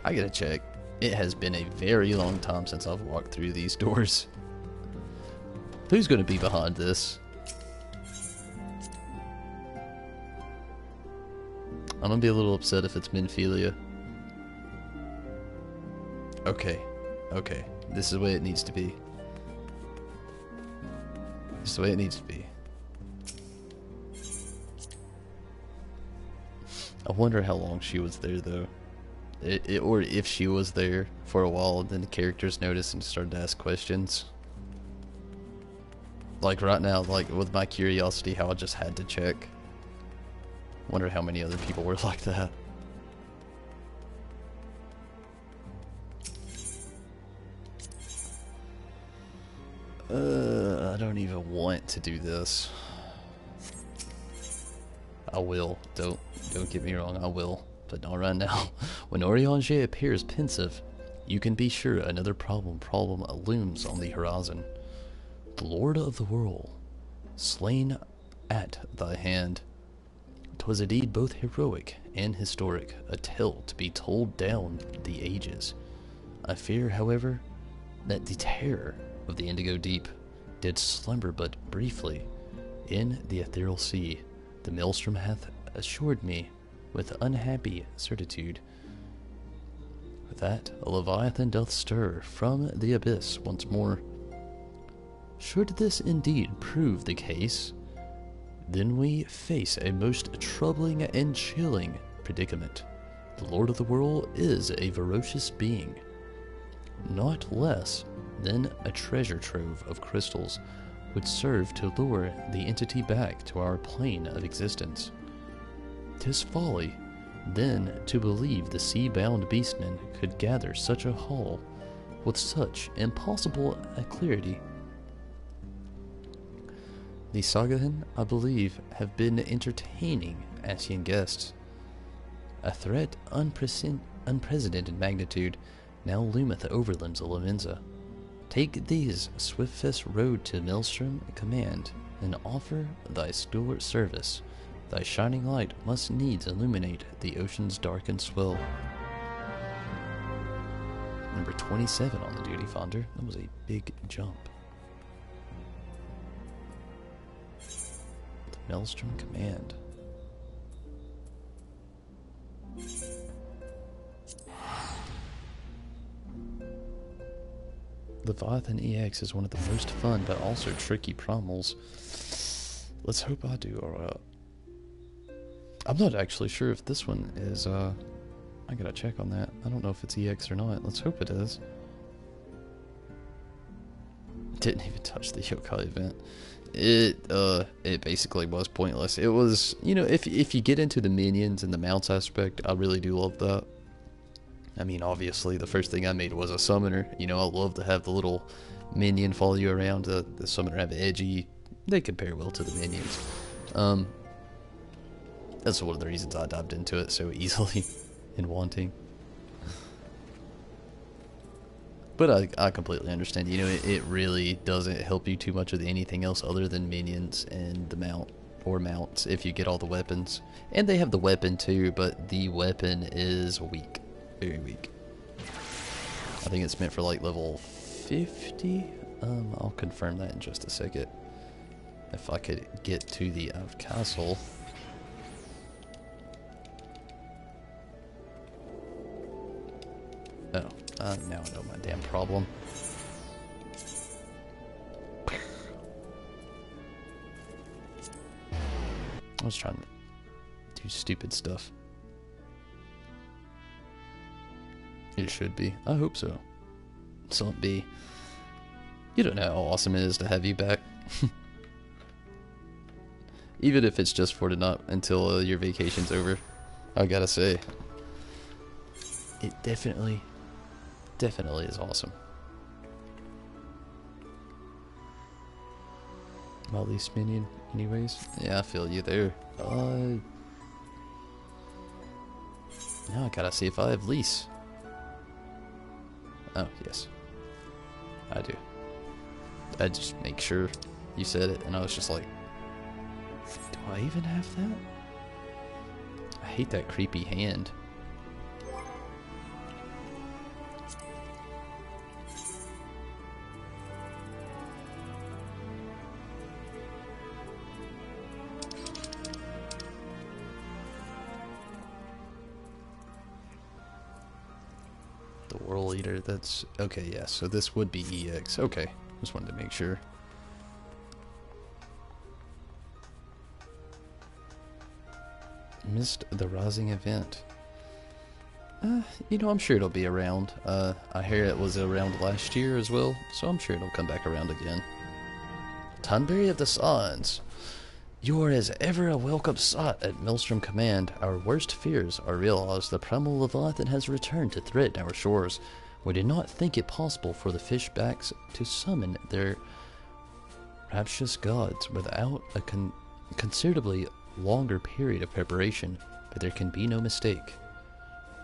I gotta check. It has been a very long time since I've walked through these doors. Who's gonna be behind this? I'm gonna be a little upset if it's Minphilia. Okay. Okay. This is the way it needs to be. This is the way it needs to be. I wonder how long she was there, though. Or if she was there for a while, then the characters noticed and started to ask questions. Like right now, like with my curiosity, how I just had to check. Wonder how many other people were like that. I don't even want to do this. I will. Don't get me wrong, I will. But not right now. When Oriange appears pensive, you can be sure another problem looms on the horizon. The Lord of the World, slain at thy hand. 'Twas a deed both heroic and historic, a tale to be told down the ages. I fear, however, that the terror of the indigo deep did slumber but briefly in the ethereal sea. The maelstrom hath assured me with unhappy certitude that a Leviathan doth stir from the abyss once more. Should this indeed prove the case, then we face a most troubling and chilling predicament. The Lord of the World is a ferocious being, not less than a treasure trove of crystals would serve to lure the entity back to our plane of existence. 'Tis folly, then, to believe the sea-bound beastmen could gather such a haul with such impossible clarity. The Sagahan, I believe, have been entertaining Asian guests. A threat unprecedented magnitude now loometh over limbs of Lavenza. Take these swiftest road to Maelstrom command, and offer thy steward service. Thy shining light must needs illuminate the ocean's darkened swell. Number 27 on the duty finder. That was a big jump. The Maelstrom command. Leviathan EX is one of the most fun but also tricky promos. Let's hope I do alright. I'm not actually sure if this one is, I gotta check on that. I don't know if it's EX or not. Let's hope it is. Didn't even touch the yokai event. It basically was pointless. It was, you know, if you get into the minions and the mounts aspect, I really do love that. I mean, obviously, the first thing I made was a summoner. You know, I love to have the little minion follow you around. The summoner have edgy. They compare well to the minions. That's one of the reasons I dived into it so easily and wanting. But I completely understand. You know, it really doesn't help you too much with anything else other than minions and the mount or mounts if you get all the weapons. And they have the weapon too, but the weapon is weak. Very weak. I think it's meant for like level 50. I'll confirm that in just a second. If I could get to the castle. Oh, now I know my damn problem. I was trying to do stupid stuff. It should be. I hope so. So it be. You don't know how awesome it is to have you back. Even if it's just for tonight until your vacation's over. I gotta say. It definitely is awesome. Well, at least minion, anyways. Yeah, I feel you there. Now I gotta see if I have lease. Oh, yes. I do. I just make sure you said it, and I was just like, do I even have that? I hate that creepy hand. The World Eater, that's... Okay, yeah, so this would be EX. Okay, just wanted to make sure. Missed the Rising event. You know, I'm sure it'll be around. I hear it was around last year as well, so I'm sure it'll come back around again. Tunbury of the Signs. You are as ever a welcome sight at Maelstrom Command. Our worst fears are realized. The primal Leviathan has returned to threaten our shores. We did not think it possible for the fishbacks to summon their rapturous gods without a considerably longer period of preparation, but there can be no mistake.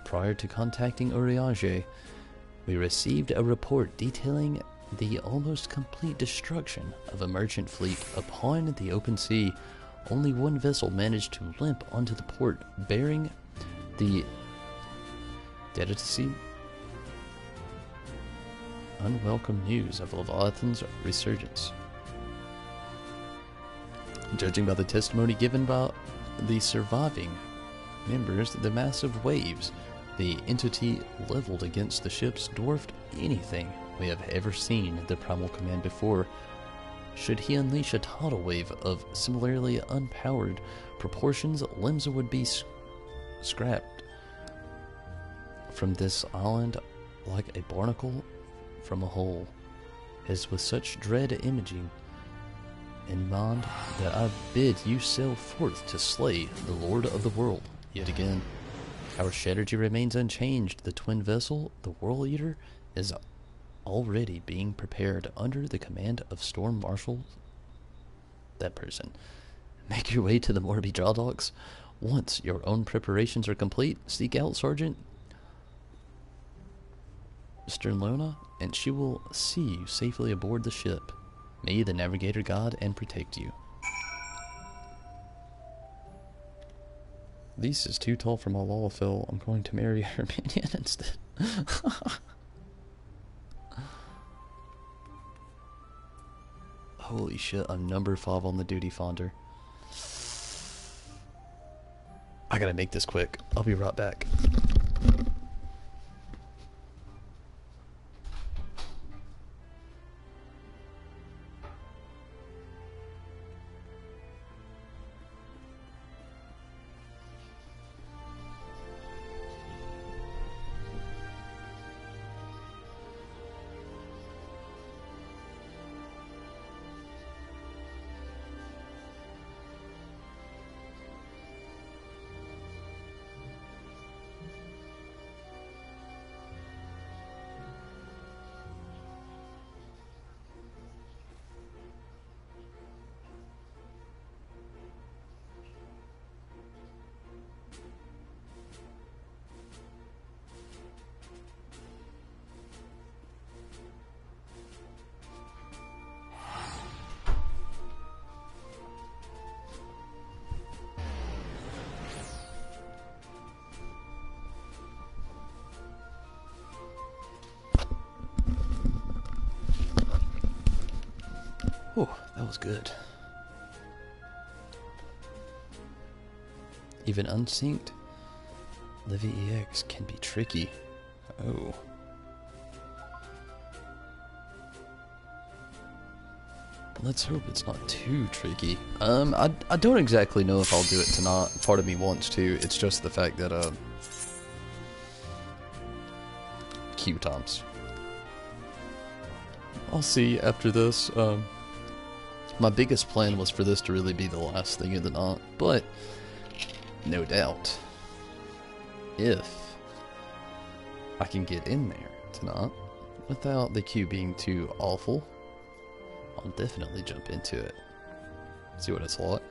Prior to contacting Urianger, we received a report detailing the almost complete destruction of a merchant fleet upon the open sea. Only one vessel managed to limp onto the port, bearing the dead at sea unwelcome news of Leviathan's resurgence. Judging by the testimony given by the surviving members, the massive waves the entity leveled against the ships dwarfed anything we have ever seen the Primal Command before. Should he unleash a tidal wave of similarly unpowered proportions, Limsa would be scrapped from this island like a barnacle from a hole. As with such dread imaging in mind that I bid you sail forth to slay the Lord of the World yet again. Our strategy remains unchanged. The twin vessel, the World Eater, is already being prepared under the command of Storm Marshal, that person. Make your way to the Morby Jaw Docks. Once your own preparations are complete, seek out Sergeant Sternlona, and she will see you safely aboard the ship. May the Navigator guide and protect you. This is too tall for my Lalafell. I'm going to marry her minion instead. Holy shit, I'm number 5 on the duty finder. I gotta make this quick. I'll be right back. Oh, that was good. Even unsynced, Livy EX can be tricky. Oh. Let's hope it's not too tricky. I don't exactly know if I'll do it tonight. Part of me wants to. It's just the fact that, queue times. I'll see after this. My biggest plan was for this to really be the last thing of the night, but no doubt, if I can get in there tonight without the queue being too awful, I'll definitely jump into it. See what it's like.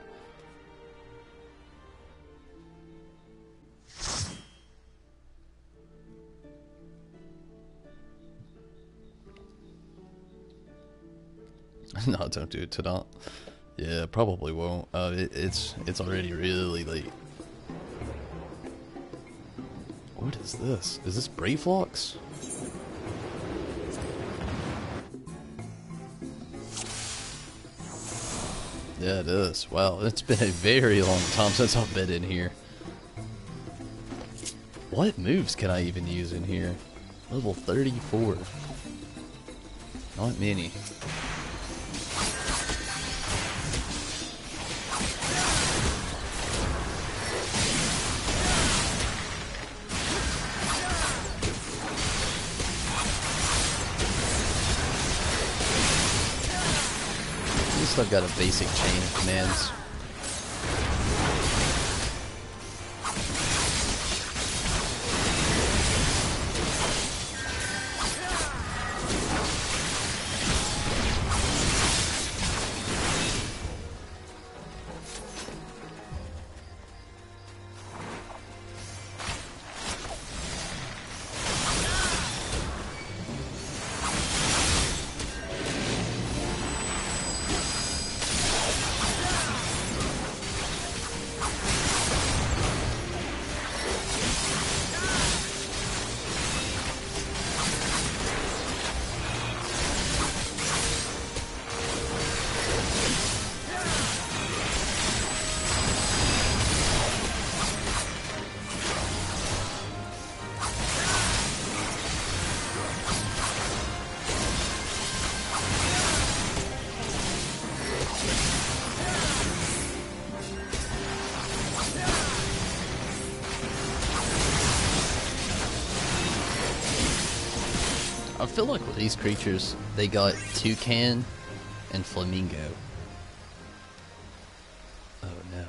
No, don't do it tonight. Yeah, probably won't. It's already really late. What is this? Is this Bravelocks? Yeah, it is. Wow, it's been a very long time since I've been in here. What moves can I even use in here? Level 34. Not many. At least I've got a basic chain of commands. I feel like with these creatures, they got toucan and flamingo. Oh no.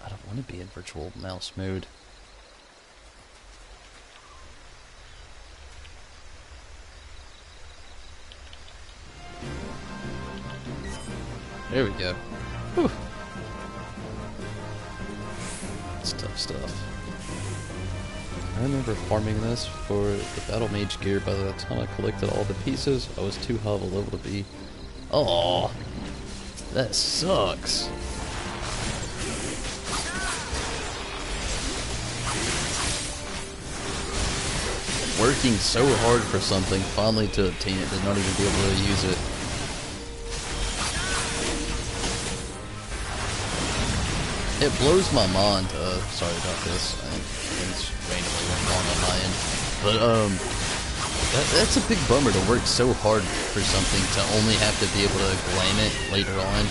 I don't want to be in virtual mouse mode. There we go. Whew. It's tough stuff. I remember farming this for the Battle Mage gear. By the time I collected all the pieces, I was too high of a level to be. Oh, that sucks. Working so hard for something, finally to obtain it, to not even be able to use it. It blows my mind. Sorry about this. Things randomly went wrong on my end. But that's a big bummer to work so hard for something to only have to be able to glam it later on.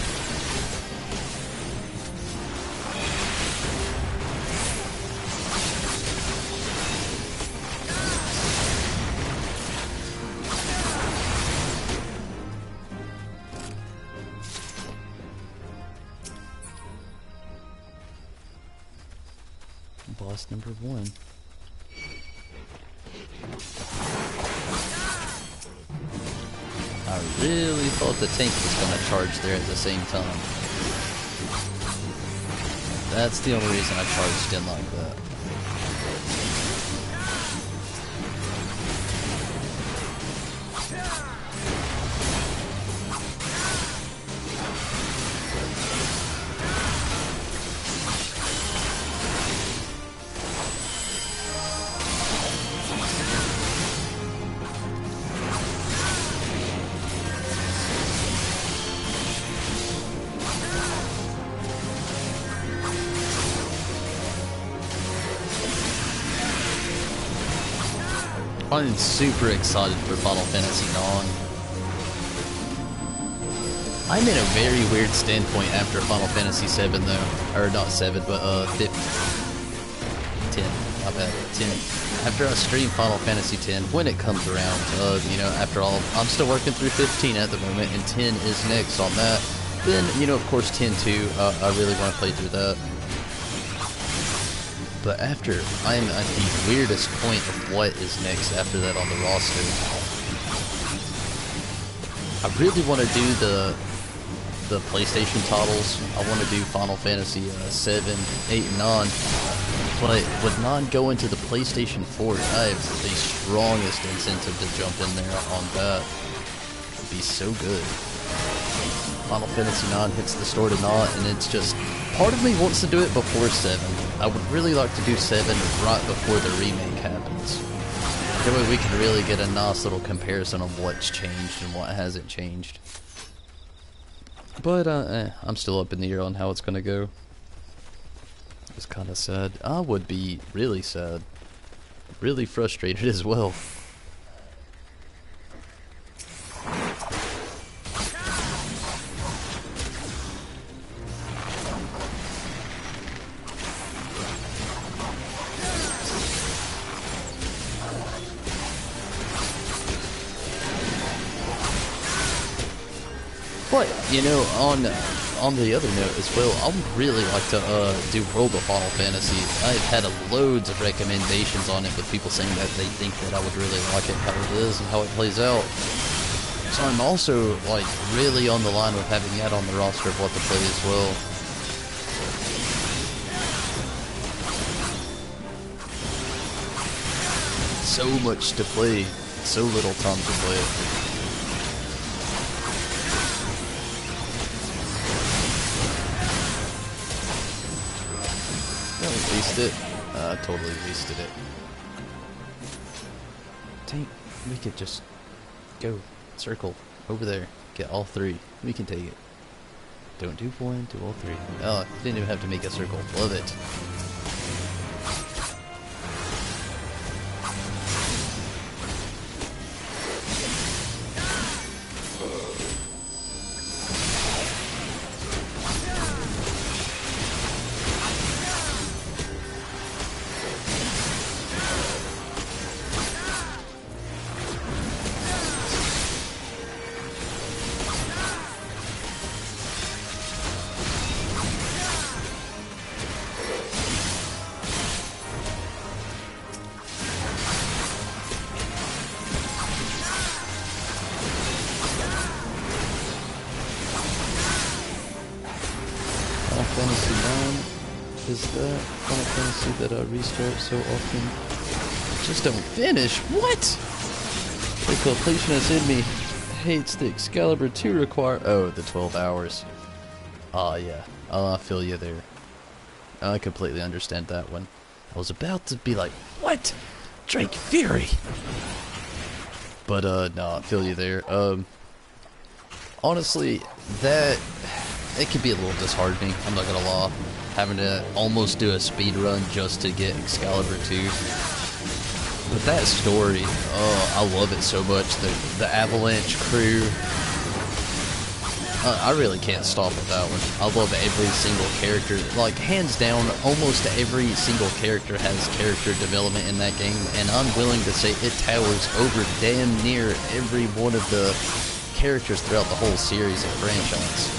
Boss number 1. I really thought the tank was going to charge there at the same time. That's the only reason I charged in like that. I'm super excited for Final Fantasy IX. I'm in a very weird standpoint after Final Fantasy VII though. Or not 7, but 10. My bad. 10. After I stream Final Fantasy X, when it comes around, you know, after all, I'm still working through 15 at the moment, and 10 is next on that. Then, you know, of course 10 too, I really want to play through that. But after, I'm at the weirdest point of what is next after that on the roster. I really want to do the PlayStation titles. I want to do Final Fantasy 7, 8, and 9. But with not going to the PlayStation 4, I have the strongest incentive to jump in there on that. It'd be so good. Final Fantasy IX hits the store tonight, and it's just, part of me wants to do it before 7. I would really like to do 7 right before the remake happens. That way we can really get a nice little comparison of what's changed and what hasn't changed. But, I'm still up in the air on how it's gonna go. It's kinda sad. I would be really sad. Really frustrated as well. But, you know, on the other note as well, I would really like to do World of Final Fantasy. I've had loads of recommendations on it with people saying that they think that I would really like it, how it is, and how it plays out. So I'm also, like, really on the line with having that on the roster of what to play as well. So much to play, so little time to play it. Wasted it. Totally wasted it. Tank, we could just go circle over there, get all 3. We can take it. Don't do 1, do all 3. Oh, didn't even have to make a circle. Love it. Fantasy 9 is that Final Fantasy that I restart so often. Just don't finish. What? The completionist in me hates the Excalibur 2 require. Oh, the 12 hours. Ah, yeah. I feel you there. I completely understand that one. I was about to be like, what? Drake Fury. But no, I feel you there. Honestly, that. It can be a little disheartening, I'm not gonna lie, having to almost do a speed run just to get Excalibur 2. But that story, oh, I love it so much. The Avalanche crew, I really can't stop at that one. I love every single character. Like, hands down, almost every single character has character development in that game, and I'm willing to say it towers over damn near every one of the characters throughout the whole series and franchise.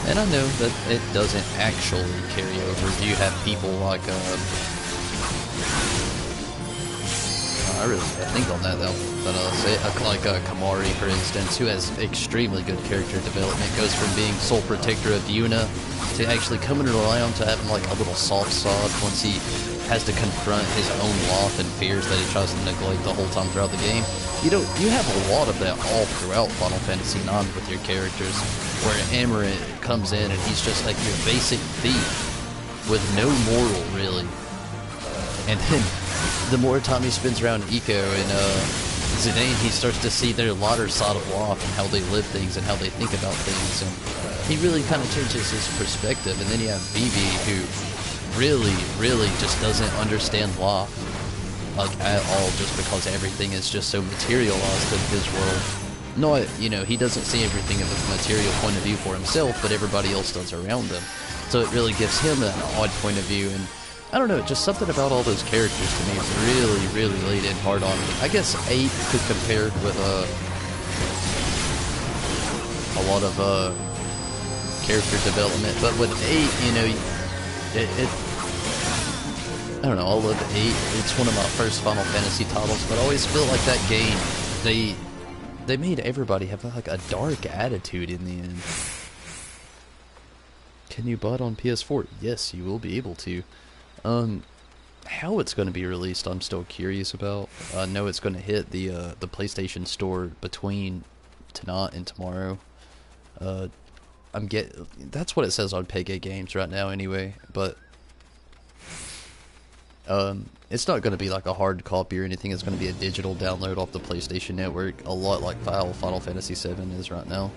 And I know that it doesn't actually carry over. You have people like, I really gotta think on that though. But say like Kamari, for instance, who has extremely good character development, goes from being sole protector of Yuna to actually coming around to having like a little soft side once he has to confront his own loss and fears that he tries to neglect the whole time throughout the game. You know, you have a lot of that all throughout Final Fantasy IX with your characters, where Amarant comes in and he's just like your basic thief with no moral, really. And then the more time he spends around Eiko and Zidane, he starts to see their lighter side of life and how they live things and how they think about things, and he really kind of changes his perspective. And then you have Vivi, who really just doesn't understand life, like, at all, just because everything is just so materialized in his world. Not, you know, he doesn't see everything of a material point of view for himself, but everybody else does around him. So it really gives him an odd point of view, and I don't know, just something about all those characters to me really laid in hard on me. I guess 8 could compare with a lot of character development, but with 8, you know, I don't know, I love 8. It's one of my first Final Fantasy titles, but I always feel like that game, they made everybody have like a dark attitude in the end. Can you buy it on PS4? Yes, you will be able to. How it's going to be released, I'm still curious about. I know it's going to hit the PlayStation Store between tonight and tomorrow. That's what it says on Peggy Games right now, anyway. But it's not going to be like a hard copy or anything. It's going to be a digital download off the PlayStation Network, a lot like Final Fantasy VII is right now.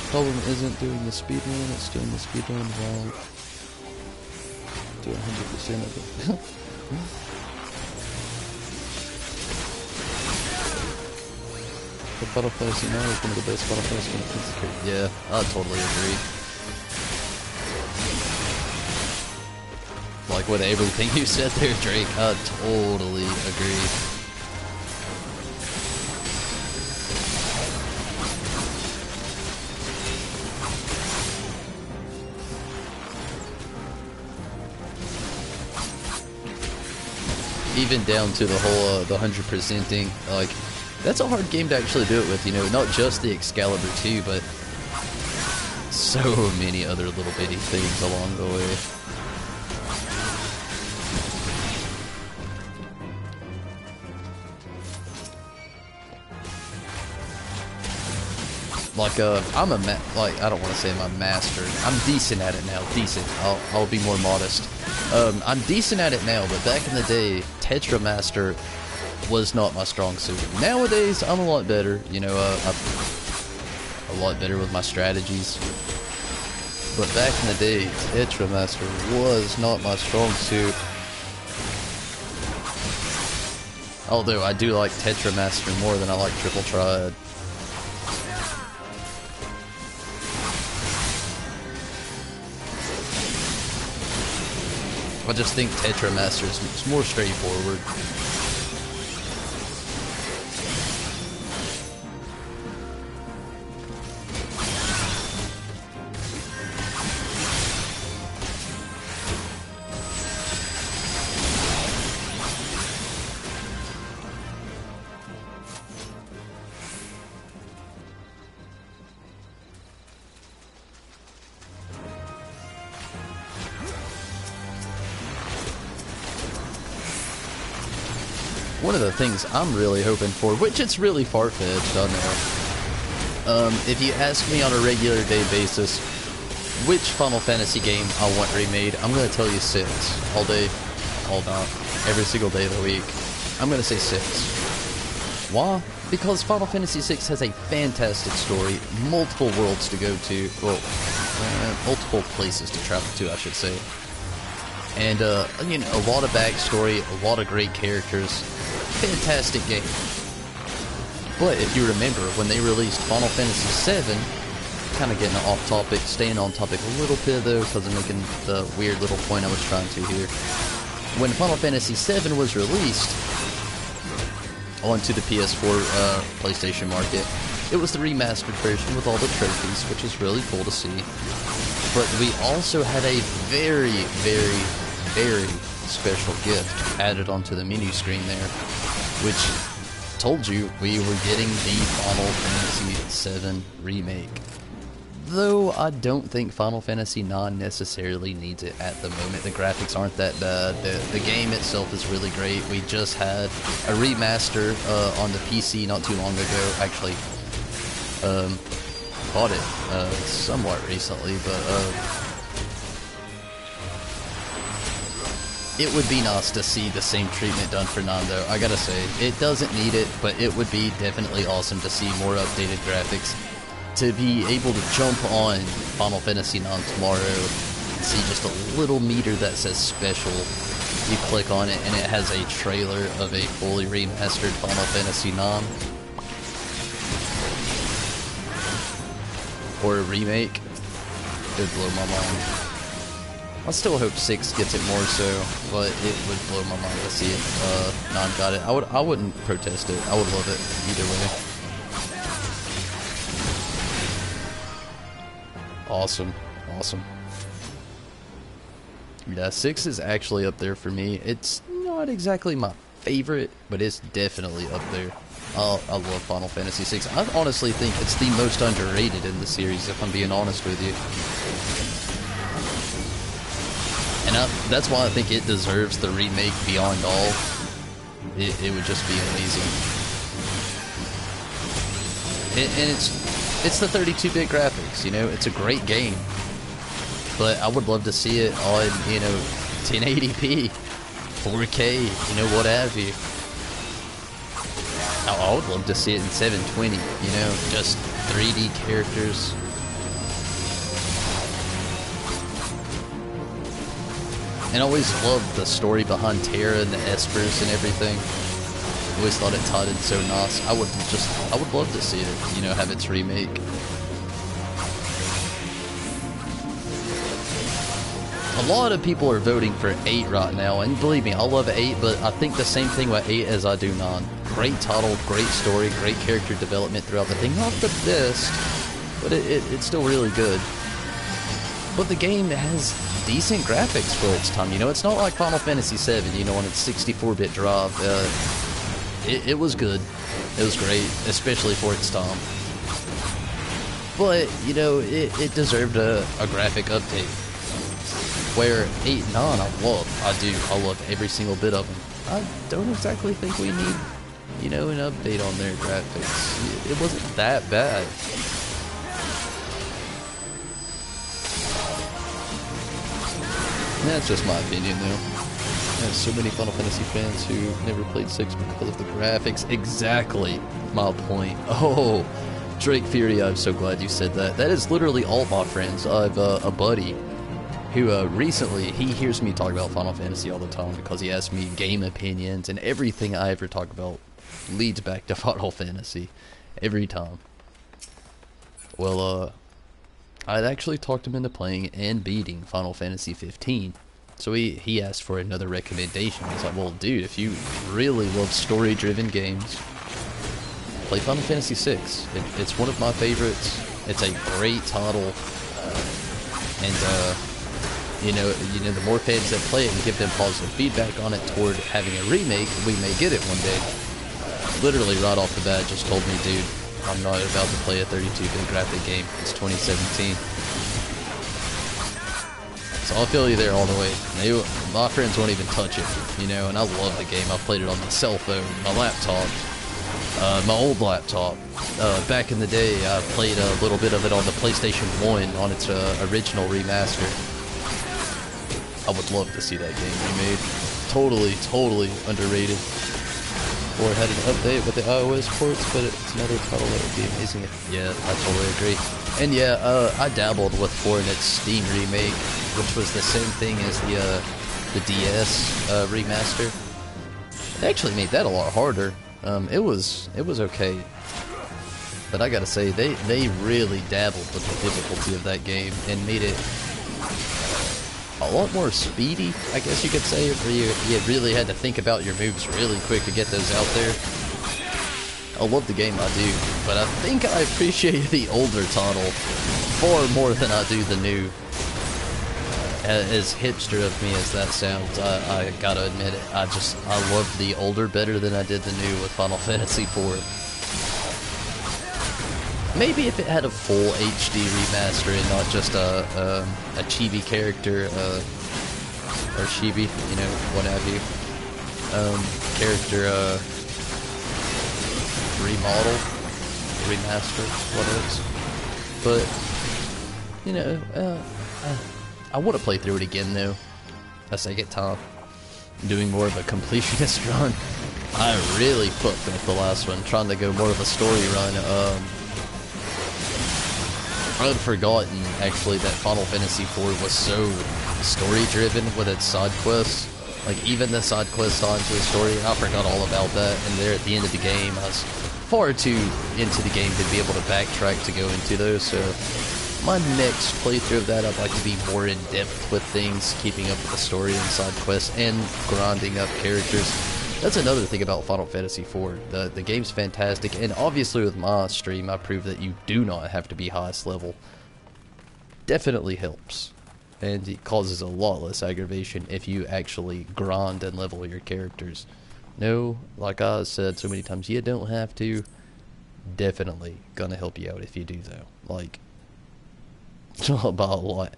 Problem isn't doing the speedrun; it's doing the speedrun while do 100% of it. The Final Fantasy now is one of the best Final Fantasy games. Yeah, I totally agree. Like with everything you said there, Drake, I totally agree. Even down to the whole the 100%ing, like that's a hard game to actually do it with, you know, not just the Excalibur 2, but so many other little bitty things along the way. Like, I'm I don't want to say I'm a master. I'm decent at it now. Decent. I'll be more modest. I'm decent at it now, but back in the day, Tetra Master was not my strong suit. Nowadays, I'm a lot better. You know, I'm a lot better with my strategies. But back in the day, Tetra Master was not my strong suit. Although I do like Tetra Master more than I like Triple Triad. I just think Tetra Master is more straightforward. One of the things I'm really hoping for, which it's really far-fetched, I know. If you ask me on a regular day basis, which Final Fantasy game I want remade, I'm going to tell you 6. All day, all night, every single day of the week. I'm going to say 6. Why? Because Final Fantasy VI has a fantastic story, multiple worlds to go to, well, multiple places to travel to, I should say. And, you know, a lot of backstory, a lot of great characters. Fantastic game. But if you remember, when they released Final Fantasy VII, kind of getting off topic, staying on topic a little bit though, because I'm making the weird little point I was trying to here. When Final Fantasy VII was released onto the PS4 PlayStation market, it was the remastered version with all the trophies, which was really cool to see. But we also had a very, very, very special gift added onto the menu screen there, which told you we were getting the Final Fantasy VII remake. Though I don't think Final Fantasy IX necessarily needs it at the moment. The graphics aren't that bad. The game itself is really great. We just had a remaster on the PC not too long ago. Actually, bought it somewhat recently, but it would be nice to see the same treatment done for 9 though. I gotta say, it doesn't need it, but it would be definitely awesome to see more updated graphics. To be able to jump on Final Fantasy IX tomorrow and see just a little meter that says special. You click on it and it has a trailer of a fully remastered Final Fantasy IX. Or a remake. It would blow my mind. I still hope 6 gets it more so, but it would blow my mind to see if 9 got it. I wouldn't protest it. I would love it either way. Awesome. Awesome. Yeah, 6 is actually up there for me. It's not exactly my favorite, but it's definitely up there. I love Final Fantasy VI. I honestly think it's the most underrated in the series, if I'm being honest with you. And And that's why I think it deserves the remake beyond all. It would just be amazing. And it's the 32-bit graphics, you know, it's a great game. But I would love to see it on, you know, 1080p, 4K, you know, what have you. I would love to see it in 720, you know, just 3D characters. And I always loved the story behind Terra and the Espers and everything. I always thought it tied in so nice. I would love to see it, you know, have its remake. A lot of people are voting for 8 right now, and believe me, I love 8, but I think the same thing with 8 as I do 9. Great title, great story, great character development throughout the thing. Not the best, but it's still really good. But the game has decent graphics for its time, you know, it's not like Final Fantasy VII, you know, on its 64-bit drive. It was good, it was great, especially for its time. But, you know, it deserved a graphic update. Where 8 and 9, I love every single bit of them. I don't exactly think we need, you know, an update on their graphics. It wasn't that bad. That's just my opinion, though. There's so many Final Fantasy fans who never played 6 because of the graphics. Exactly my point. Oh, Drake Fury, I'm so glad you said that. That is literally all my friends. I have a buddy who recently, he hears me talk about Final Fantasy all the time because he asks me game opinions, and everything I ever talk about leads back to Final Fantasy. Every time. Well, I'd actually talked him into playing and beating Final Fantasy 15. So he asked for another recommendation. I was like, well, dude, if you really love story-driven games, play Final Fantasy 6. It's one of my favorites. It's a great title. You know, the more fans that play it and give them positive feedback on it toward having a remake, we may get it one day. Literally right off the bat just told me, dude, I'm not about to play a 32-bit graphic game. It's 2017. So I'll feel you there all the way. My friends won't even touch it, you know, and I love the game. I've played it on my cell phone, my laptop, my old laptop. Back in the day, I played a little bit of it on the PlayStation 1 on its original remaster. I would love to see that game remade. Totally underrated. Or had an update with the iOS ports, but it's another title that would be amazing. Yeah, I totally agree. And yeah, I dabbled with 4 in its Steam remake, which was the same thing as the DS remaster. They actually made that a lot harder. It was okay. But I gotta say, they really dabbled with the difficulty of that game and made it a lot more speedy, I guess you could say, where you really had to think about your moves really quick to get those out there. I love the game, I do, but I think I appreciate the older title far more than I do the new. As hipster of me as that sounds, I gotta admit it, I love the older better than I did the new with Final Fantasy IV. Maybe if it had a full HD remaster and not just a chibi character, or chibi, you know, what have you, character, remodel, remaster, what else. But, you know, I want to play through it again, though, a second time, doing more of a completionist run. I really fucked up the last one, trying to go more of a story run. I had forgotten, actually, that Final Fantasy IV was so story-driven with its side quests. Like, even the side quests tied into the story, I forgot all about that, and there at the end of the game, I was far too into the game to be able to backtrack to go into those, so my next playthrough of that, I'd like to be more in-depth with things, keeping up with the story and side quests, and grinding up characters. That's another thing about Final Fantasy IV. The game's fantastic, and obviously with my stream, I proved that you do not have to be highest level. Definitely helps, and it causes a lot less aggravation if you actually grind and level your characters. No, like I said so many times, you don't have to. Definitely gonna help you out if you do, though. Like, by a lot.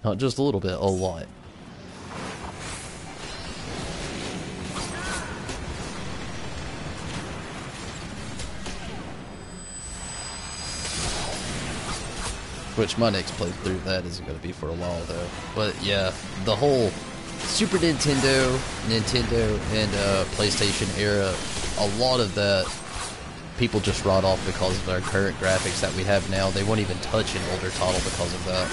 Not just a little bit, a lot. Which my next playthrough of that isn't going to be for a while though. But yeah, the whole Super Nintendo, and PlayStation era, a lot of that people just write off because of our current graphics that we have now. They won't even touch an older title because of that.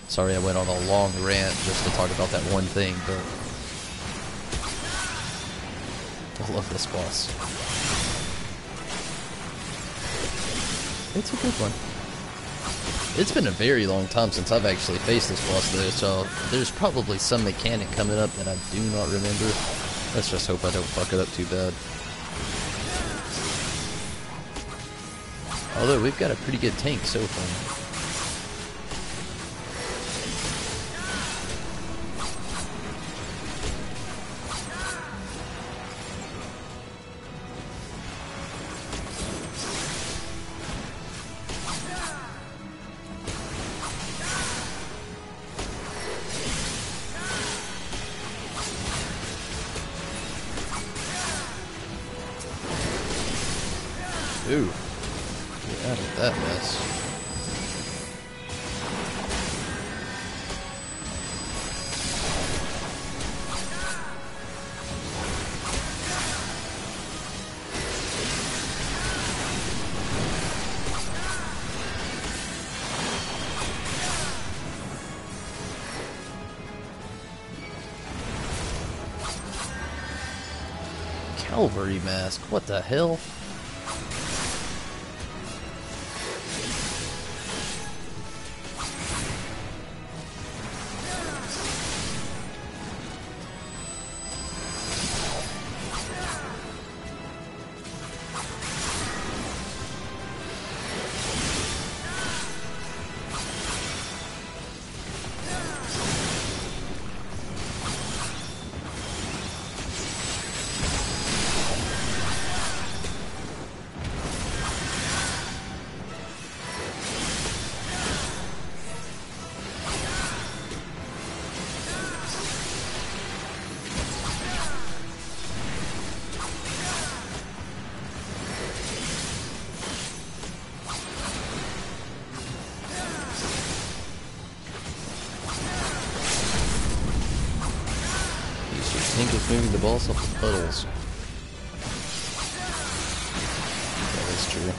Sorry I went on a long rant just to talk about that one thing, but I love this boss. It's a good one. It's been a very long time since I've actually faced this boss though, so there's probably some mechanic coming up that I do not remember. Let's just hope I don't fuck it up too bad. Although we've got a pretty good tank so far. Ooh, get out of that mess. Calvary mask, what the hell? Tank is moving the boss off the puddles. That is true.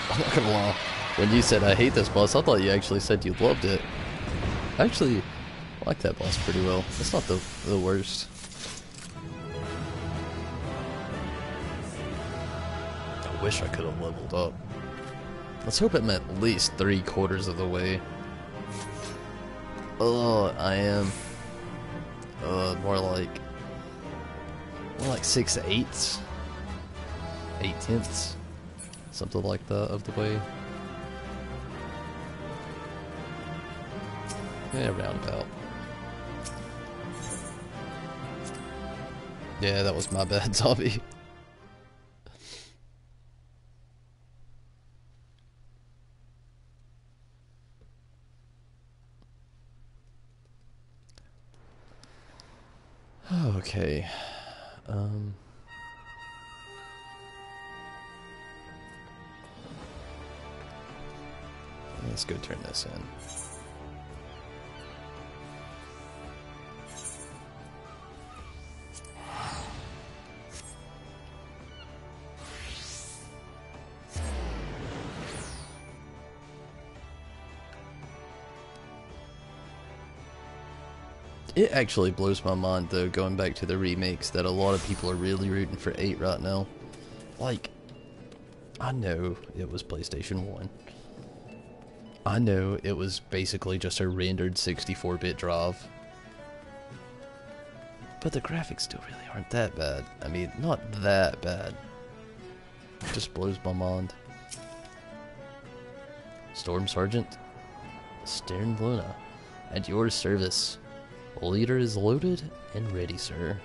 I'm not gonna lie. When you said I hate this boss, I thought you actually said you loved it. I actually like that boss pretty well. It's not the worst. I wish I could have leveled up. Let's hope I'm at least 3/4 of the way. Oh, I am. More like 6/8, 8/10, something like that of the way. Yeah, roundabout. Yeah, that was my bad, zombie. Okay. Let's go turn this in. It actually blows my mind, though, going back to the remakes, that a lot of people are really rooting for 8 right now. Like, I know it was PlayStation 1. I know it was basically just a rendered 64-bit drive. But the graphics still really aren't that bad. I mean, not that bad. It just blows my mind. Storm Sergeant Stern Luna, at your service. Leader is loaded and ready, sir.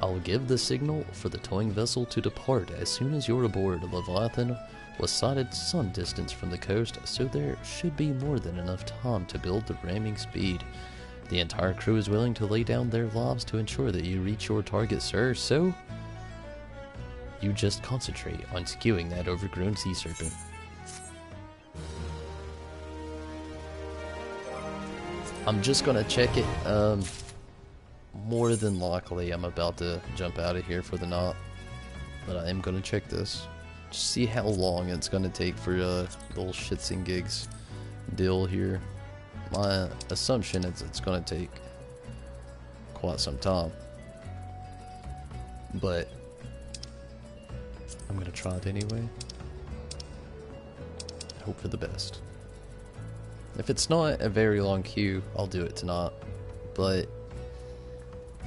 I'll give the signal for the towing vessel to depart as soon as you're aboard. Leviathan was sighted some distance from the coast, so there should be more than enough time to build the ramming speed. The entire crew is willing to lay down their lives to ensure that you reach your target, sir, so you just concentrate on skewing that overgrown sea serpent. I'm just gonna check it. More than likely, I'm about to jump out of here for the night, but I am gonna check this. Just see how long it's gonna take for the little shits and gigs deal here. My assumption is it's gonna take quite some time, but I'm gonna try it anyway. Hope for the best. If it's not a very long queue, I'll do it tonight, but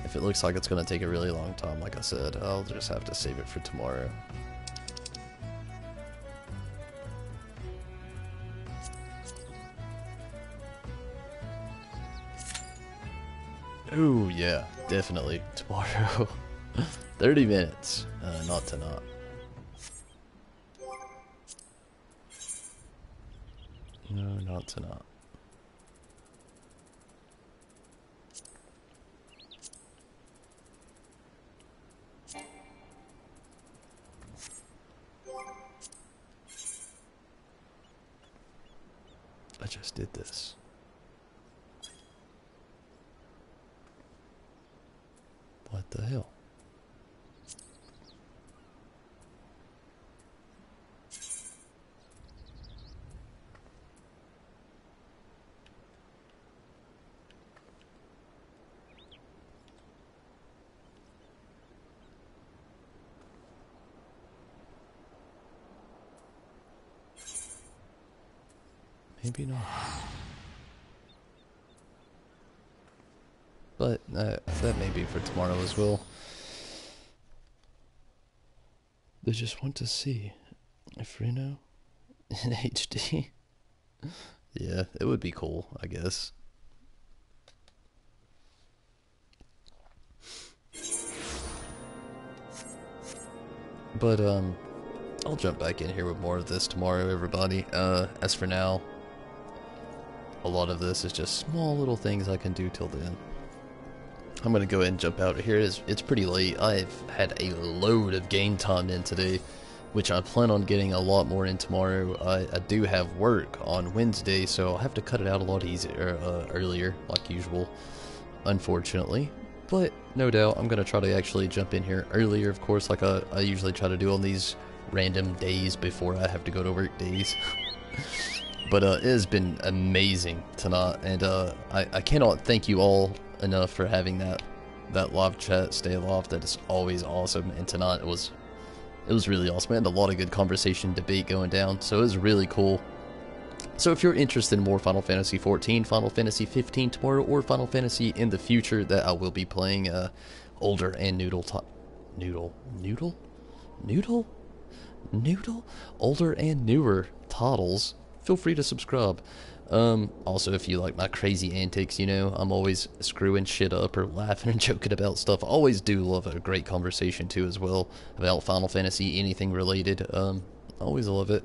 if it looks like it's gonna take a really long time, like I said, I'll just have to save it for tomorrow. Ooh, yeah, definitely tomorrow. 30 minutes, not tonight. No, not tonight. I just did this. What the hell? Maybe not. But that may be for tomorrow as well. They just want to see if Reno in HD. Yeah, it would be cool, I guess. But I'll jump back in here with more of this tomorrow, everybody. As for now, a lot of this is just small little things I can do till then. I'm gonna go ahead and jump out of here. It's pretty late. I've had a load of game time in today, which I plan on getting a lot more in tomorrow. I do have work on Wednesday, so I'll have to cut it out a lot easier, earlier, like usual, unfortunately. But no doubt, I'm gonna try to actually jump in here earlier, of course, like I usually try to do on these random days before I have to go to work days. But it has been amazing tonight, and I cannot thank you all enough for having that live chat stay alive. That is always awesome, and tonight it was really awesome. We had a lot of good conversation, debate going down, so it was really cool. So if you're interested in more Final Fantasy XIV, Final Fantasy 15 tomorrow, or Final Fantasy in the future that I will be playing, older and older and newer titles, feel free to subscribe. Also, if you like my crazy antics, you know, I'm always screwing shit up or laughing and joking about stuff. I always do love a great conversation too as well about Final Fantasy, anything related. Always love it.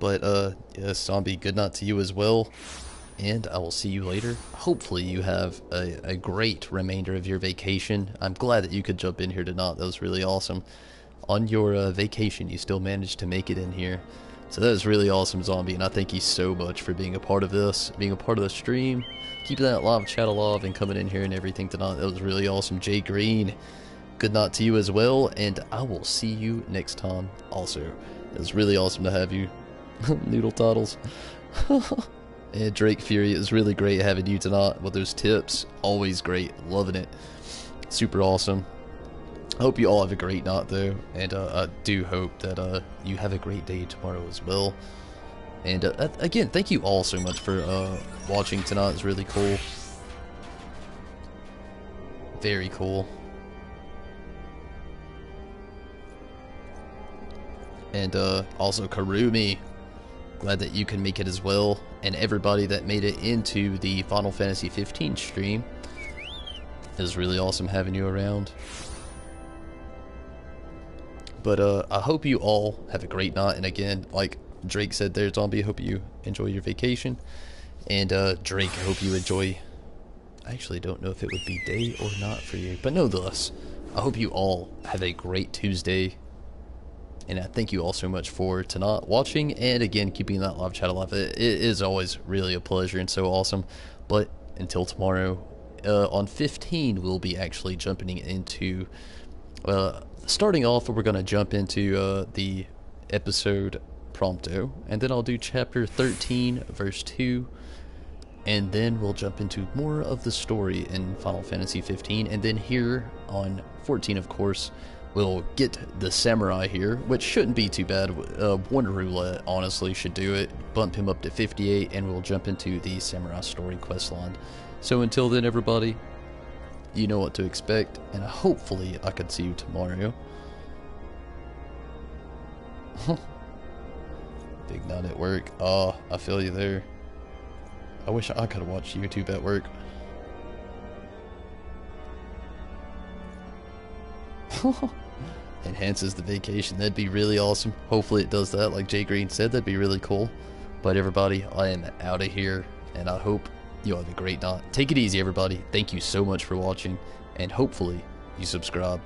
But yes, Zombie, good night to you as well, and I will see you later. Hopefully you have a great remainder of your vacation. I'm glad that you could jump in here tonight. That was really awesome. On your vacation, you still managed to make it in here. So that is really awesome, Zombie, and I thank you so much for being a part of this, being a part of the stream, keeping that live chat alive, and coming in here and everything tonight. That was really awesome. Jay Green, good night to you as well, and I will see you next time. Also, it was really awesome to have you. Noodle titles. And Drake Fury, it was really great having you tonight with those tips. Always great. Loving it. Super awesome. I hope you all have a great night though, and I do hope that you have a great day tomorrow as well. And again, thank you all so much for watching tonight. It's really cool. Very cool. And also Karumi, glad that you can make it as well, and everybody that made it into the Final Fantasy 15 stream. It was really awesome having you around. But I hope you all have a great night, and again, like Drake said there, Zombie, I hope you enjoy your vacation. And Drake, I hope you enjoy... I actually don't know if it would be day or not for you, but nonetheless, I hope you all have a great Tuesday. And I thank you all so much for tonight watching, and again, keeping that live chat alive. It is always really a pleasure and so awesome. But until tomorrow, on 15, we'll be actually jumping into, starting off, we're going to jump into the episode Prompto, and then I'll do chapter 13, verse 2, and then we'll jump into more of the story in Final Fantasy 15, and then here on 14, of course, we'll get the samurai here, which shouldn't be too bad. One roulette honestly should do it. Bump him up to 58, and we'll jump into the samurai story questline. So until then, everybody, you know what to expect, and hopefully I can see you tomorrow. Big night at work. Oh, I feel you there. I wish I could have watched YouTube at work. Enhances the vacation. That'd be really awesome. Hopefully it does that, like Jay Green said. That'd be really cool. But everybody, I am out of here, and I hope you have a great night. Take it easy, everybody. Thank you so much for watching, and hopefully you subscribe.